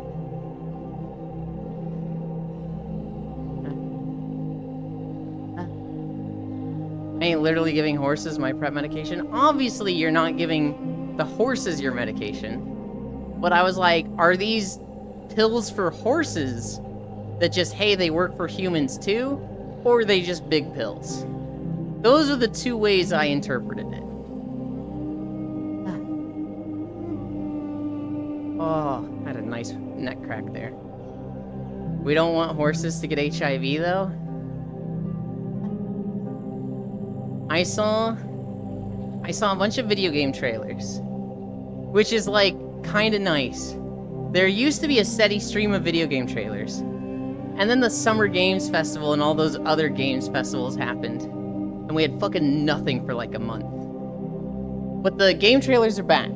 I ain't literally giving horses my prep medication. Obviously, you're not giving the horses your medication. But I was like, are these pills for horses that just, hey, they work for humans too? Or are they just big pills? Those are the two ways I interpreted it. Oh, I had a nice neck crack there. We don't want horses to get HIV, though. I saw a bunch of video game trailers, which is, like, kind of nice. There used to be a steady stream of video game trailers, and then the Summer Games Festival and all those other games festivals happened, and we had fucking nothing for, like, a month. But the game trailers are back.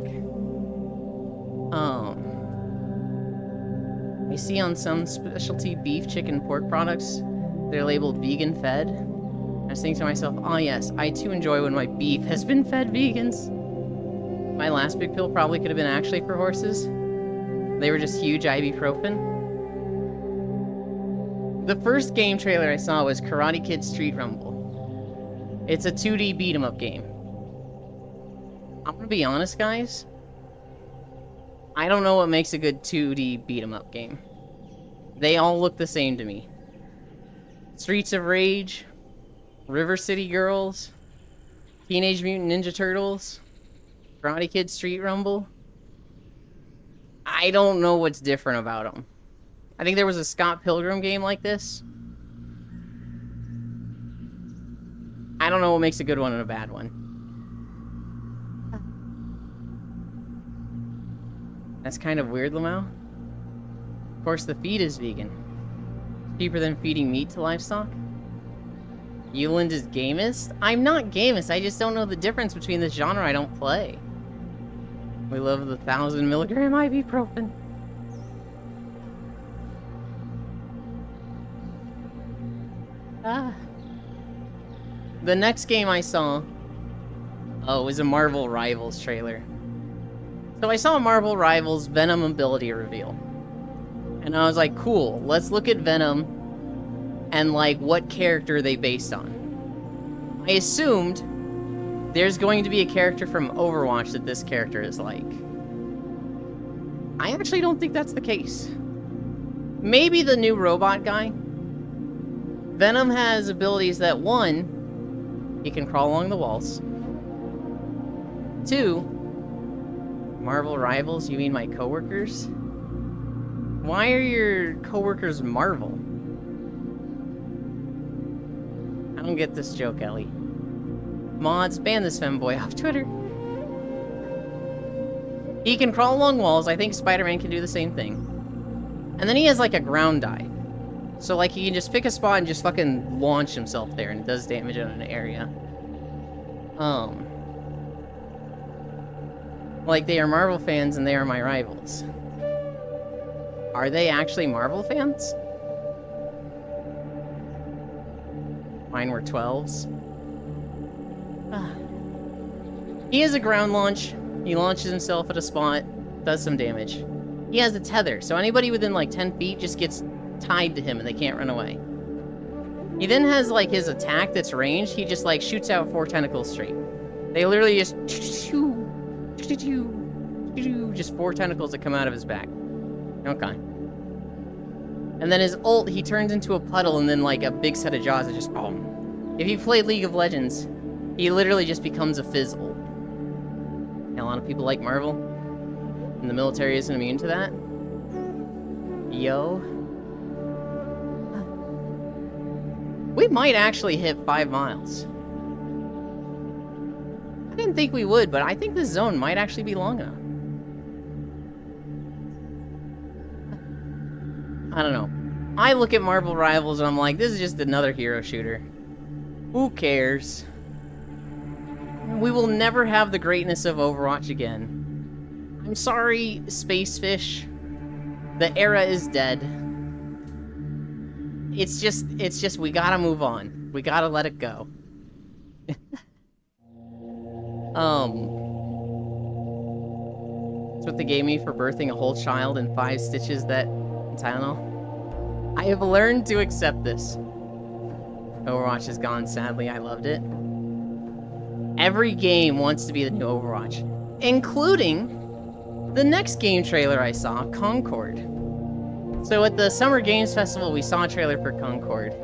I see on some specialty beef, chicken, pork products, they're labeled vegan fed. I was thinking to myself, oh yes, I too enjoy when my beef has been fed vegans. My last big pill probably could have been actually for horses. They were just huge ibuprofen. The first game trailer I saw was Karate Kid Street Rumble. It's a 2D beat-em-up game. I'm gonna be honest, guys. I don't know what makes a good 2D beat-em-up game. They all look the same to me. Streets of Rage, River City Girls, Teenage Mutant Ninja Turtles, Karate Kid Street Rumble. I don't know what's different about them. I think there was a Scott Pilgrim game like this. I don't know what makes a good one and a bad one. That's kind of weird, Lamau. Of course, the feed is vegan. Cheaper than feeding meat to livestock. Euland is gamist? I'm not gamist, I just don't know the difference between the genre I don't play. We love the 1,000 milligram ibuprofen. The next game I saw, was a Marvel Rivals trailer. So I saw Marvel Rivals Venom ability reveal. And I was like, cool, let's look at Venom and, like, what character they based on. I assumed there's going to be a character from Overwatch that this character is like. I actually don't think that's the case. Maybe the new robot guy. Venom has abilities that, 1, he can crawl along the walls. 2, Marvel Rivals, you mean my coworkers? Why are your coworkers Marvel? I don't get this joke, Ellie. Mods, ban this femboy off Twitter. He can crawl along walls. I think Spider-Man can do the same thing. And then he has, like, a ground dive. So, like, he can just pick a spot and just fucking launch himself there, and it does damage on an area. Like, they are Marvel fans, and they are my rivals. Are they actually Marvel fans? Mine were 12s. He has a ground launch. He launches himself at a spot, does some damage. He has a tether, so anybody within like 10 feet just gets tied to him and they can't run away. He then has like his attack that's ranged. He just like shoots out 4 tentacles straight. They literally just 4 tentacles that come out of his back. Okay. And then his ult, he turns into a puddle and then like a big set of jaws that just boom. If you played League of Legends, he literally just becomes a fizz ult. And a lot of people like Marvel, and the military isn't immune to that. Yo. We might actually hit 5 miles. I didn't think we would, but I think this zone might actually be long enough. I don't know. I look at Marvel Rivals and I'm like, this is just another hero shooter. Who cares? We will never have the greatness of Overwatch again. I'm sorry, Spacefish. The era is dead. It's just, we gotta move on. We gotta let it go. That's what they gave me for birthing a whole child in 5 stitches that Tylenol. I have learned to accept this. Overwatch is gone, sadly. I loved it. Every game wants to be the new Overwatch, including the next game trailer I saw, Concord. So at the Summer Games Festival, we saw a trailer for Concord.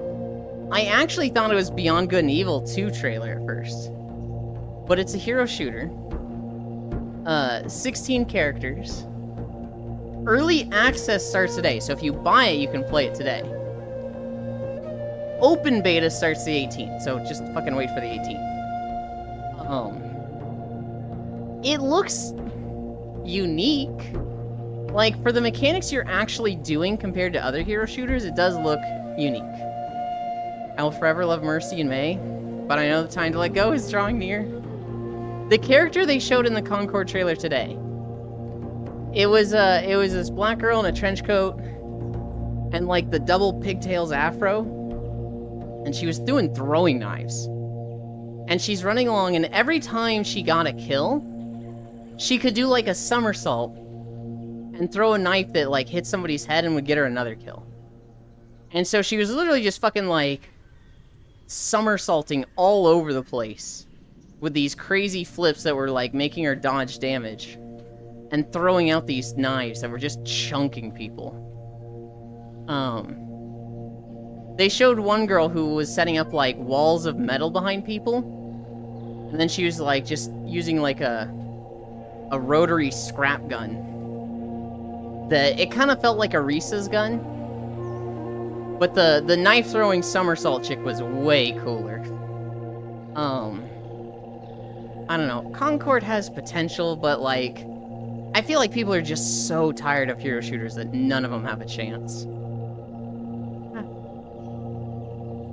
I actually thought it was Beyond Good and Evil 2 trailer at first. But it's a hero shooter. 16 characters. Early access starts today, so if you buy it, you can play it today. Open beta starts the 18th, so just fucking wait for the 18th. It looks unique. Like, for the mechanics you're actually doing compared to other hero shooters, it does look unique. I will forever love Mercy and May, but I know the time to let go is drawing near. The character they showed in the Concord trailer today, it was this black girl in a trench coat and like the double pigtails afro, and she was doing throwing knives. And she's running along, and every time she got a kill, she could do like a somersault and throw a knife that like hit somebody's head and would get her another kill. And so she was literally just fucking like somersaulting all over the place with these crazy flips that were like making her dodge damage and throwing out these knives that were just chunking people. They showed one girl who was setting up like walls of metal behind people, and then she was like just using like a rotary scrap gun. It kind of felt like a Risa's gun, but the knife throwing somersault chick was way cooler. I don't know. Concord has potential, but like, I feel like people are just so tired of hero shooters that none of them have a chance.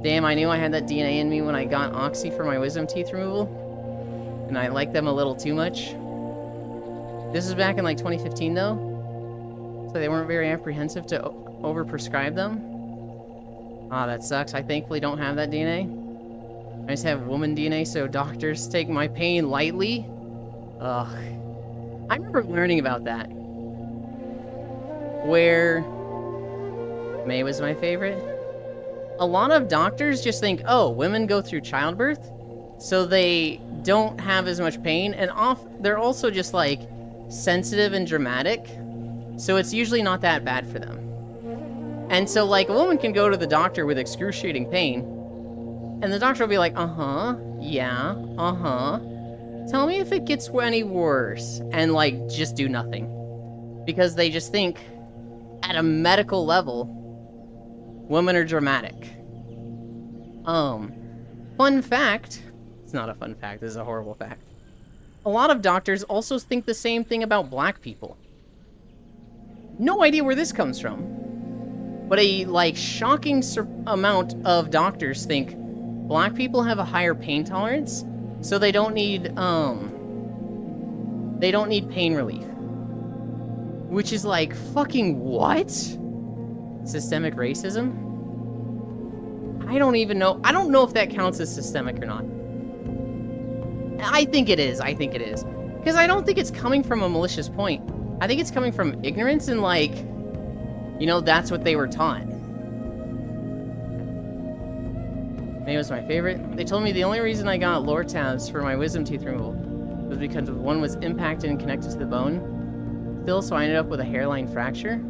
Damn, I knew I had that DNA in me when I got Oxy for my wisdom teeth removal, and I liked them a little too much. This was back in like 2015 though, so they weren't very apprehensive to overprescribe them. Ah, that sucks. I thankfully don't have that DNA. I just have woman DNA, so doctors take my pain lightly. Ugh. I remember learning about that. Where May was my favorite. A lot of doctors just think, oh, women go through childbirth, so they don't have as much pain, and they're also just like sensitive and dramatic, so it's usually not that bad for them. And so like a woman can go to the doctor with excruciating pain, and the doctor will be like, yeah, tell me if it gets any worse, and like just do nothing, because they just think at a medical level women are dramatic. Fun fact, it's not a fun fact, this is a horrible fact. A lot of doctors also think the same thing about black people. No idea where this comes from, but a like shocking amount of doctors think black people have a higher pain tolerance, so they don't need pain relief. Which is like, fucking what? Systemic racism? I don't even know. I don't know if that counts as systemic or not. I think it is. Because I don't think it's coming from a malicious point. I think it's coming from ignorance and like, you know, that's what they were taught. May was my favorite. They told me the only reason I got lore tabs for my wisdom teeth removal was because one was impacted and connected to the bone still, so I ended up with a hairline fracture.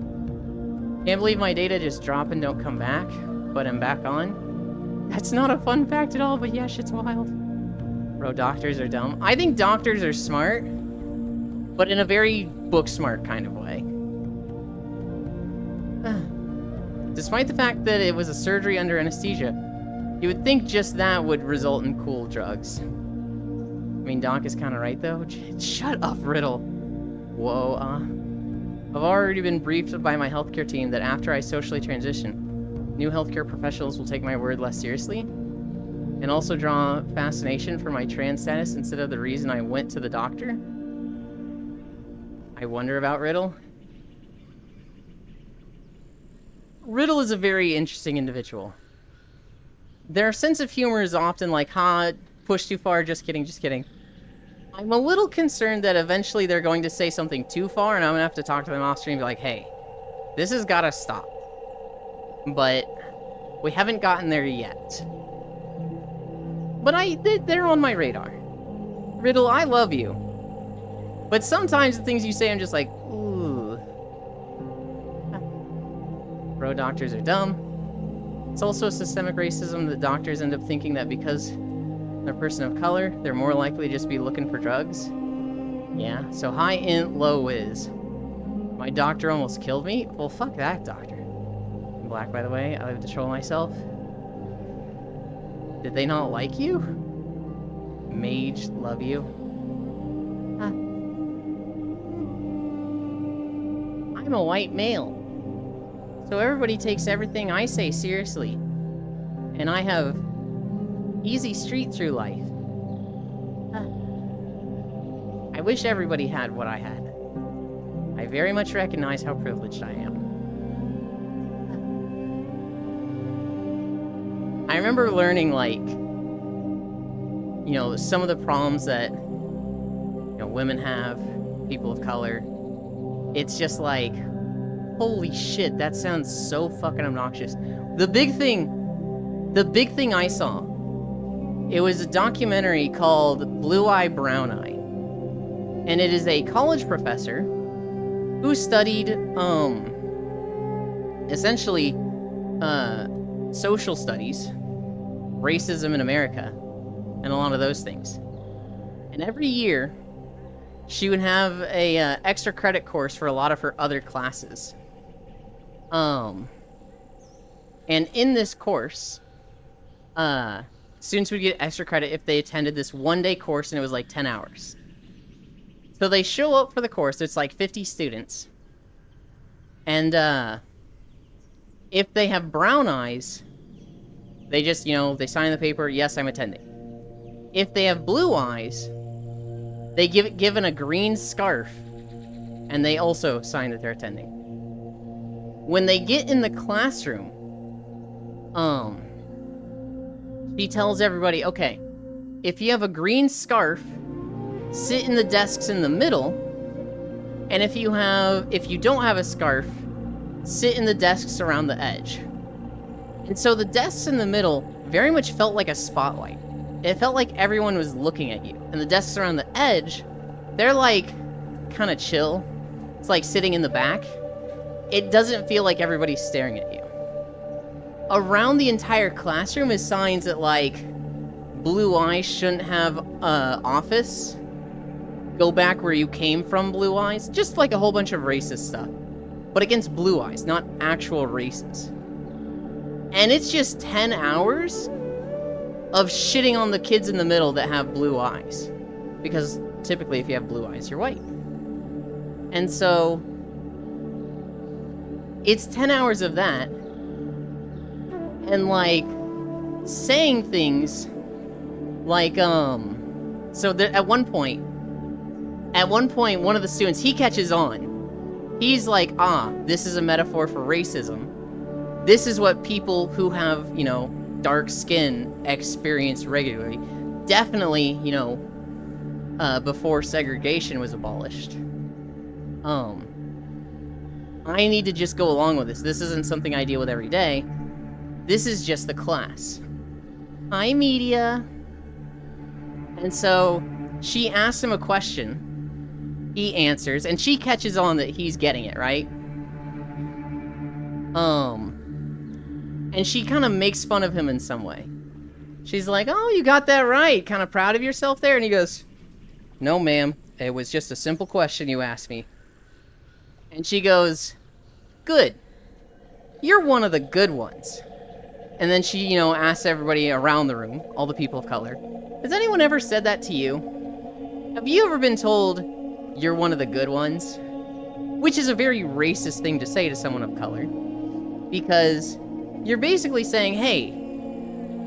Can't believe my data just drop and don't come back, but I'm back on. That's not a fun fact at all, but yeah, shit's wild. Bro, doctors are dumb. I think doctors are smart, but in a very book-smart kind of way. Despite the fact that it was a surgery under anesthesia, you would think just that would result in cool drugs. I mean, Doc is kind of right, though. Shut up, Riddle. Whoa, I've already been briefed by my healthcare team that after I socially transition, New healthcare professionals will take my word less seriously, and also draw fascination for my trans status instead of the reason I went to the doctor. I wonder about Riddle. Riddle is a very interesting individual. Their sense of humor is often like, ha, push too far, just kidding, just kidding. I'm a little concerned that eventually they're going to say something too far, and I'm going to have to talk to them off stream and be like, hey, this has got to stop. But we haven't gotten there yet. But they're on my radar. Riddle, I love you. But sometimes the things you say, I'm just like, ooh. Bro, doctors are dumb. It's also systemic racism that doctors end up thinking that because they're a person of color, they're more likely to just be looking for drugs. Yeah, so high int, low whiz. My doctor almost killed me? Well, fuck that doctor. I'm black, by the way. I like to troll myself. Did they not like you? Mage, love you. Huh. I'm a white male. So everybody takes everything I say seriously. And I have easy street through life. I wish everybody had what I had. I very much recognize how privileged I am. I remember learning, like, you know, some of the problems that, you know, women have, people of color. It's just like, holy shit, that sounds so fucking obnoxious. The big thing I saw, it was a documentary called Blue Eye, Brown Eye. And it is a college professor who studied, essentially, social studies, racism in America, and a lot of those things. And every year, she would have a extra credit course for a lot of her other classes. And in this course, students would get extra credit if they attended this one-day course, and it was like 10 hours. So they show up for the course, it's like 50 students. And, if they have brown eyes, they just, you know, they sign the paper, yes, I'm attending. If they have blue eyes, they get given a green scarf, and they also sign that they're attending. When they get in the classroom, she tells everybody, okay, if you have a green scarf, sit in the desks in the middle, and if you don't have a scarf, sit in the desks around the edge. And so the desks in the middle very much felt like a spotlight. It felt like everyone was looking at you. And the desks around the edge, they're like kind of chill. It's like sitting in the back. It doesn't feel like everybody's staring at you. Around the entire classroom is signs that, like, blue eyes shouldn't have office. Go back where you came from, blue eyes. Just like a whole bunch of racist stuff. But against blue eyes, not actual races. And it's just 10 hours of shitting on the kids in the middle that have blue eyes. Because typically if you have blue eyes, you're white. And so it's 10 hours of that. And, like, saying things like, so there, at one point, one of the students, he catches on. He's like, this is a metaphor for racism. This is what people who have, you know, dark skin experience regularly. Definitely, you know, before segregation was abolished. I need to just go along with this. This isn't something I deal with every day. This is just the class. Hi, media. And so she asks him a question. He answers, and she catches on that he's getting it, right? And she kind of makes fun of him in some way. She's like, oh, you got that right. Kind of proud of yourself there? And he goes, no, ma'am. It was just a simple question you asked me. And she goes, good. You're one of the good ones. And then she, you know, asks everybody around the room, all the people of color, has anyone ever said that to you? Have you ever been told you're one of the good ones? Which is a very racist thing to say to someone of color. Because You're basically saying, hey,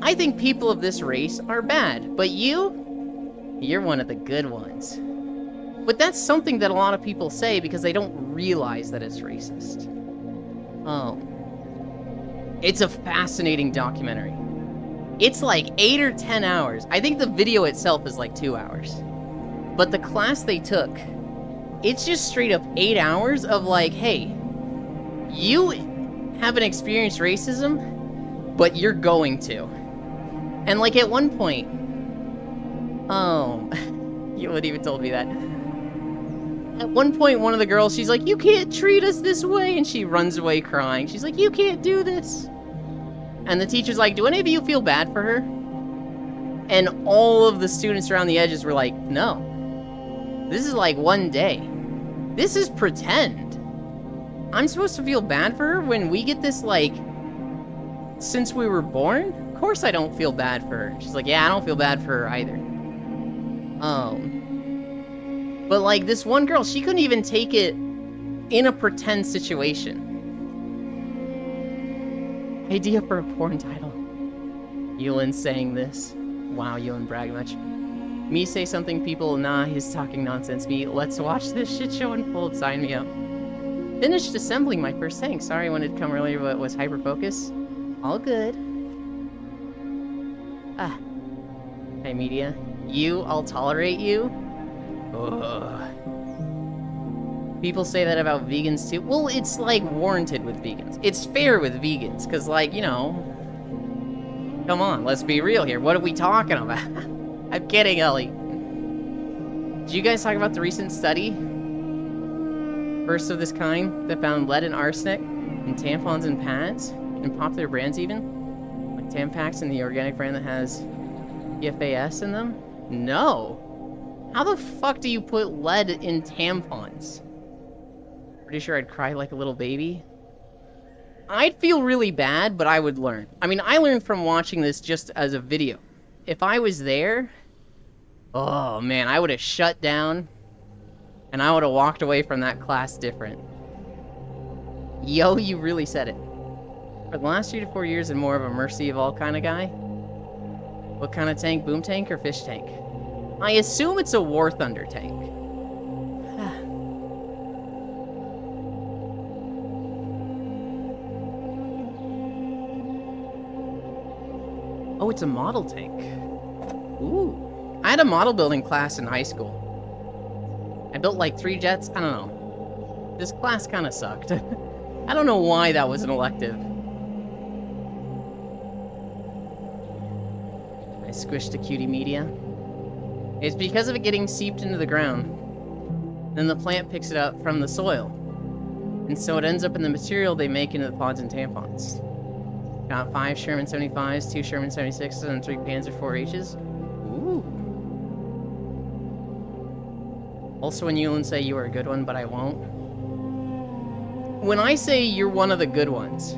I think people of this race are bad, but you're one of the good ones. But that's something that a lot of people say because they don't realize that it's racist. Oh. It's a fascinating documentary. It's like 8 or 10 hours. I think the video itself is like 2 hours. But the class they took, it's just straight up 8 hours of like, hey, you haven't experienced racism, but you're going to. And like at one point, oh, you wouldn't even told me that. At one point, one of the girls, she's like, you can't treat us this way. And she runs away crying. She's like, you can't do this. And the teacher's like, do any of you feel bad for her? And all of the students around the edges were like, no. This is like one day. This is pretend. I'm supposed to feel bad for her when we get this, like, since we were born? Of course I don't feel bad for her. She's like, yeah, I don't feel bad for her either. But, like, this one girl, she couldn't even take it in a pretend situation. Idea for a porn title. Yulin saying this. Wow, Yulin brag much. Me say something, people, nah, he's talking nonsense. Me, let's watch this shit show unfold, sign me up. Finished assembling my first tank. Sorry I wanted to come earlier, but was hyper-focused. All good. Ah. Hey, media. You, I'll tolerate you? Ugh. People say that about vegans too. Well, it's like warranted with vegans. It's fair with vegans, because like, you know, come on, let's be real here. What are we talking about? I'm kidding, Ellie. Did you guys talk about the recent study? First of this kind that found lead and arsenic in tampons and pads, and popular brands even? Like Tampax and the organic brand that has PFAS in them? No. How the fuck do you put lead in tampons? Pretty sure I'd cry like a little baby. I'd feel really bad, but I would learn. I mean, I learned from watching this just as a video. If I was there, oh man, I would have shut down, and I would have walked away from that class different. Yo, you really said it. For the last 3 to 4 years and more of a mercy of all kind of guy? What kind of tank? Boom tank or fish tank? I assume it's a War Thunder tank. Oh, it's a model tank. Ooh. I had a model building class in high school. I built like 3 jets. I don't know. This class kind of sucked. I don't know why that was an elective. I squished a cutie media. It's because of it getting seeped into the ground. Then the plant picks it up from the soil. And so it ends up in the material they make into the pods and tampons. Got 5 Sherman 75s, 2 Sherman 76s, and 3 Panzer 4Hs. Ooh. Also, when Yulin say you are a good one, but I won't. When I say you're one of the good ones,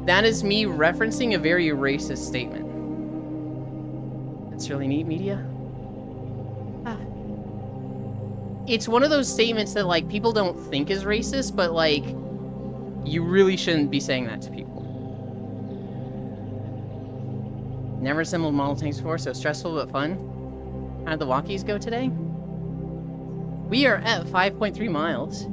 that is me referencing a very racist statement. That's really neat, media. It's one of those statements that, like, people don't think is racist, but, like, you really shouldn't be saying that to people. Never assembled model tanks before, so stressful but fun. How did the walkies go today? We are at 5.3 miles.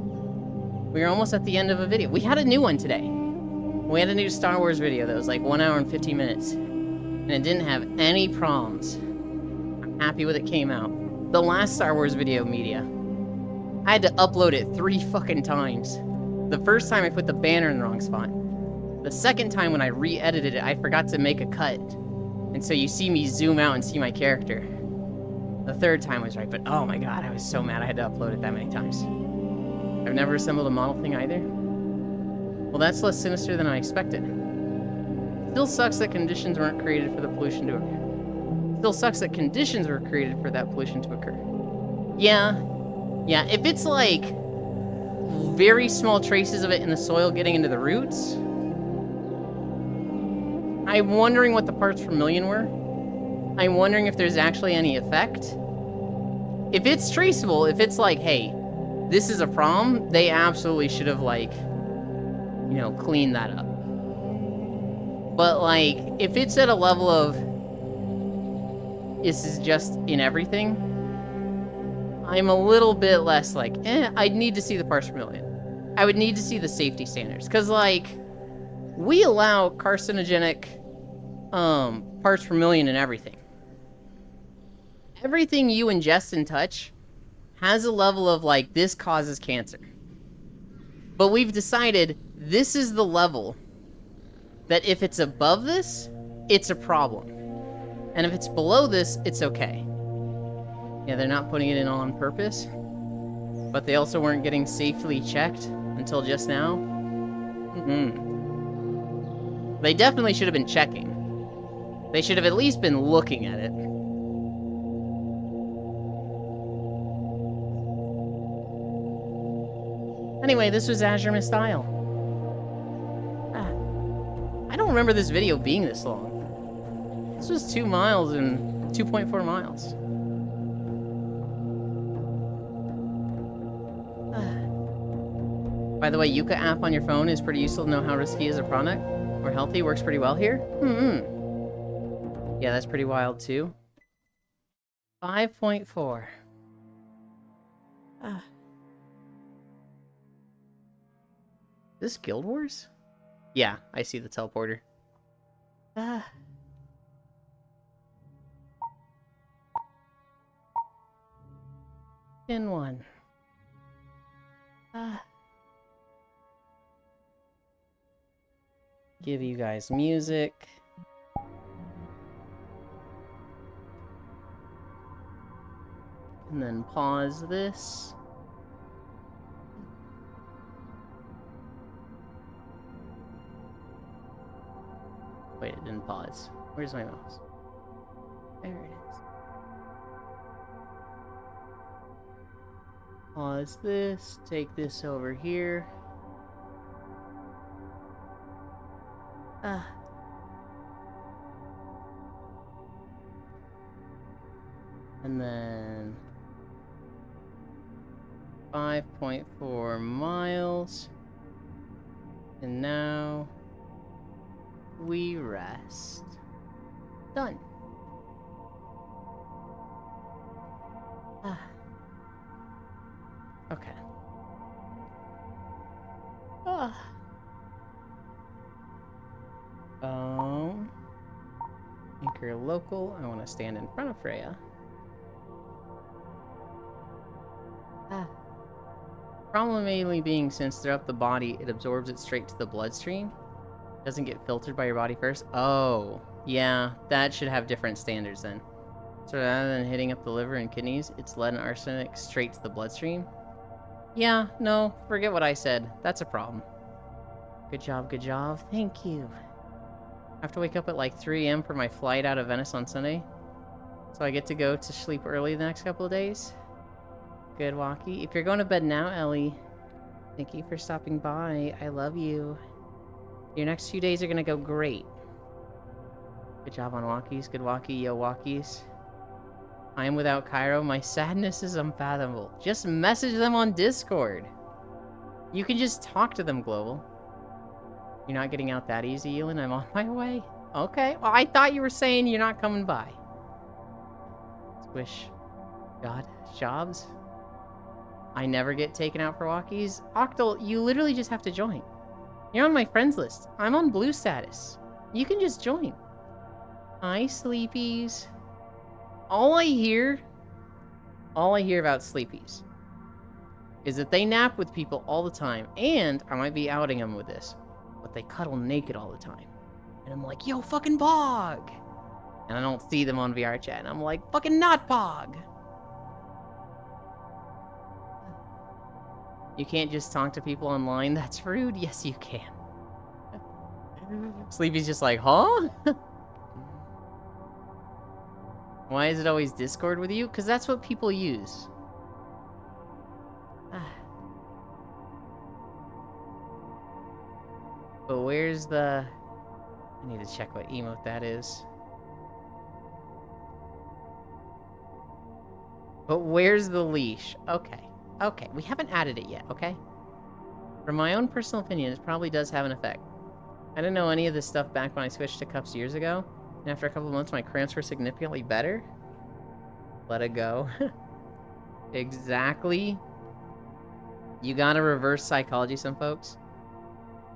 We are almost at the end of a video. We had a new one today. We had a new Star Wars video that was like 1 hour and 15 minutes. And it didn't have any problems. I'm happy with it came out. The last Star Wars video, media, I had to upload it 3 fucking times. The first time I put the banner in the wrong spot. The second time when I re-edited it, I forgot to make a cut. And so you see me zoom out and see my character. The third time was right, but oh my god, I was so mad I had to upload it that many times. I've never assembled a model thing either. Well, that's less sinister than I expected. Still sucks that conditions weren't created for the pollution to occur. Still sucks that conditions were created for that pollution to occur. Yeah, if it's like very small traces of it in the soil getting into the roots, I'm wondering what the parts per million were. I'm wondering if there's actually any effect. If it's traceable, if it's like, hey, this is a problem, they absolutely should have, like, you know, cleaned that up. But, like, if it's at a level of this is just in everything, I'm a little bit less like, I'd need to see the parts per million. I would need to see the safety standards. Because, like, we allow carcinogenic parts per million in everything. Everything you ingest and touch has a level of, like, this causes cancer. But we've decided this is the level that if it's above this, it's a problem. And if it's below this, it's okay. Yeah, they're not putting it in on purpose. But they also weren't getting safely checked until just now. They definitely should have been checking. They should have at least been looking at it. Anyway, this was Azure Mist Isle. I don't remember this video being this long. This was 2 miles and 2.4 miles. By the way, Yuka app on your phone is pretty useful to know how risky is a product or healthy. Works pretty well here. Yeah, that's pretty wild too. 5.4. This Guild Wars? Yeah, I see the teleporter. In one. Give you guys music. And then pause this. Wait, it didn't pause. Where's my mouse? There it is. Pause this. Take this over here. And then 5.4 miles. And now we rest. Done. Okay. Anchor local. I want to stand in front of Freya. Problem mainly being since they're up the body, it absorbs it straight to the bloodstream. Doesn't get filtered by your body first. Oh, yeah, that should have different standards then. So rather than hitting up the liver and kidneys, it's lead and arsenic straight to the bloodstream. Yeah, no, forget what I said. That's a problem. Good job, good job. Thank you. I have to wake up at like 3 a.m. for my flight out of Venice on Sunday. So I get to go to sleep early the next couple of days. Good, Walkie. If you're going to bed now, Ellie, thank you for stopping by. I love you. Your next few days are going to go great. Good job on Walkies. Good Walkie. Yo, Walkies. I am without Cairo. My sadness is unfathomable. Just message them on Discord. You can just talk to them, Global. You're not getting out that easy, Elin. I'm on my way. Okay. Well, I thought you were saying you're not coming by. Squish. God. Jobs. I never get taken out for walkies. Octal, you literally just have to join. You're on my friends list. I'm on blue status. You can just join. Hi, sleepies. All I hear about sleepies is that they nap with people all the time, and I might be outing them with this, but they cuddle naked all the time. And I'm like, yo, fucking Pog! And I don't see them on VR chat, and I'm like, fucking not Pog! You can't just talk to people online? That's rude. Yes, you can. Sleepy's just like, huh? Why is it always Discord with you? Because that's what people use. But where's the... I need to check what emote that is. But where's the leash? Okay. Okay, we haven't added it yet, okay? From my own personal opinion, it probably does have an effect. I didn't know any of this stuff back when I switched to cups years ago. And after a couple of months, my cramps were significantly better. Let it go. Exactly. You gotta reverse psychology, some folks.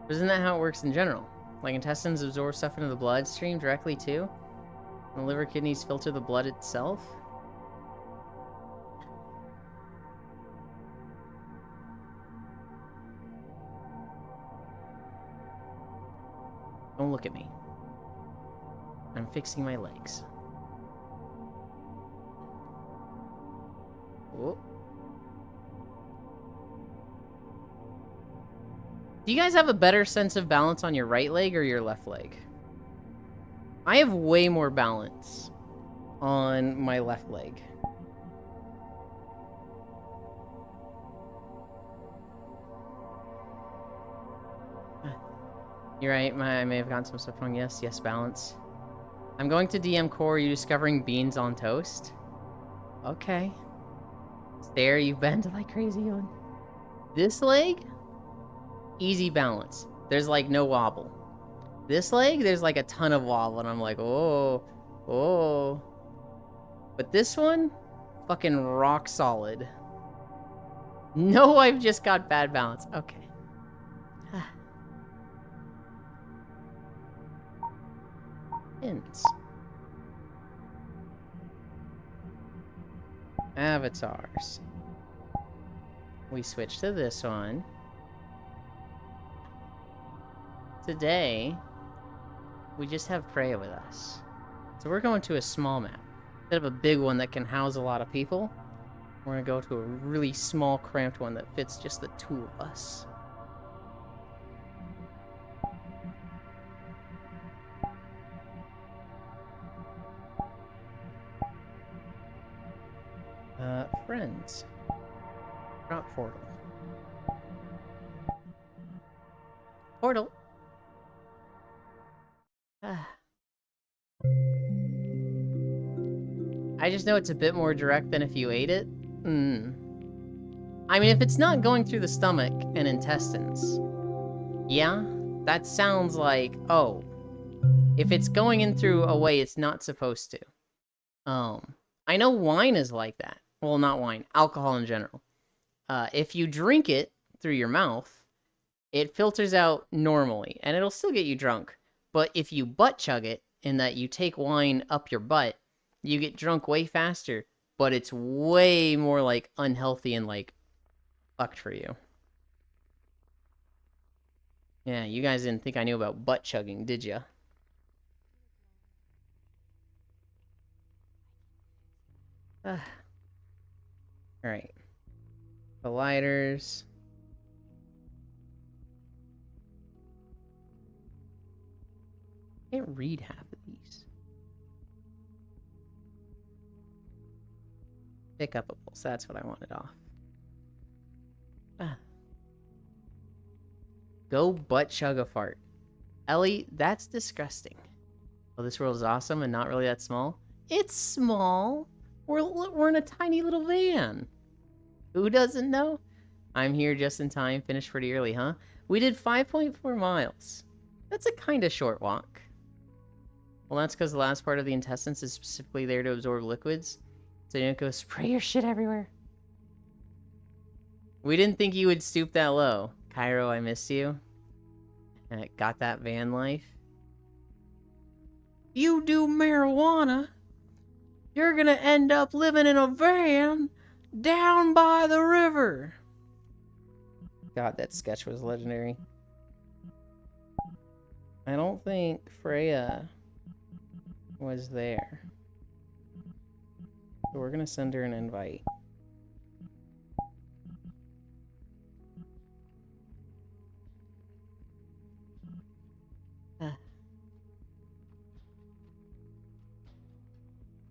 But isn't that how it works in general? Like, intestines absorb stuff into the bloodstream directly, too? And the liver, kidneys filter the blood itself? Don't look at me. I'm fixing my legs. Whoa. Do you guys have a better sense of balance on your right leg or your left leg? I have way more balance on my left leg. You're right, I may have gotten some stuff wrong. Yes, balance. I'm going to DM Core. Are you discovering beans on toast? Okay. There, you've been to like crazy on. This leg? Easy balance. There's like no wobble. This leg, there's like a ton of wobble, and I'm like, oh. But this one, fucking rock solid. No, I've just got bad balance. Okay. Hints. Avatars. We switch to this one. Today, we just have Freya with us. So we're going to a small map. Instead of a big one that can house a lot of people, we're going to go to a really small, cramped one that fits just the two of us. Friends. Drop portal. Portal. I just know it's a bit more direct than if you ate it. I mean, if it's not going through the stomach and intestines, yeah, that sounds like, oh, if it's going in through a way it's not supposed to. I know wine is like that. Well, not wine, alcohol in general. If you drink it through your mouth, it filters out normally, and it'll still get you drunk. But if you butt chug it, in that you take wine up your butt, you get drunk way faster, but it's way more, like, unhealthy and, like, fucked for you. Yeah, you guys didn't think I knew about butt chugging, did ya? Alright. The lighters. I can't read half of these. Pick-upables, that's what I wanted off. Go butt chug a fart. Ellie, that's disgusting. Well, this world is awesome and not really that small. It's small. We're in a tiny little van. Who doesn't know? I'm here just in time. Finished pretty early, huh? We did 5.4 miles. That's a kind of short walk. Well, that's because the last part of the intestines is specifically there to absorb liquids. So you don't go spray your shit everywhere. We didn't think you would stoop that low. Cairo, I missed you. Got that van life. You do marijuana, you're gonna end up living in a van down by the river. God, that sketch was legendary. I don't think Freya was there. So we're gonna send her an invite.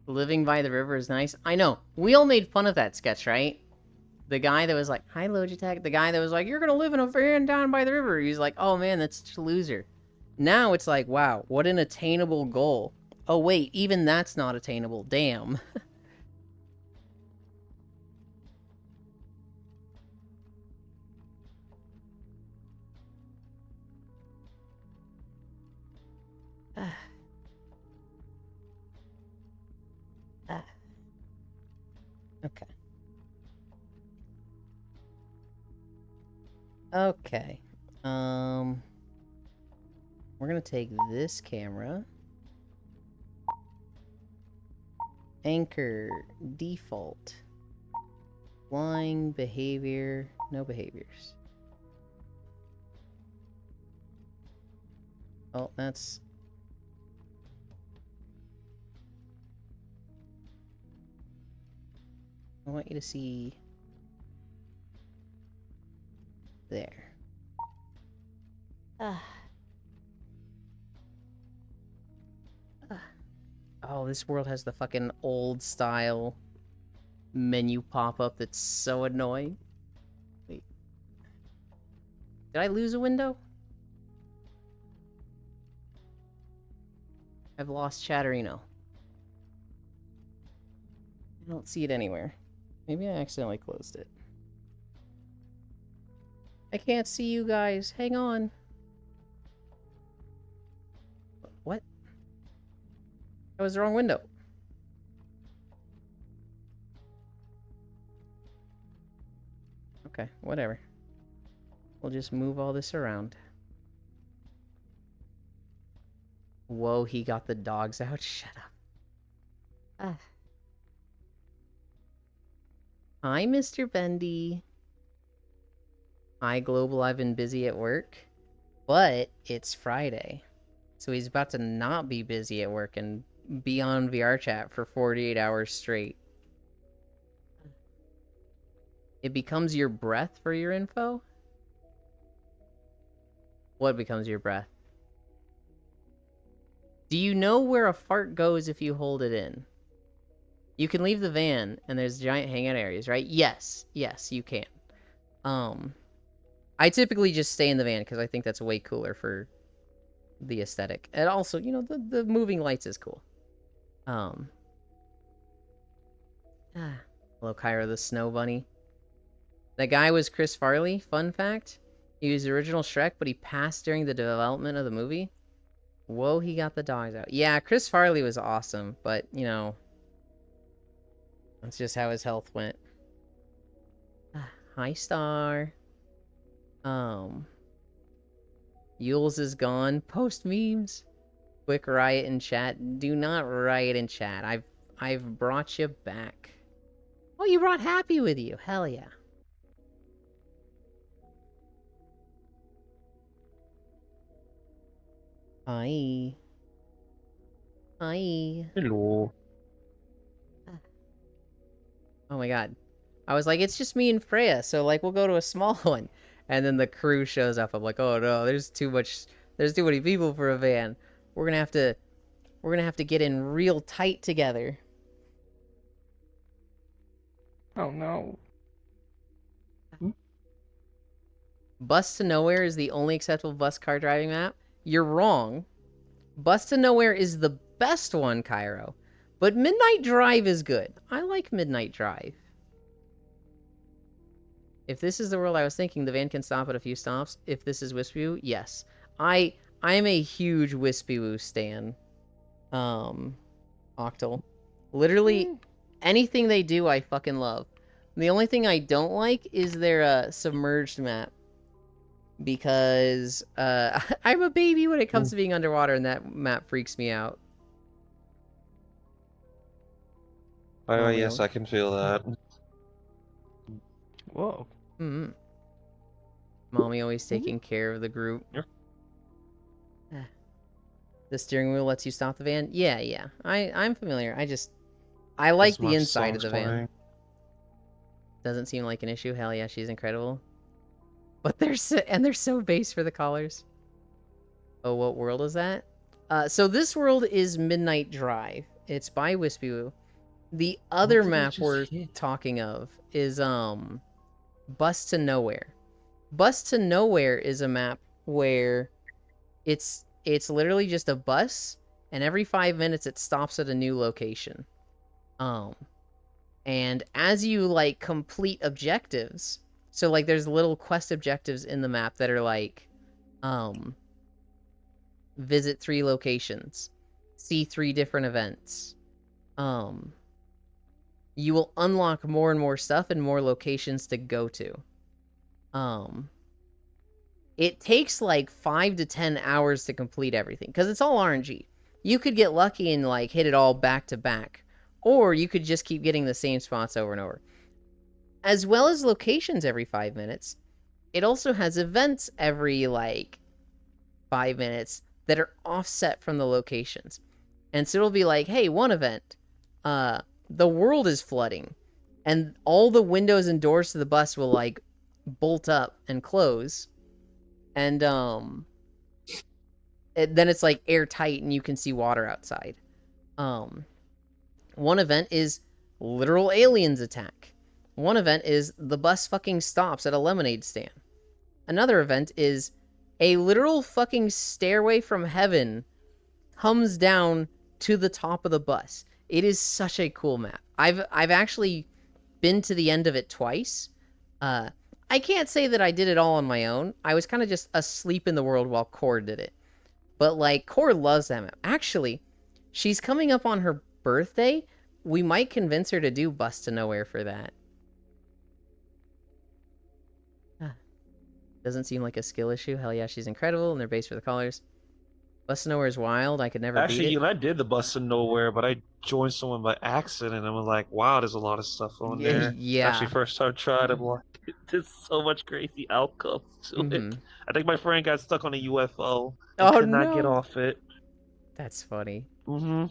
Living by the river is nice. I know. We all made fun of that sketch, right? The guy that was like, hi, Logitech. The guy that was like, you're gonna live in a van down by the river. He's like, oh man, that's such a loser. Now it's like, wow, what an attainable goal. Oh wait, even that's not attainable. Damn. Okay. We're gonna take this camera. Anchor, default. Flying, behavior, no behaviors. Oh, that's... I want you to see... There. Ah. Oh, this world has the fucking old style menu pop-up that's so annoying. Wait. Did I lose a window? I've lost Chatterino. I don't see it anywhere. Maybe I accidentally closed it. I can't see you guys. Hang on. What? That was the wrong window. Okay, whatever. We'll just move all this around. Whoa, he got the dogs out. Shut up. Ah. Hi, Mr. Bendy. Hi, Global. I've been busy at work, but it's Friday. So he's about to not be busy at work and be on VR chat for 48 hours straight. It becomes your breath for your info? What becomes your breath? Do you know where a fart goes if you hold it in? You can leave the van and there's giant hangout areas, right? Yes. Yes, you can. I typically just stay in the van because I think that's way cooler for the aesthetic. And also, you know, the moving lights is cool. Hello, Kyra the Snow Bunny. That guy was Chris Farley, fun fact. He was the original Shrek, but he passed during the development of the movie. Whoa, he got the dogs out. Yeah, Chris Farley was awesome, but, you know, that's just how his health went. Hi, Star. Yules is gone. Post memes. Quick riot in chat. Do not riot in chat. I've brought you back. Oh, you brought Happy with you. Hell yeah. Hi. Hi. Hello. Oh my god. I was like, it's just me and Freya, so like we'll go to a small one. And then the crew shows up. I'm like, oh no, there's too many people for a van. We're gonna have to get in real tight together. Oh no. Bus to Nowhere is the only acceptable bus car driving map. You're wrong. Bus to Nowhere is the best one, Cairo. But Midnight Drive is good. I like Midnight Drive. If this is the world I was thinking, the van can stop at a few stops. If this is Wispy, yes. I'm a huge Wispy stan. Octal. Literally, anything they do, I fucking love. The only thing I don't like is their submerged map. Because I'm a baby when it comes to being underwater, and that map freaks me out. Oh, yes, I can feel that. Whoa. Mm-hmm. Mommy always taking care of the group. Yep. The steering wheel lets you stop the van? Yeah. I'm familiar. I like the inside of the van. Doesn't seem like an issue. Hell yeah, she's incredible. But they're so base for the collars. Oh, what world is that? So this world is Midnight Drive. It's by Wispy Woo. The other map we're talking of is Bus to Nowhere. Bus to Nowhere is a map where it's literally just a bus, and every 5 minutes it stops at a new location. And as you like complete objectives, so like there's little quest objectives in the map that are like visit 3 locations, see 3 different events. You will unlock more and more stuff and more locations to go to. it takes like 5 to 10 hours to complete everything because it's all RNG. You could get lucky and like hit it all back to back, or you could just keep getting the same spots over and over. As well as locations every 5 minutes, it also has events every like 5 minutes that are offset from the locations. And so it'll be like, hey, one event, the world is flooding, and all the windows and doors to the bus will like bolt up and close, and then it's like airtight and you can see water outside. One event is literal aliens attack. One event is the bus fucking stops at a lemonade stand. Another event is a literal fucking stairway from heaven comes down to the top of the bus. It is such a cool map. I've actually been to the end of it twice. I can't say that I did it all on my own. I was kind of just asleep in the world while Core did it. But like, Core loves that map. Actually, she's coming up on her birthday. We might convince her to do Bus to Nowhere for that. Doesn't seem like a skill issue. Hell yeah, she's incredible, and they're based for the callers. Bus to Nowhere is wild. I could never beat it. I did the Bus to Nowhere, but I joined someone by accident, and I was like, wow, there's a lot of stuff on there. Yeah. Actually, first time I tried, I'm like, there's so much crazy outcomes to it. I think my friend got stuck on a UFO and could not get off it. That's funny. Mm-hmm.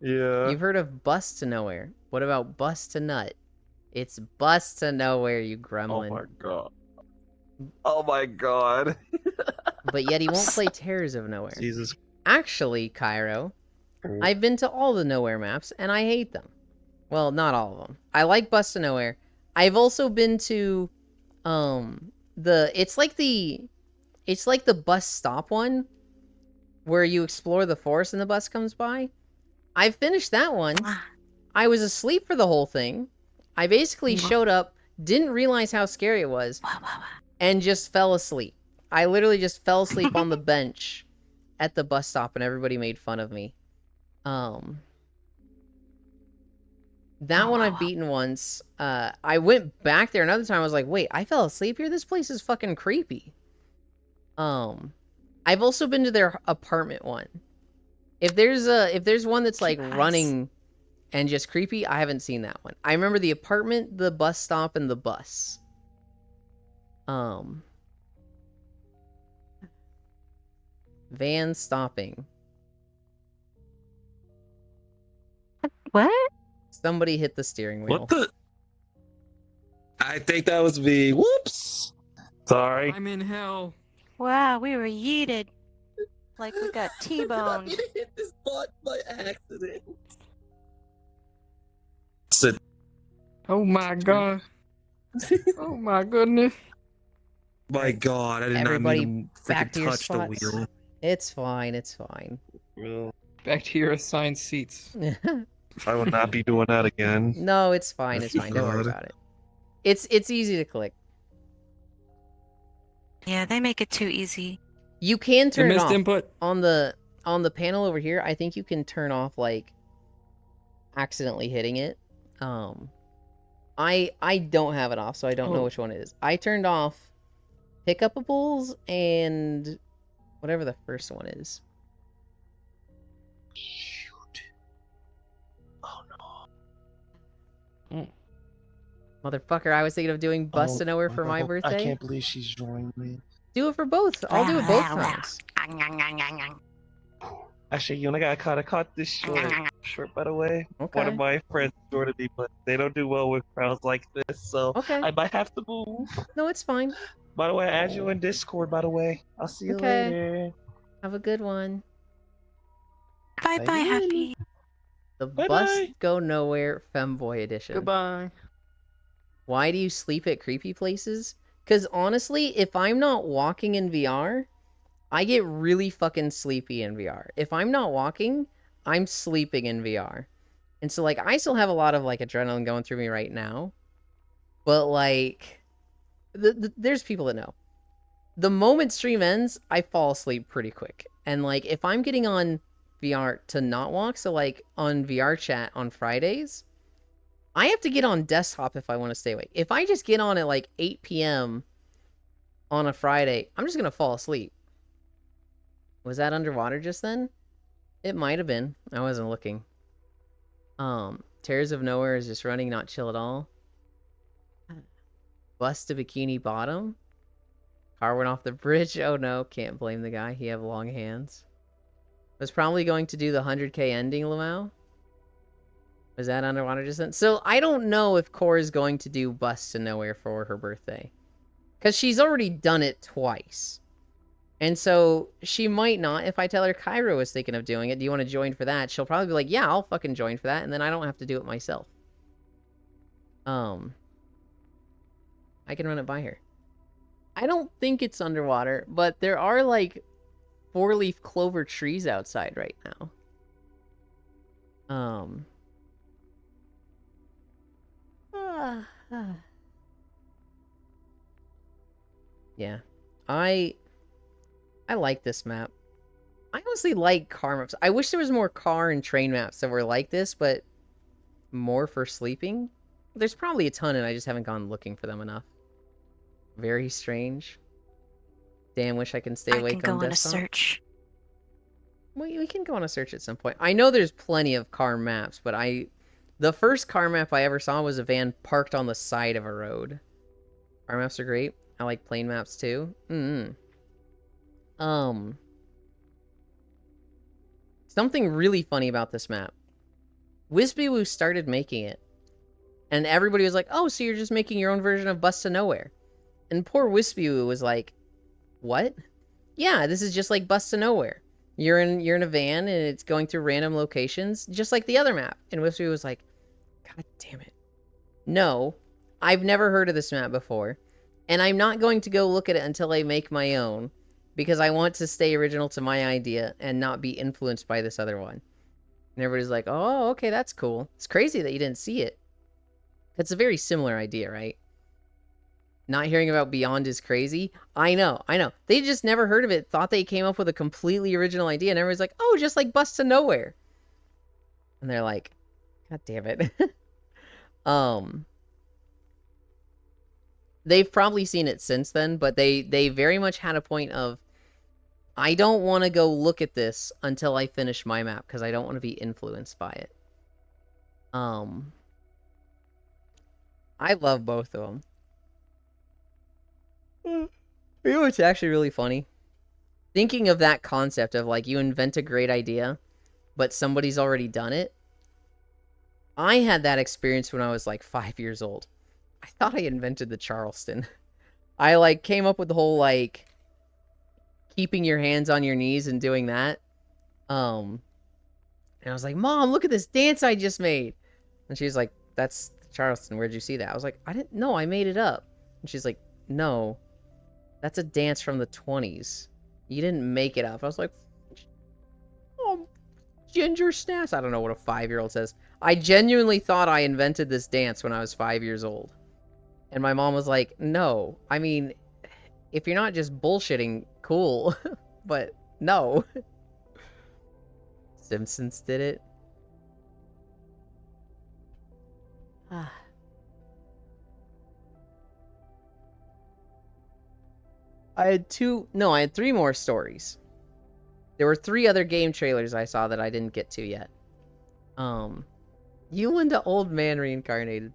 Yeah. You've heard of Bus to Nowhere. What about Bus to Nut? It's Bus to Nowhere, you gremlin. Oh my god. Oh my god. But yet he won't play Terrors of Nowhere. Jesus. Actually, Cairo, I've been to all the Nowhere maps, and I hate them. Well, not all of them. I like Bus to Nowhere. I've also been to, it's like the bus stop one, where you explore the forest and the bus comes by. I finished that one. I was asleep for the whole thing. I basically showed up, didn't realize how scary it was, and just fell asleep. I literally just fell asleep on the bench at the bus stop, and everybody made fun of me. That one I've beaten once. I went back there another time. I was like, wait, I fell asleep here? This place is fucking creepy. I've also been to their apartment one. If there's one that's like running and just creepy, I haven't seen that one. I remember the apartment, the bus stop, and the bus. Van stopping. What? Somebody hit the steering wheel. What the? I think that was me. Whoops. Sorry. I'm in hell. Wow, we were yeeted. Like we got T-boned. hit this button by accident. Sit. Oh my god. Oh my goodness. My god, I did Everybody not mean to back to freaking your touch the spots. wheel. It's fine, it's fine. Back to your assigned seats. I will not be doing that again. No, it's fine, it's fine. Don't worry God. about it. It's easy to click. Yeah, they make it too easy. You can turn it missed off. input. On the panel over here, I think you can turn off like accidentally hitting it. I don't have it off, so I don't know which one it is. I turned off pickupables and whatever the first one is. Shoot. Oh no. Motherfucker, I was thinking of doing Bus to Nowhere for my no. birthday. I can't believe she's joining me. Do it for both. I'll do it both times. Actually, you only got caught this short, by the way. Okay. One of my friends joined me, but they don't do well with crowds like this, so Okay. I might have to move. No, it's fine. By the way, I add you in Discord, by the way. I'll see you Okay. later. Have a good one. Bye bye, Happy. The Bye-bye. Bus Go Nowhere Femboy Edition. Goodbye. Why do you sleep at creepy places? Because honestly, if I'm not walking in VR, I get really fucking sleepy in VR. If I'm not walking, I'm sleeping in VR. And so, like, I still have a lot of, like, adrenaline going through me right now. But, like, there's people that know. The moment stream ends, I fall asleep pretty quick. And, like, if I'm getting on VR to not walk, so, like, on VR chat on Fridays, I have to get on desktop if I want to stay awake. If I just get on at, like, 8 p.m., on a Friday, I'm just gonna fall asleep. Was that underwater just then? It might have been. I wasn't looking. Terrors of Nowhere is just running, not chill at all. Bust to Bikini Bottom. Car went off the bridge. Oh no, can't blame the guy. He have long hands. Was probably going to do the 100k ending, Lamau. Was that underwater just then? So I don't know if Core is going to do Bust to Nowhere for her birthday. Because she's already done it twice. And so she might not. If I tell her Cairo is thinking of doing it, do you want to join for that? She'll probably be like, yeah, I'll fucking join for that. And then I don't have to do it myself. I can run it by her. I don't think it's underwater, but there are like 4-leaf clover trees outside right now. Yeah. I like this map. I honestly like car maps. I wish there was more car and train maps that were like this, but more for sleeping. There's probably a ton, and I just haven't gone looking for them enough. Very strange. Damn, wish I can stay awake on desktop. I can go on a search. We can go on a search at some point. I know there's plenty of car maps, but the first car map I ever saw was a van parked on the side of a road. Car maps are great. I like plane maps too. Something really funny about this map. Wispy started making it. And everybody was like, oh, so you're just making your own version of Bust to Nowhere. And poor Wispy was like, what? Yeah, this is just like Bust to Nowhere. You're in a van and it's going through random locations, just like the other map. And Wispy was like, God damn it. No, I've never heard of this map before. And I'm not going to go look at it until I make my own. Because I want to stay original to my idea and not be influenced by this other one. And everybody's like, oh, okay, that's cool. It's crazy that you didn't see it. It's a very similar idea, right? Not hearing about Beyond is crazy. I know. They just never heard of it, thought they came up with a completely original idea, and everybody's like, oh, just like Bust to Nowhere. And they're like, God damn it. They've probably seen it since then, but they very much had a point of, I don't want to go look at this until I finish my map, because I don't want to be influenced by it. I love both of them. You know what's actually really funny? Thinking of that concept of, like, you invent a great idea, but somebody's already done it. I had that experience when I was, like, 5 years old. I thought I invented the Charleston. I, like, came up with the whole, like, keeping your hands on your knees and doing that. And I was like, Mom, look at this dance I just made. And she's like, that's Charleston. Where'd you see that? I was like, I didn't know. I made it up. And she's like, no. That's a dance from the 20s. You didn't make it up. I was like, oh, ginger snaps. I don't know what a 5-year-old says. I genuinely thought I invented this dance when I was 5 years old. And my mom was like, no. I mean, if you're not just bullshitting, cool. But no. Simpsons did it. I had 3 more stories. There were 3 other game trailers I saw that I didn't get to yet. Yulinda Old Man Reincarnated.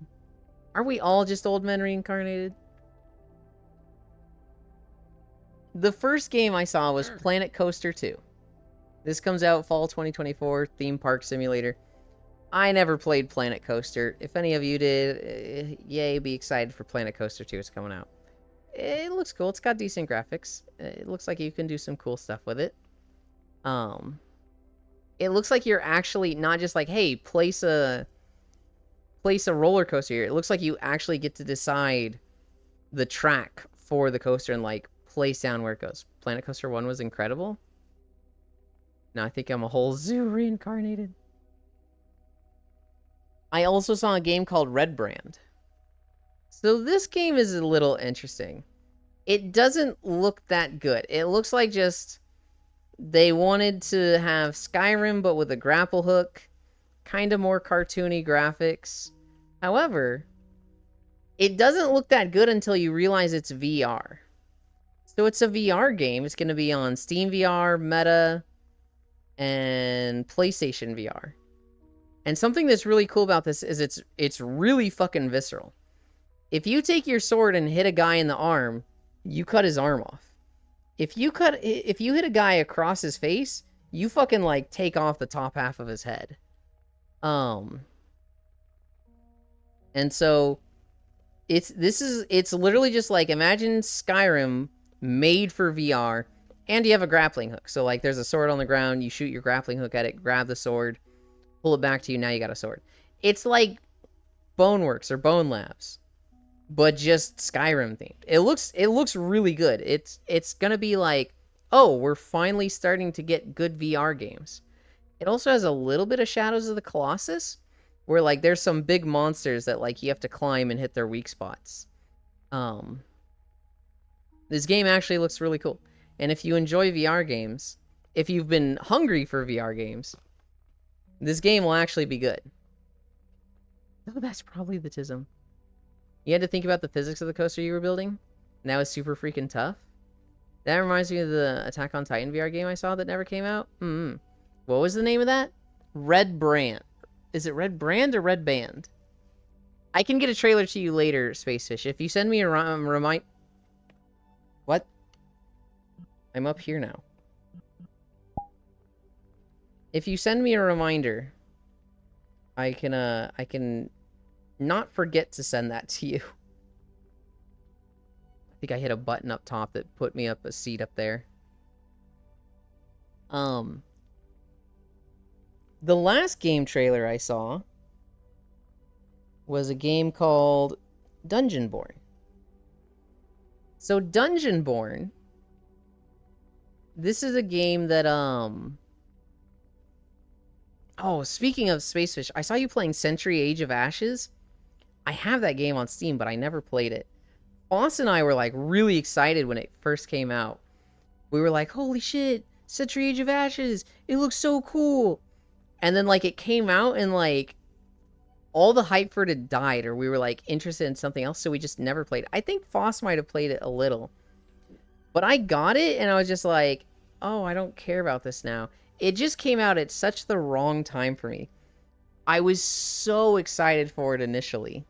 Are we all just old men reincarnated? The first game I saw was Planet Coaster 2. This comes out fall 2024, theme park simulator. I never played Planet Coaster. If any of you did, yay, be excited for Planet Coaster 2. It's coming out. It looks cool. It's got decent graphics. It looks like you can do some cool stuff with it. It looks like you're actually not just like, hey, place a roller coaster here. It looks like you actually get to decide the track for the coaster and like place down where it goes. Planet Coaster 1 was incredible. Now I think I'm a whole zoo reincarnated. I also saw a game called Red Brand. So this game is a little interesting. It doesn't look that good. It looks like just they wanted to have Skyrim but with a grapple hook. Kind of more cartoony graphics. However, it doesn't look that good until you realize it's VR. So it's a VR game. It's going to be on Steam VR, Meta, and PlayStation VR. And something that's really cool about this is it's really fucking visceral. If you take your sword and hit a guy in the arm, you cut his arm off. If you hit a guy across his face, you fucking like take off the top half of his head. And so it's literally just like, imagine Skyrim made for VR, and you have a grappling hook. So like there's a sword on the ground, you shoot your grappling hook at it, grab the sword, pull it back to you, now you got a sword. It's like Boneworks or Bone Labs, but just Skyrim themed. It looks really good. It's gonna be like, oh, we're finally starting to get good VR games. It also has a little bit of Shadows of the Colossus, where like there's some big monsters that like you have to climb and hit their weak spots. This game actually looks really cool. And if you enjoy VR games, if you've been hungry for VR games, this game will actually be good. Oh, that's probably the Tism. You had to think about the physics of the coaster you were building, and that was super freaking tough. That reminds me of the Attack on Titan VR game I saw that never came out. What was the name of that? Red Brand. Is it Red Brand or Red Band? I can get a trailer to you later, Spacefish. If you send me a remind... What? I'm up here now. If you send me a reminder, I can not forget to send that to you. I think I hit a button up top that put me up a seat up there. The last game trailer I saw was a game called Dungeonborn. So Dungeonborn, this is a game that, oh, speaking of Spacefish, I saw you playing Century Age of Ashes. I have that game on Steam, but I never played it. Boss and I were, like, really excited when it first came out. We were like, holy shit, Century Age of Ashes, it looks so cool. And then, like, it came out and, like, all the hype for it had died, or we were, like, interested in something else, so we just never played it. I think Foss might have played it a little. But I got it, and I was just like, oh, I don't care about this now. It just came out at such the wrong time for me. I was so excited for it initially.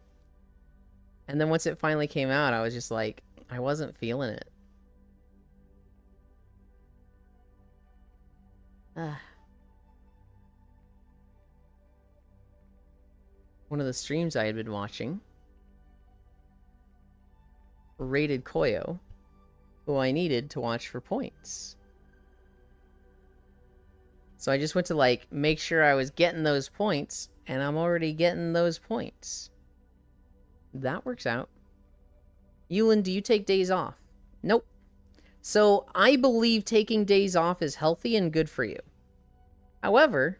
And then once it finally came out, I was just like, I wasn't feeling it. One of the streams I had been watching, Rated Koyo, who I needed to watch for points. So I just went to, like, make sure I was getting those points, and I'm already getting those points. That works out. Yulin, do you take days off? Nope. So I believe taking days off is healthy and good for you. However,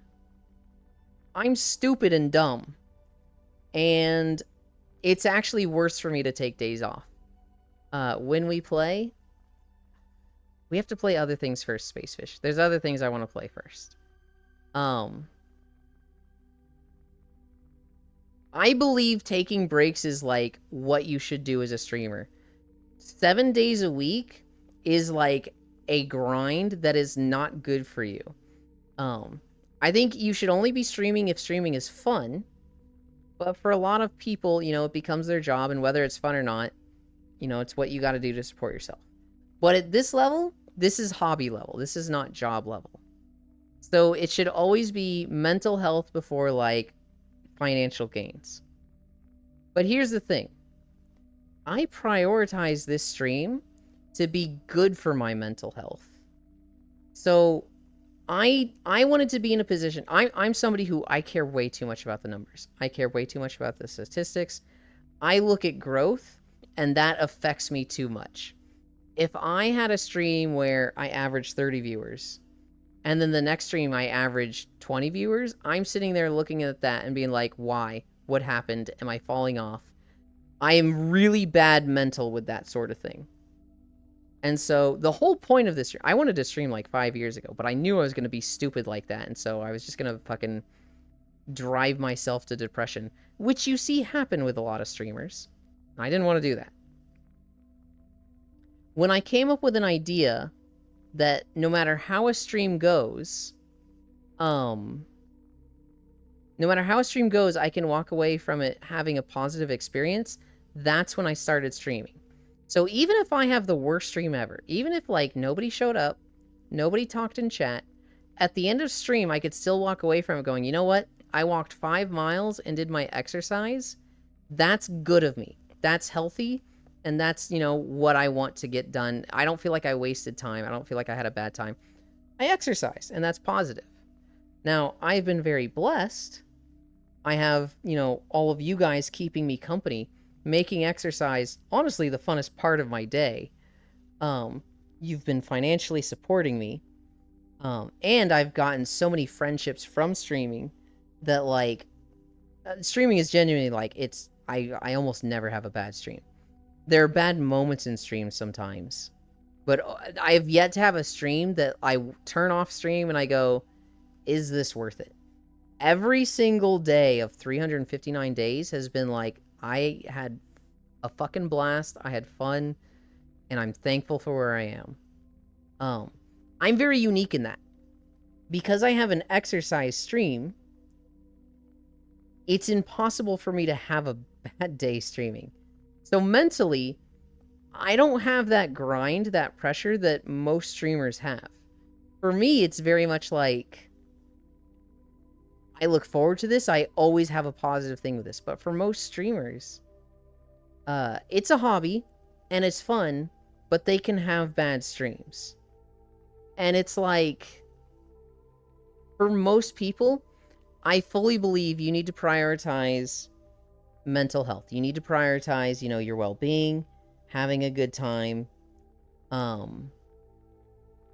I'm stupid and dumb. And it's actually worse for me to take days off. When we play, we have to play other things first, Spacefish. There's other things I want to play first. I believe taking breaks is like what you should do as a streamer. 7 days a week is like a grind that is not good for you. I think you should only be streaming if streaming is fun. But for a lot of people, you know, it becomes their job, and whether it's fun or not, you know, it's what you got to do to support yourself. But at this level, this is hobby level. This is not job level. So it should always be mental health before, like, financial gains. But here's the thing. I prioritize this stream to be good for my mental health. So I wanted to be in a position. I'm somebody who I care way too much about the numbers. I care way too much about the statistics. I look at growth, and that affects me too much. If I had a stream where I averaged 30 viewers, and then the next stream I averaged 20 viewers, I'm sitting there looking at that and being like, why? What happened? Am I falling off? I am really bad mental with that sort of thing. And so the whole point of this, I wanted to stream like 5 years ago, but I knew I was going to be stupid like that. And so I was just going to fucking drive myself to depression, which you see happen with a lot of streamers. I didn't want to do that. when I came up with an idea that no matter how a stream goes, I can walk away from it having a positive experience, that's when I started streaming. So even if I have the worst stream ever, even if like nobody showed up, nobody talked in chat, at the end of stream, I could still walk away from it going, you know what? I walked 5 miles and did my exercise. That's good of me. That's healthy. And that's, you know, what I want to get done. I don't feel like I wasted time. I don't feel like I had a bad time. I exercise, and that's positive. Now, I've been very blessed. I have, you know, all of you guys keeping me company, making exercise, honestly, the funnest part of my day. You've been financially supporting me. And I've gotten so many friendships from streaming that, like, streaming is genuinely, like, I almost never have a bad stream. There are bad moments in streams sometimes, but I have yet to have a stream that I turn off stream and I go, is this worth it? Every single day of 359 days has been like, I had a fucking blast, I had fun, and I'm thankful for where I am. I'm very unique in that. Because I have an exercise stream, it's impossible for me to have a bad day streaming. So mentally, I don't have that grind, that pressure that most streamers have. For me, it's very much like, I look forward to this. I always have a positive thing with this. But for most streamers, it's a hobby, and it's fun, but they can have bad streams. And it's like, for most people, I fully believe you need to prioritize mental health. You need to prioritize, you know, your well-being, having a good time,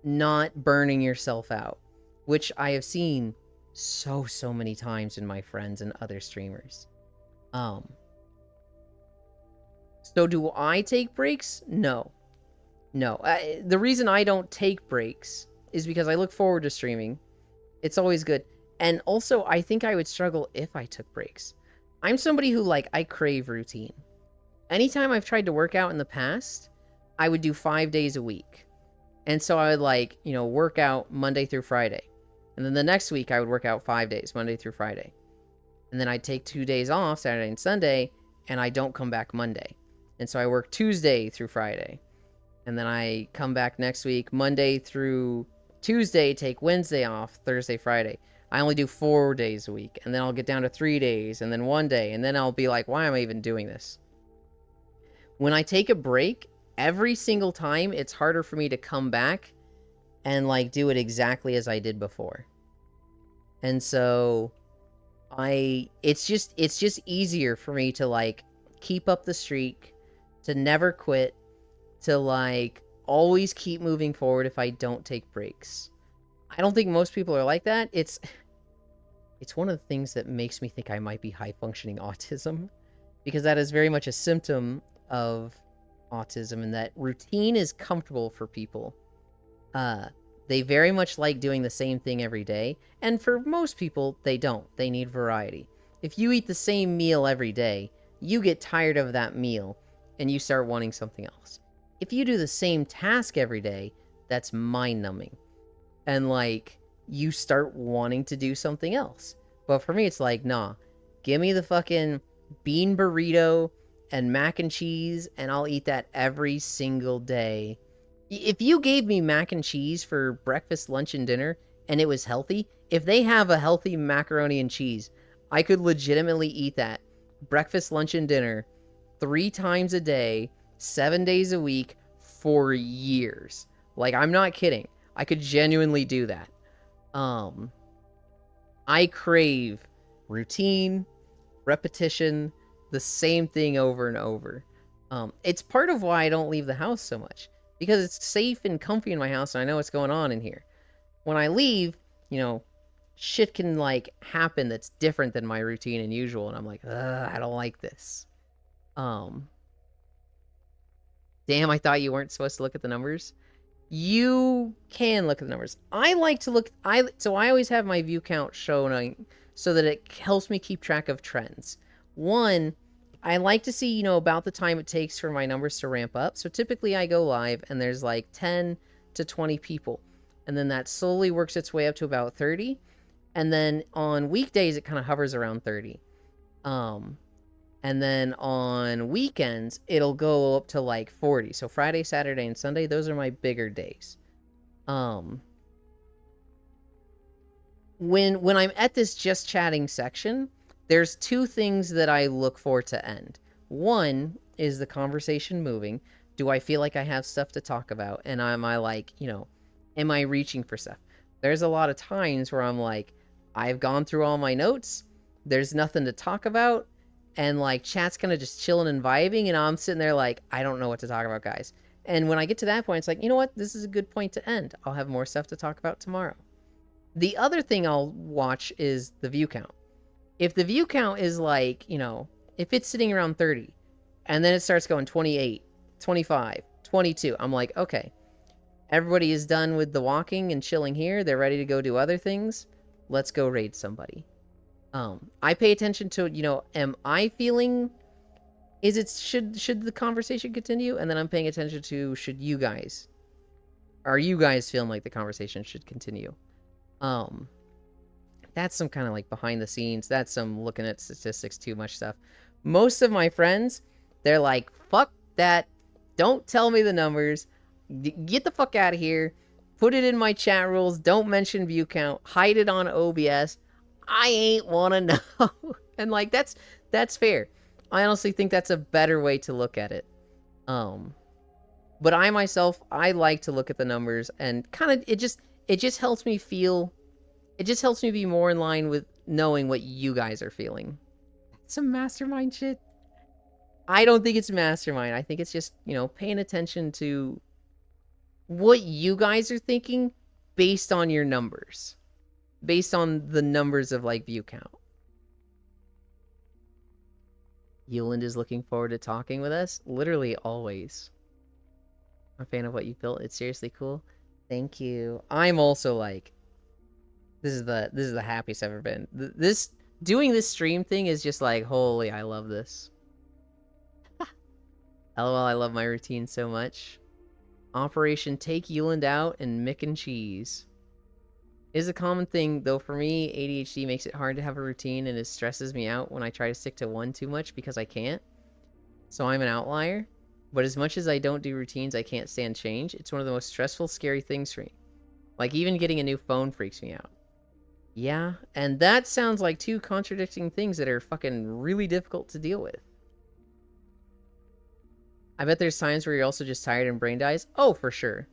not burning yourself out, which I have seen so many times in my friends and other streamers. So do I take breaks? No. The reason I don't take breaks is because I look forward to streaming. It's always good. And also, I think I would struggle if I took breaks. I'm somebody who, like, I crave routine. Anytime I've tried to work out in the past, I would do 5 days a week. And so I would, like, you know, work out Monday through Friday. And then the next week, I would work out 5 days, Monday through Friday. And then I'd take 2 days off, Saturday and Sunday, and I don't come back Monday. And so I work Tuesday through Friday. And then I come back next week, Monday through Tuesday, take Wednesday off, Thursday, Friday. I only do 4 days a week, and then I'll get down to 3 days, and then 1 day, and then I'll be like, why am I even doing this? When I take a break, every single time, it's harder for me to come back and, like, do it exactly as I did before. And so, it's just easier for me to, like, keep up the streak, to never quit, to, like, always keep moving forward if I don't take breaks. I don't think most people are like that. It's one of the things that makes me think I might be high-functioning autism, because that is very much a symptom of autism, and that routine is comfortable for people. They very much like doing the same thing every day, and for most people, they don't. They need variety. If you eat the same meal every day, you get tired of that meal, and you start wanting something else. If you do the same task every day, that's mind-numbing. And, like, you start wanting to do something else. But for me, it's like, nah, give me the fucking bean burrito and mac and cheese, and I'll eat that every single day. If you gave me mac and cheese for breakfast, lunch, and dinner, and it was healthy, if they have a healthy macaroni and cheese, I could legitimately eat that breakfast, lunch, and dinner 3 times a day, 7 days a week for years. Like, I'm not kidding. I could genuinely do that. I crave routine, repetition, the same thing over and over. It's part of why I don't leave the house so much, because it's safe and comfy in my house and I know what's going on in here. When I leave, you know, shit can, like, happen that's different than my routine and usual, and I'm like, I don't like this. Damn, I thought you weren't supposed to look at the numbers. You can look at the numbers. I like to look, so I always have my view count showing so that it helps me keep track of trends. One, I like to see, about the time it takes for my numbers to ramp up. So typically I go live and there's like 10 to 20 people. And then that slowly works its way up to about 30. And then on weekdays, it kind of hovers around 30. And then on weekends, it'll go up to like 40. So Friday, Saturday, and Sunday, those are my bigger days. When I'm at this just chatting section, there's two things that I look for to end. One is the conversation moving. Do I feel like I have stuff to talk about? And am I reaching for stuff? There's a lot of times where I'm like, I've gone through all my notes. There's nothing to talk about. And like chat's kind of just chilling and vibing. And I'm sitting there like, I don't know what to talk about, guys. And when I get to that point, it's like, you know what? This is a good point to end. I'll have more stuff to talk about tomorrow. The other thing I'll watch is the view count. If the view count is like, if it's sitting around 30 and then it starts going 28, 25, 22, I'm like, okay, everybody is done with the walking and chilling here. They're ready to go do other things. Let's go raid somebody. I pay attention to, am I feeling, should the conversation continue? And then I'm paying attention to, are you guys feeling like the conversation should continue? That's some kind of like behind the scenes. That's some looking at statistics, too much stuff. Most of my friends, they're like, fuck that. Don't tell me the numbers. Get the fuck out of here. Put it in my chat rules. Don't mention view count. Hide it on OBS. I ain't want to know. And like, that's fair. I honestly think that's a better way to look at it. But I myself, I like to look at the numbers and kind of, it just helps me feel, it just helps me be more in line with knowing what you guys are feeling. Some mastermind shit. I don't think it's mastermind. I think it's just, paying attention to what you guys are thinking based on your numbers. Based on the numbers of, like, view count. Yuland is looking forward to talking with us. Literally always. I'm a fan of what you built. It's seriously cool. Thank you. I'm also like, this is the happiest I've ever been. Doing this stream thing is just like, holy, I love this. LOL, I love my routine so much. Operation Take Yuland Out and Mick and Cheese is a common thing, though for me, ADHD makes it hard to have a routine and it stresses me out when I try to stick to one too much because I can't. So I'm an outlier. But as much as I don't do routines, I can't stand change. It's one of the most stressful, scary things for me. Like, even getting a new phone freaks me out. Yeah, and that sounds like two contradicting things that are fucking really difficult to deal with. I bet there's times where you're also just tired and brain dies. Oh, for sure.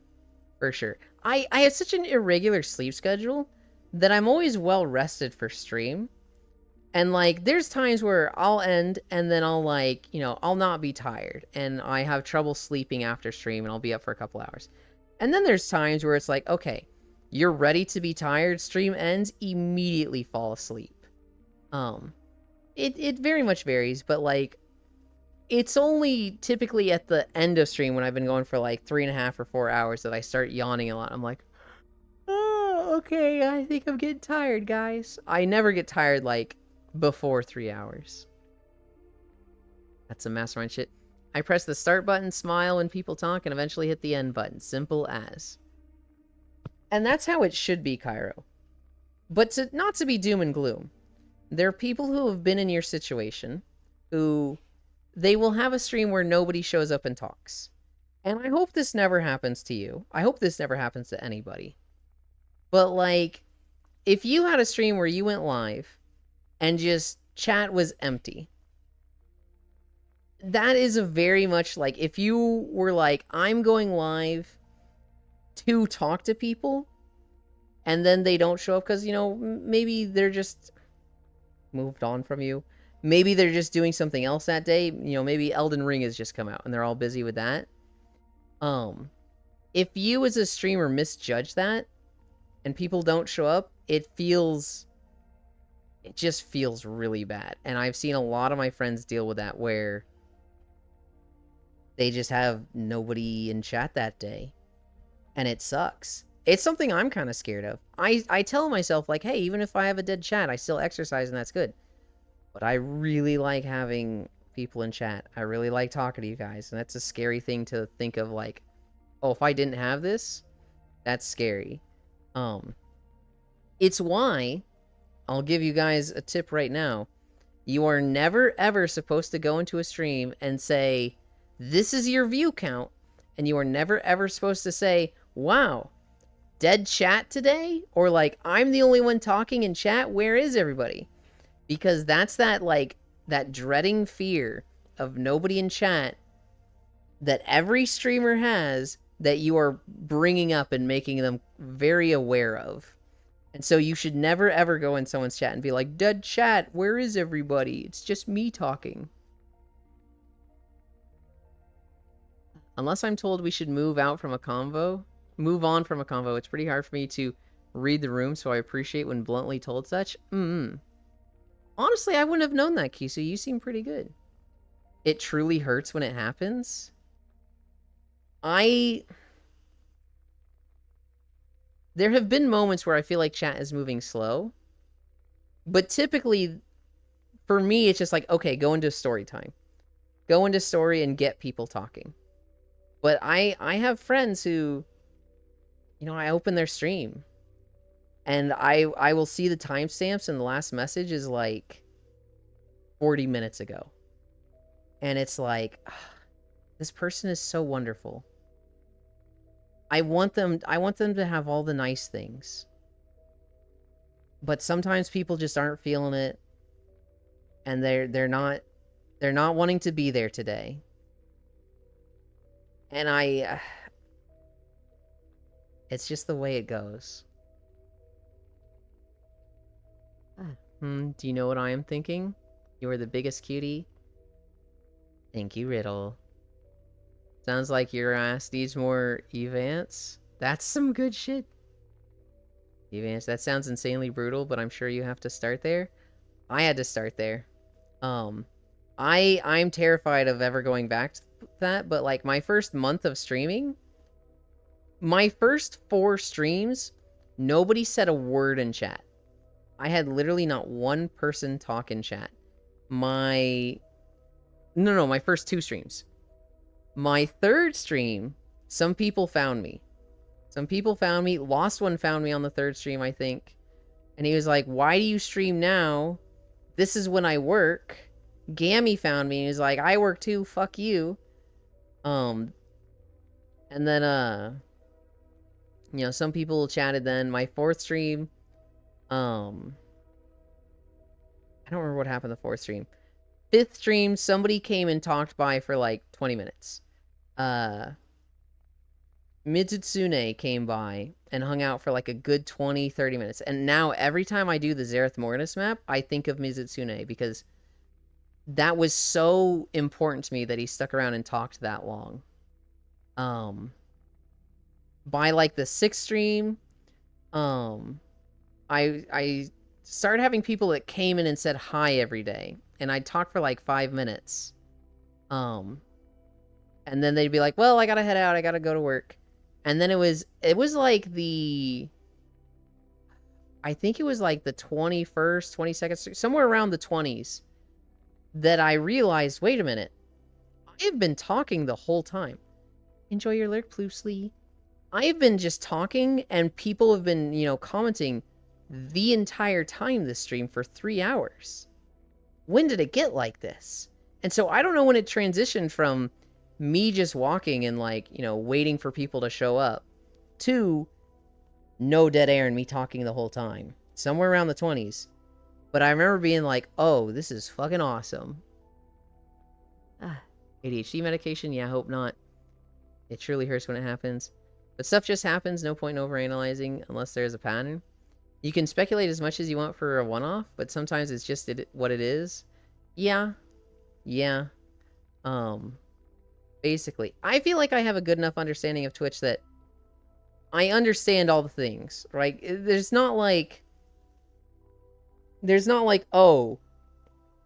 For sure. I have such an irregular sleep schedule that I'm always well rested for stream. And, like, there's times where I'll end and then I'll, like, I'll not be tired. And I have trouble sleeping after stream and I'll be up for a couple hours. And then there's times where it's like, okay, you're ready to be tired, stream ends, immediately fall asleep. It very much varies, but, like, it's only typically at the end of stream when I've been going for, like, 3.5 or 4 hours that I start yawning a lot. I'm like, oh, okay, I think I'm getting tired, guys. I never get tired, like, before 3 hours. That's some mastermind shit. I press the start button, smile when people talk, and eventually hit the end button. Simple as. And that's how it should be, Cairo. But not to be doom and gloom. There are people who have been in your situation who they will have a stream where nobody shows up and talks. And I hope this never happens to you. I hope this never happens to anybody. But, like, if you had a stream where you went live and just chat was empty, that is a very much like, if you were like, I'm going live to talk to people, and then they don't show up because, maybe they're just moved on from you. Maybe they're just doing something else that day. Maybe Elden Ring has just come out and they're all busy with that. If you as a streamer misjudge that and people don't show up, it just feels really bad. And I've seen a lot of my friends deal with that where they just have nobody in chat that day. And it sucks. It's something I'm kind of scared of. I tell myself, like, hey, even if I have a dead chat, I still exercise and that's good. But I really like having people in chat. I really like talking to you guys, and that's a scary thing to think of, like, oh, if I didn't have this, that's scary. It's why I'll give you guys a tip right now. You are never ever supposed to go into a stream and say, this is your view count, and you are never ever supposed to say, wow, dead chat today? Or like, I'm the only one talking in chat, where is everybody? Because that's that, like, that dreading fear of nobody in chat that every streamer has, that you are bringing up and making them very aware of. And so you should never ever go in someone's chat and be like, dead chat, where is everybody? It's just me talking. Unless I'm told we should move on from a convo, it's pretty hard for me to read the room, so I appreciate when bluntly told such. Honestly, I wouldn't have known that, Kisu. You seem pretty good. It truly hurts when it happens. There have been moments where I feel like chat is moving slow. But typically, for me, it's just like, okay, go into story time. Go into story and get people talking. But I have friends who, you know, I open their stream. And I will see the timestamps, and the last message is like 40 minutes ago. And it's like, this person is so wonderful. I want them to have all the nice things. But sometimes people just aren't feeling it, and they're not wanting to be there today. And it's just the way it goes. Do you know what I am thinking? You are the biggest cutie. Thank you, Riddle. Sounds like your ass needs more Evance. That's some good shit. Evance, that sounds insanely brutal, but I'm sure you have to start there. I had to start there. I'm terrified of ever going back to that, but like my first month of streaming, my first 4 streams, nobody said a word in chat. I had literally not one person talk in chat. My first 2 streams. My 3rd stream, some people found me. Lost One found me on the 3rd stream, I think. And he was like, why do you stream now? This is when I work. Gammy found me and he was like, I work too, fuck you. And then, you know, some people chatted then. My 4th stream, I don't remember what happened the 4th stream. 5th stream, somebody came and talked by for like 20 minutes. Mitsutsune came by and hung out for like a good 20-30 minutes. And now every time I do the Zereth Mortis map, I think of Mitsutsune because that was so important to me that he stuck around and talked that long. By like the 6th stream, I started having people that came in and said hi every day, and I'd talk for like 5 minutes. And then they'd be like, well, I gotta head out, I gotta go to work. And then it was like I think it was like the 21st, 22nd, somewhere around the 20s, that I realized, wait a minute, I've been talking the whole time. Enjoy your lurk, Ploosely. I've been just talking, and people have been, you know, commenting the entire time this stream for 3 hours. When did it get like this? And so I don't know when it transitioned from me just walking and, like, you know, waiting for people to show up to no dead air and me talking the whole time. Somewhere around the 20s. But I remember being like, oh, this is fucking awesome. ADHD medication? Yeah, I hope not. It truly hurts when it happens. But stuff just happens, no point in overanalyzing unless there's a pattern. You can speculate as much as you want for a one-off, but sometimes it's just what it is. Yeah. Basically, I feel like I have a good enough understanding of Twitch that I understand all the things, right? There's not like, oh,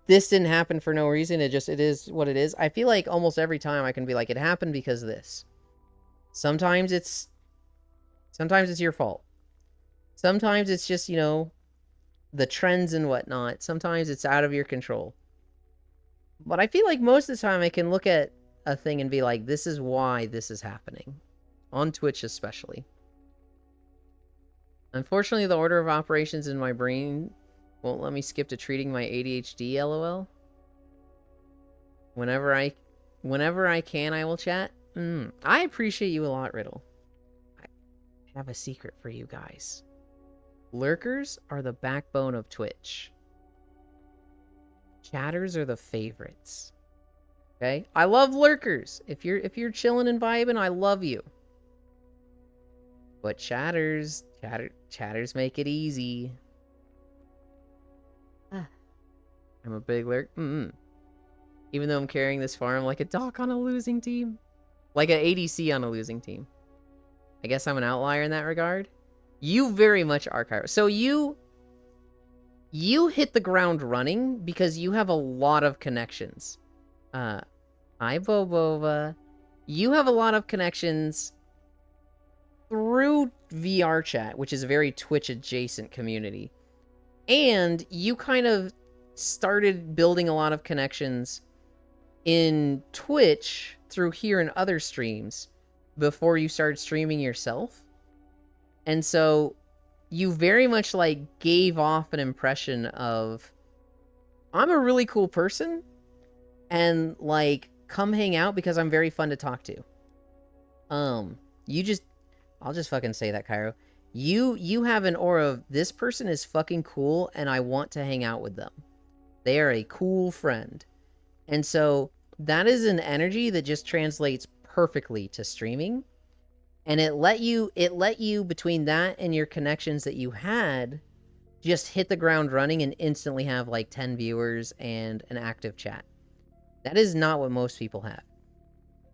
this didn't happen for no reason. It is what it is. I feel like almost every time I can be like, it happened because of this. Sometimes it's your fault. Sometimes it's just, you know, the trends and whatnot. Sometimes it's out of your control. But I feel like most of the time I can look at a thing and be like, this is why this is happening. On Twitch especially. Unfortunately, the order of operations in my brain won't let me skip to treating my ADHD, lol. Whenever I can, I will chat. I appreciate you a lot, Riddle. I have a secret for you guys. Lurkers are the backbone of Twitch. Chatters are the favorites. Okay? I love lurkers. If you're chilling and vibing, I love you. But chatters make it easy. I'm a big lurk. Even though I'm carrying this farm like a doc on a losing team. Like an ADC on a losing team. I guess I'm an outlier in that regard. You very much are, Kyro. So you hit the ground running because you have a lot of connections. Hi, Bobova. You have a lot of connections through VR chat, which is a very Twitch-adjacent community. And you kind of started building a lot of connections in Twitch through here and other streams before you started streaming yourself. And so you very much like gave off an impression of, I'm a really cool person and like come hang out because I'm very fun to talk to. I'll just fucking say that, Kyro. You have an aura of, this person is fucking cool and I want to hang out with them. They are a cool friend. And so that is an energy that just translates perfectly to streaming. And it let you between that and your connections that you had just hit the ground running and instantly have like 10 viewers and an active chat. That is not what most people have.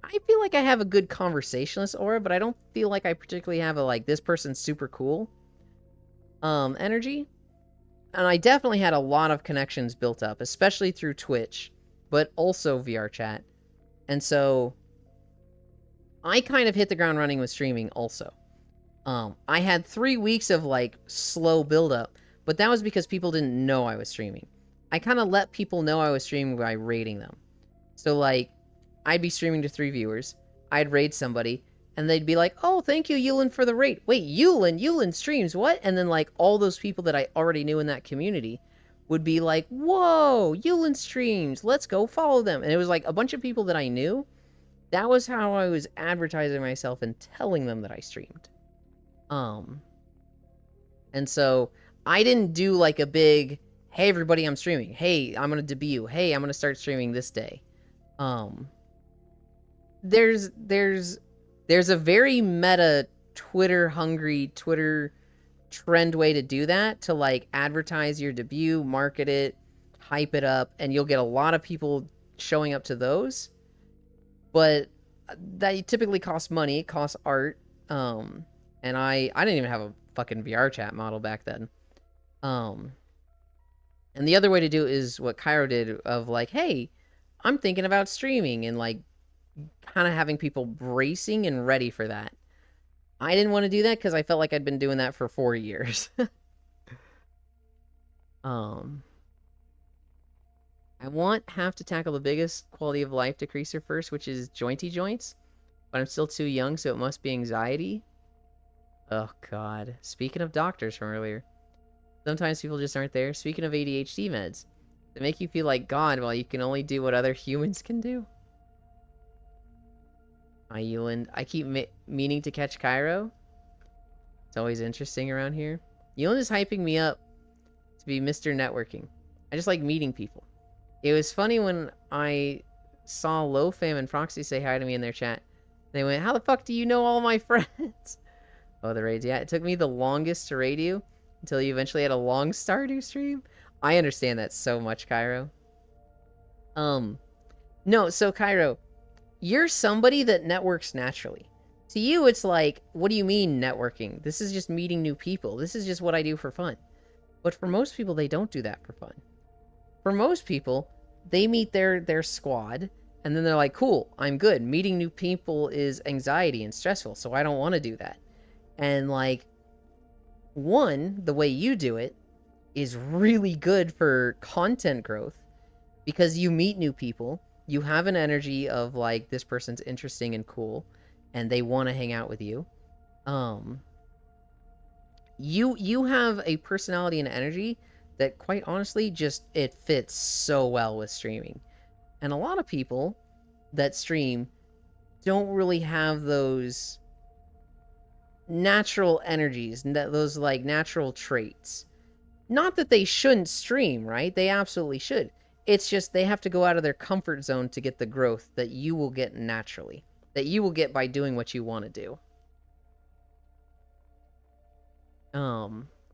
I feel like I have a good conversationalist aura, but I don't feel like I particularly have a like, this person's super cool energy. And I definitely had a lot of connections built up, especially through Twitch, but also VR chat. And so I kind of hit the ground running with streaming also. I had 3 weeks of like slow build-up, but that was because people didn't know I was streaming. I kind of let people know I was streaming by rating them. So like, I'd be streaming to 3 viewers, I'd raid somebody, and they'd be like, oh, thank you, Yulin, for the rate. Wait, Yulin streams, what? And then like all those people that I already knew in that community would be like, whoa, Yulin streams, let's go follow them. And it was like a bunch of people that I knew. That was how I was advertising myself and telling them that I streamed. And so I didn't do like a big, hey everybody, I'm streaming. Hey, I'm gonna debut. Hey, I'm gonna start streaming this day. There's a very meta Twitter hungry, Twitter trend way to do that, to like advertise your debut, market it, hype it up, and you'll get a lot of people showing up to those. But that typically costs money, it costs art, and I didn't even have a fucking VR chat model back then. And the other way to do it is what Kyro did, of like, hey, I'm thinking about streaming, and like kind of having people bracing and ready for that. I didn't want to do that because I felt like I'd been doing that for 4 years. I have to tackle the biggest quality of life decreaser first, which is jointy joints, but I'm still too young, so it must be anxiety. Oh god. Speaking of doctors from earlier, sometimes people just aren't there. Speaking of ADHD meds, they make you feel like God while you can only do what other humans can do. Hi, Yuland. I keep meaning to catch Kyro. It's always interesting around here. Yuland is hyping me up to be Mr. Networking. I just like meeting people. It was funny when I saw LowFam and Proxy say hi to me in their chat. They went, how the fuck do you know all my friends? Oh, the raids. Yeah, it took me the longest to raid you until you eventually had a long Stardew stream. I understand that so much, Kyro. No, so Kyro, you're somebody that networks naturally. To you, it's like, what do you mean networking? This is just meeting new people. This is just what I do for fun. But for most people, they don't do that for fun. For most people, they meet their squad, and then they're like, cool, I'm good. Meeting new people is anxiety and stressful, so I don't want to do that. And like, one, the way you do it is really good for content growth, because you meet new people. You have an energy of like, this person's interesting and cool, and they want to hang out with you. You have a personality and energy that, quite honestly, just it fits so well with streaming. And a lot of people that stream don't really have those natural energies, those like natural traits. Not that they shouldn't stream, right? They absolutely should. It's just they have to go out of their comfort zone to get the growth that you will get naturally, that you will get by doing what you want to do.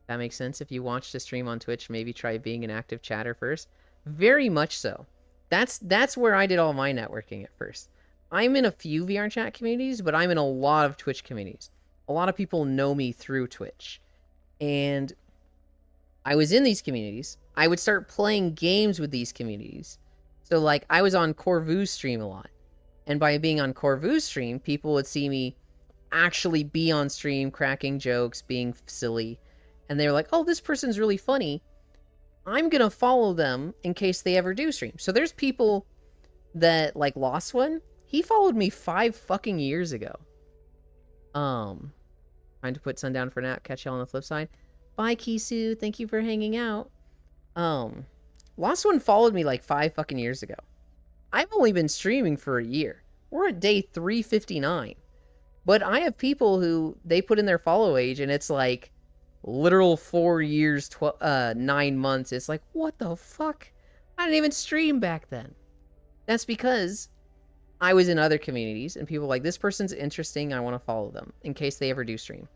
That makes sense. If you watch the stream on Twitch, maybe try being an active chatter first. Very much so. That's where I did all my networking at first. I'm in a few VR chat communities, but I'm in a lot of Twitch communities. A lot of people know me through Twitch. And I was in these communities. I would start playing games with these communities. So, like, I was on Corvu's stream a lot. And by being on Corvu's stream, people would see me actually be on stream, cracking jokes, being silly. And they were like, oh, this person's really funny. I'm going to follow them in case they ever do stream. So there's people that, like, Lost One, he followed me 5 fucking years ago. Trying to put Sundown for a nap. Catch y'all on the flip side. Bye, Kisu. Thank you for hanging out. Lost One followed me like 5 fucking years ago. I've only been streaming for a year. We're at day 359. But I have people who, they put in their follow age, and it's like literal 4 years, 9 months. It's like, what the fuck? I didn't even stream back then. That's because I was in other communities, and people were like, this person's interesting, I want to follow them, in case they ever do stream.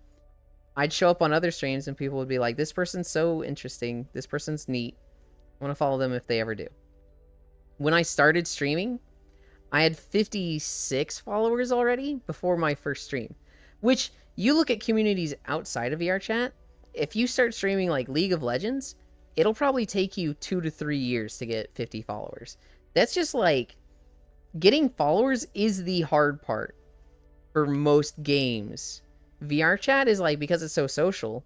I'd show up on other streams, and people would be like, this person's so interesting, this person's neat, I want to follow them if they ever do. When I started streaming, I had 56 followers already before my first stream. Which, you look at communities outside of VRChat, if you start streaming like League of Legends, it'll probably take you 2 to 3 years to get 50 followers. That's just like, getting followers is the hard part for most games. VRChat is like, because it's so social,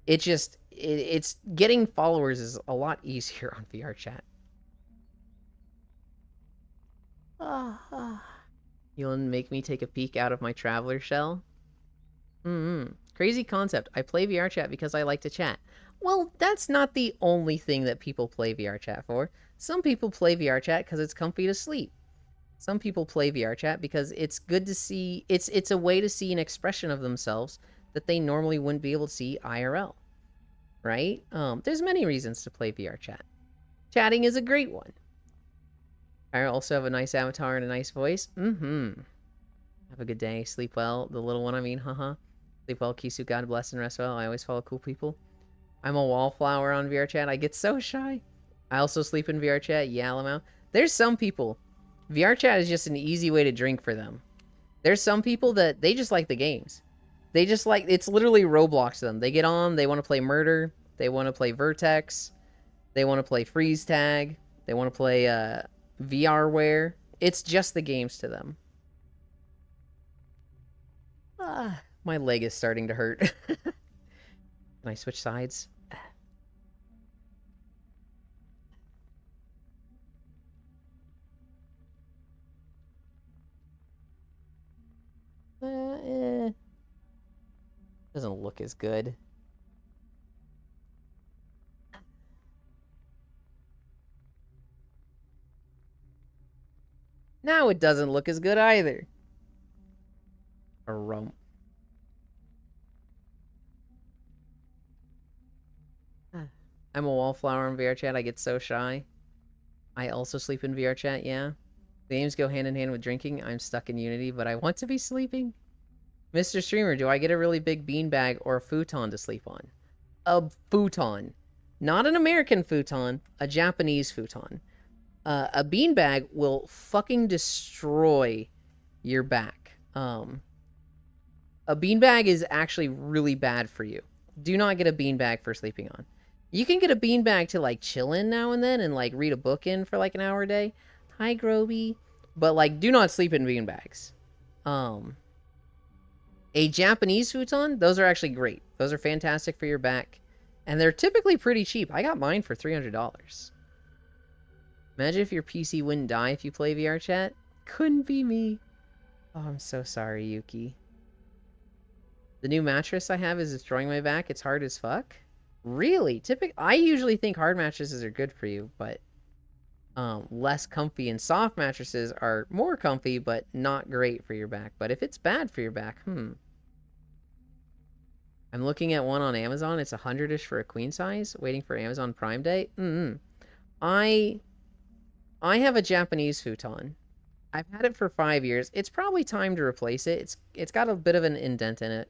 it's getting followers is a lot easier on VRChat. You'll make me take a peek out of my traveler shell? Crazy concept. I play VRChat because I like to chat. Well, that's not the only thing that people play VRChat for. Some people play VRChat because it's comfy to sleep. Some people play VRChat because it's good to see, it's a way to see an expression of themselves that they normally wouldn't be able to see IRL. Right? There's many reasons to play VRChat. Chatting is a great one. I also have a nice avatar and a nice voice. Have a good day. Sleep well. The little one, I mean, haha. Sleep well, Kisu. God bless and rest well. I always follow cool people. I'm a wallflower on VRChat. I get so shy. I also sleep in VRChat. Yeah, Lamau. There's some people. VRChat is just an easy way to drink for them. There's some people that they just like the games. They just like, it's literally Roblox to them. They get on, they want to play Murder. They want to play Vertex. They want to play Freeze Tag. They want to play VRware. It's just the games to them. My leg is starting to hurt. Can I switch sides? Doesn't look as good. Now it doesn't look as good either. A rump. I'm a wallflower in VRChat. I get so shy. I also sleep in VRChat, yeah. The games go hand in hand with drinking. I'm stuck in Unity, but I want to be sleeping. Mr. Streamer, do I get a really big beanbag or a futon to sleep on? A futon. Not an American futon, a Japanese futon. A beanbag will fucking destroy your back. A beanbag is actually really bad for you. Do not get a beanbag for sleeping on. You can get a beanbag to, like, chill in now and then and, like, read a book in for, like, an hour a day. Hi, Groby. But, like, do not sleep in beanbags. A Japanese futon, those are actually great. Those are fantastic for your back. And they're typically pretty cheap. I got mine for $300. Imagine if your PC wouldn't die if you play VR chat. Couldn't be me. Oh, I'm so sorry, Yuki. The new mattress I have is destroying my back. It's hard as fuck. Really? I usually think hard mattresses are good for you, but less comfy, and soft mattresses are more comfy, but not great for your back. But if it's bad for your back, I'm looking at one on Amazon. It's 100-ish for a queen size, waiting for Amazon Prime Day. I have a Japanese futon. I've had it for 5 years. It's probably time to replace it. It's got a bit of an indent in it.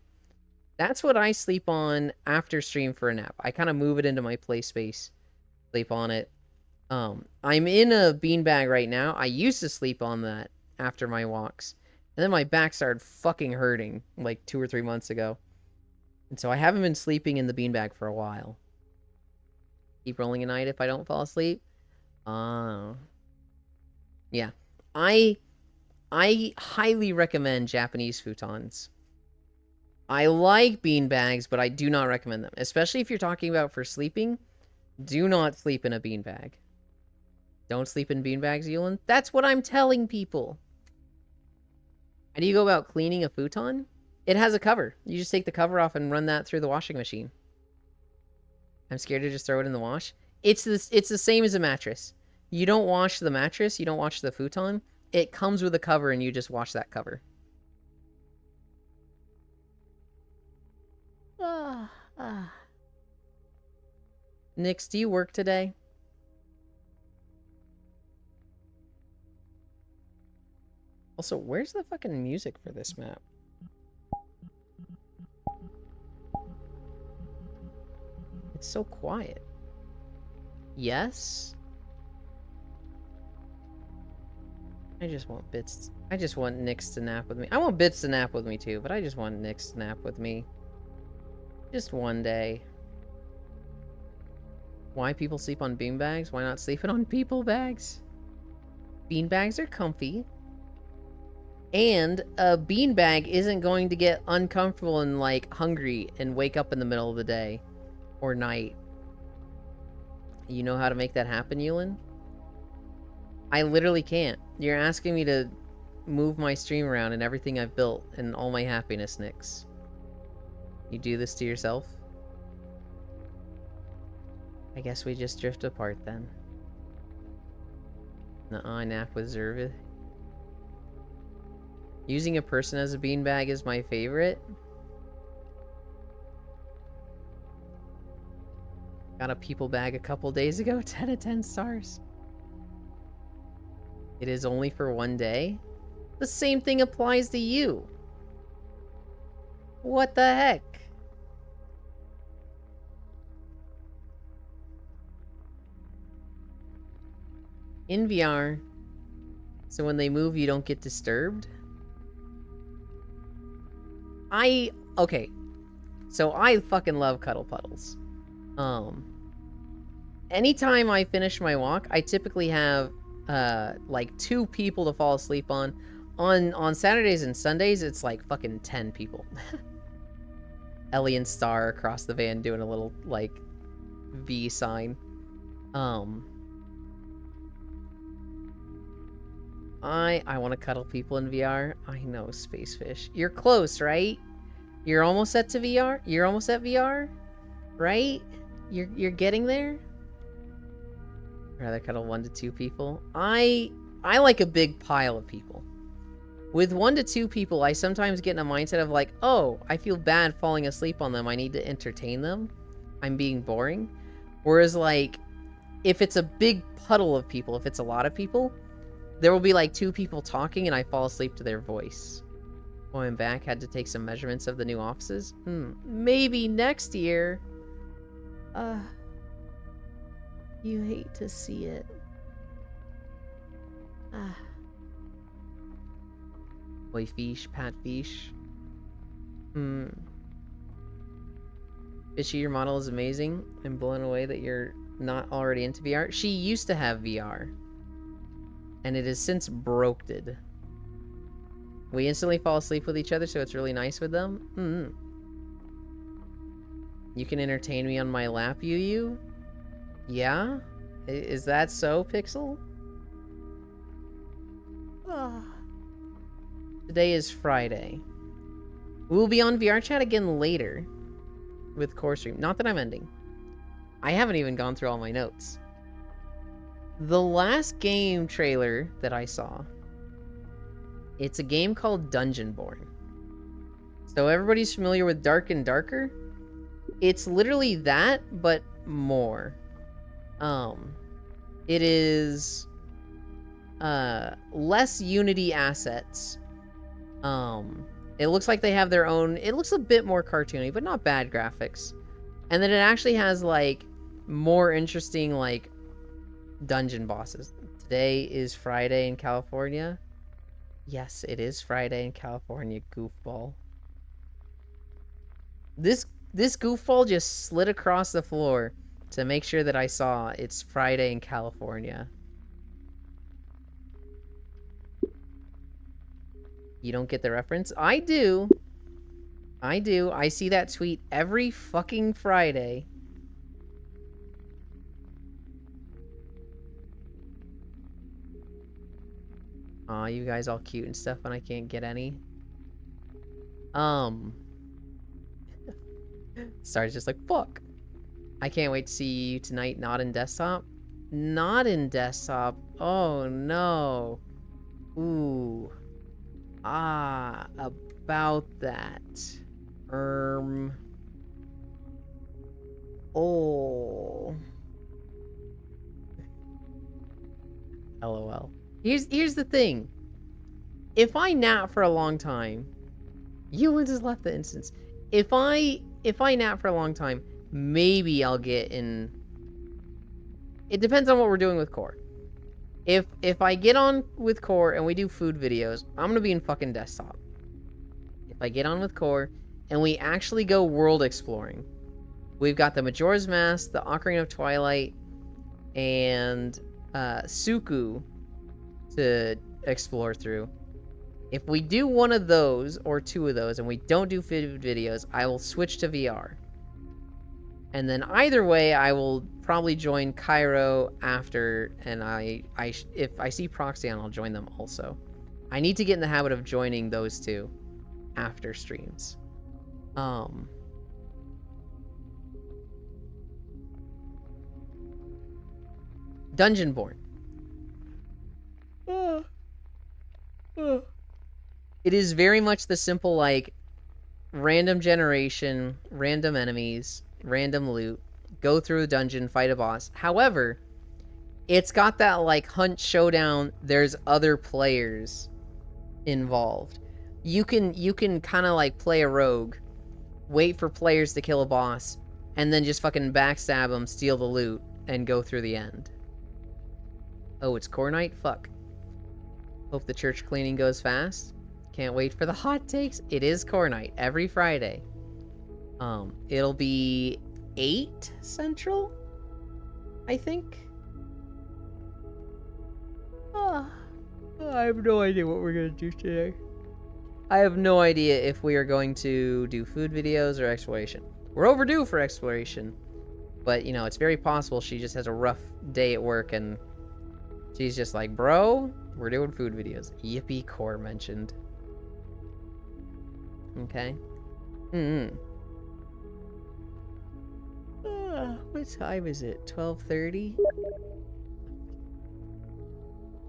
That's what I sleep on after stream for a nap. I kind of move it into my play space, sleep on it. I'm in a beanbag right now. I used to sleep on that after my walks. And then my back started fucking hurting like 2 or 3 months ago. And so I haven't been sleeping in the beanbag for a while. Keep rolling at night if I don't fall asleep. Yeah. I highly recommend Japanese futons. I like beanbags, but I do not recommend them. Especially if you're talking about for sleeping. Do not sleep in a beanbag. Don't sleep in beanbags, Yulin. That's what I'm telling people. How do you go about cleaning a futon? It has a cover. You just take the cover off and run that through the washing machine. I'm scared to just throw it in the wash. It's the same as a mattress. You don't wash the mattress. You don't wash the futon. It comes with a cover and you just wash that cover. Nix, do you work today? Also, where's the fucking music for this map? It's so quiet. Yes? I just want Bits. I just want Nix to nap with me. I want Bits to nap with me too, but I just want Nix to nap with me. Just one day. Why people sleep on beanbags? Why not sleeping on people bags? Beanbags are comfy. And a beanbag isn't going to get uncomfortable and like hungry and wake up in the middle of the day or night. You know how to make that happen, Yulin? I literally can't. You're asking me to move my stream around and everything I've built and all my happiness, Nix. You do this to yourself? I guess we just drift apart then. Nuh-uh, I nap with Zervid. Using a person as a beanbag is my favorite. Got a people bag a couple days ago, 10 out of 10 stars. It is only for one day? The same thing applies to you. What the heck? In VR, so when they move, you don't get disturbed? Okay. So I fucking love Cuddle Puddles. Anytime I finish my walk, I typically have, like 2 people to fall asleep on. On Saturdays and Sundays, it's like fucking 10 people. Ellie and Star across the van doing a little, like, V sign. I want to cuddle people in VR. I know, Spacefish. You're close, right? You're almost at VR? You're almost at VR? Right? You're getting there? I'd rather cuddle 1 to 2 people. I like a big pile of people. With 1 to 2 people, I sometimes get in a mindset of like, oh, I feel bad falling asleep on them. I need to entertain them. I'm being boring. Whereas like, if it's a big puddle of people, if it's a lot of people, there will be like 2 people talking and I fall asleep to their voice. Oh, I'm back. Had to take some measurements of the new offices. Maybe next year. You hate to see it. Boy Fish, Pat Fish. Fishy, your model is amazing. I'm blown away that you're not already into VR. She used to have VR. And it has since broked. We instantly fall asleep with each other, so it's really nice with them. You can entertain me on my lap, you? Yeah? Is that so, Pixel? Today is Friday. We'll be on VR chat again later with Core Stream. Not that I'm ending. I haven't even gone through all my notes. The last game trailer that I saw, it's a game called Dungeonborn. So everybody's familiar with Dark and Darker? It's literally that, but more. It is less Unity assets. It looks like they have their own, it looks a bit more cartoony, but not bad graphics. And then it actually has like more interesting like dungeon bosses. Today is Friday in California. Yes, it is Friday in California, goofball. This goofball just slid across the floor to make sure that I saw it's Friday in California. You don't get the reference? I do. I do. I see that tweet every fucking Friday. Aw, you guys all cute and stuff, and I can't get any. Star's just like, fuck. I can't wait to see you tonight, not in desktop. Not in desktop. Oh, no. Ooh. About that. Oh. LOL. Here's the thing. If I nap for a long time, Ewan just left the instance. If I nap for a long time, maybe I'll get in. It depends on what we're doing with Core. If I get on with Core and we do food videos, I'm gonna be in fucking desktop. If I get on with Core and we actually go world exploring, we've got the Majora's Mask, the Ocarina of Twilight, and Suku to explore through. If we do one of those or two of those and we don't do food videos, I will switch to VR. And then either way, I will probably join Cairo after, and if I see Proxyon, I'll join them also. I need to get in the habit of joining those two after streams. Dungeonborn. It is very much the simple, like, random generation, random enemies, random loot, go through a dungeon, fight a boss. However, it's got that, like, hunt showdown, there's other players involved. You can kind of, like, play a rogue, wait for players to kill a boss, and then just fucking backstab them, steal the loot, and go through the end. Oh, it's Core Night? Fuck. Hope the church cleaning goes fast. Can't wait for the hot takes. It is Core Night every Friday. It'll be 8 Central, I think. I have no idea what we're gonna do today. I have no idea if we are going to do food videos or exploration. We're overdue for exploration, but you know, it's very possible she just has a rough day at work and she's just like, bro, we're doing food videos. Yippee, Core mentioned. Okay. What time is it? 12:30?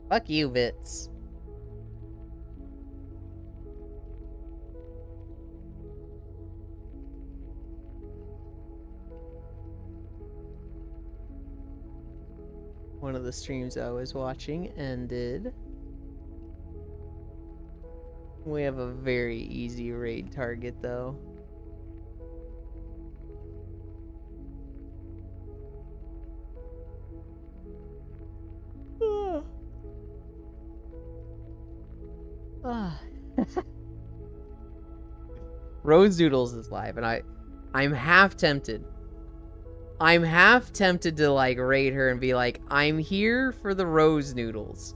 Fuck you, Bits. One of the streams I was watching ended. We have a very easy raid target, though. Rose Doodles is live, and I'm half tempted. I'm half tempted to, like, raid her and be like, I'm here for the Rose Noodles.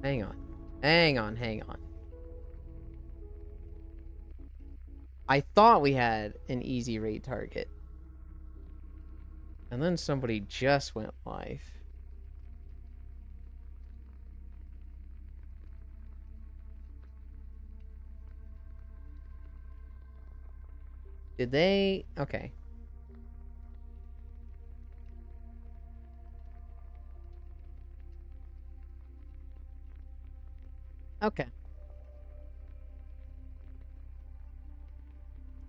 Hang on. I thought we had an easy raid target. And then somebody just went live. Did they? Okay. Okay.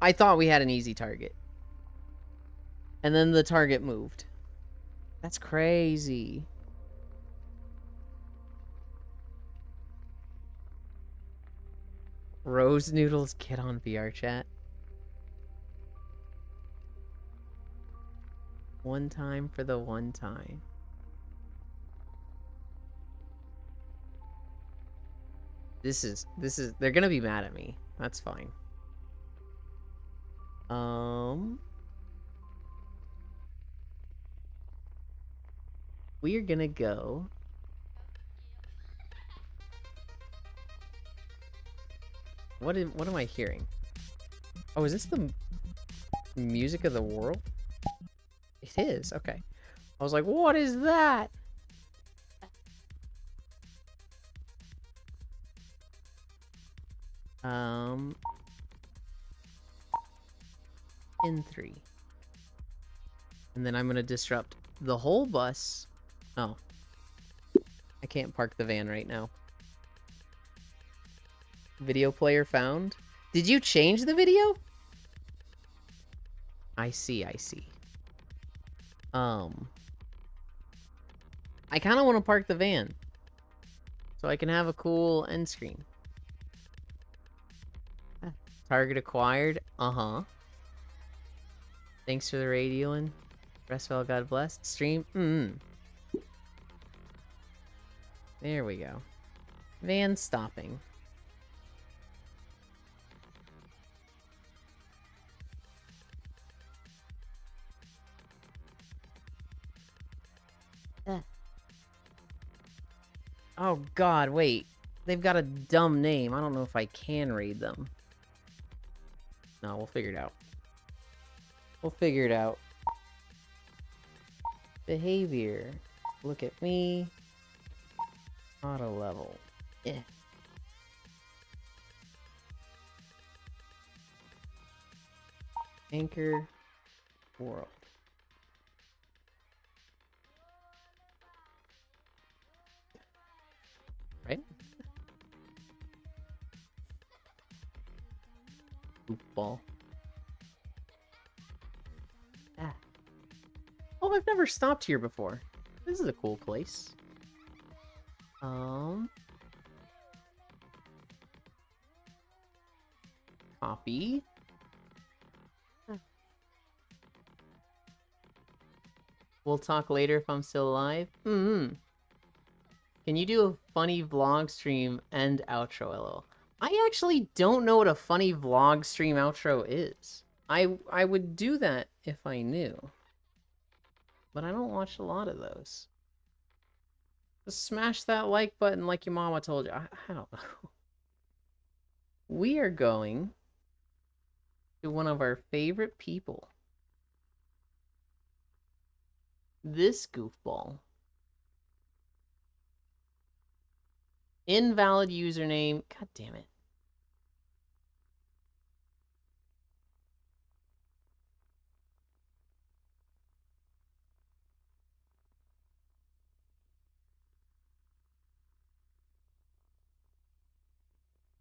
I thought we had an easy target. And then the target moved. That's crazy. Rose Noodles, get on VR chat. One time for the one time. This is, they're gonna be mad at me. That's fine. We are gonna go. What am I hearing? Oh, is this the music of the world? It is, okay. I was like, what is that? In 3. And then I'm gonna disrupt the whole bus. Oh. I can't park the van right now. Video player found. Did you change the video? I see, I see. I kind of want to park the van. So I can have a cool end screen. Target acquired. Uh-huh. Thanks for the radio, Restfell, God bless. Stream. There we go. Van stopping. Oh god, wait. They've got a dumb name. I don't know if I can raid them. No, we'll figure it out. We'll figure it out. Behavior. Look at me. Auto level. Yeah. Anchor world. Right? Goofball. Ah. Oh, I've never stopped here before. This is a cool place. Copy. We'll talk later if I'm still alive. Can you do a funny vlog stream and outro, LOL? I actually don't know what a funny vlog stream outro is. I would do that if I knew. But I don't watch a lot of those. Just smash that like button like your mama told you. I don't know. We are going to one of our favorite people. This goofball. Invalid username. God damn it.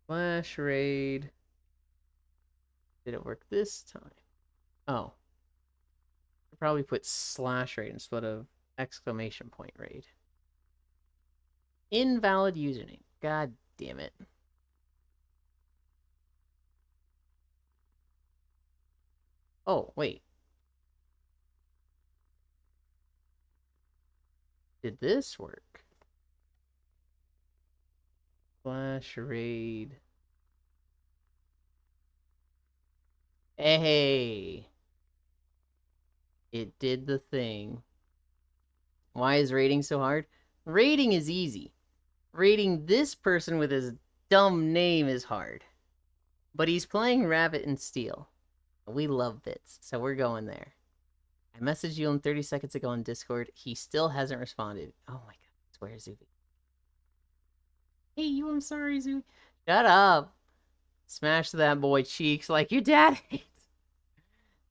Flash raid. Did it work this time? Oh. I probably put slash raid instead of exclamation point raid. Invalid username. God damn it. Oh, wait. Did this work? Flash raid. Hey. It did the thing. Why is raiding so hard? Raiding is easy. Raiding this person with his dumb name is hard. But he's playing Rabbit and Steel. We love bits, so we're going there. I messaged you 30 seconds ago on Discord. He still hasn't responded. Oh my god, I swear, Zuby. Hey, you, I'm sorry, Zuby. Shut up. Smash that boy cheeks like your dad hates.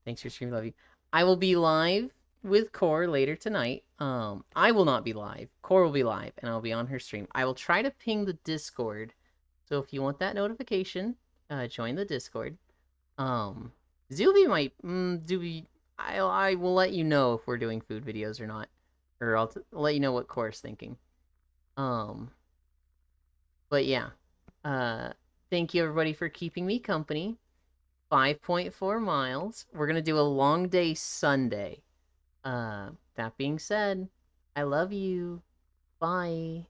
Thanks for streaming, love you. I will be live with Core later tonight. I will not be live. Core will be live, and I'll be on her stream. I will try to ping the Discord, so if you want that notification, join the Discord. Zuby might, Zuby, I will let you know if we're doing food videos or not, or I'll let you know what Core's thinking. But yeah, thank you everybody for keeping me company. 5.4 miles. We're gonna do a long day Sunday. That being said, I love you. Bye.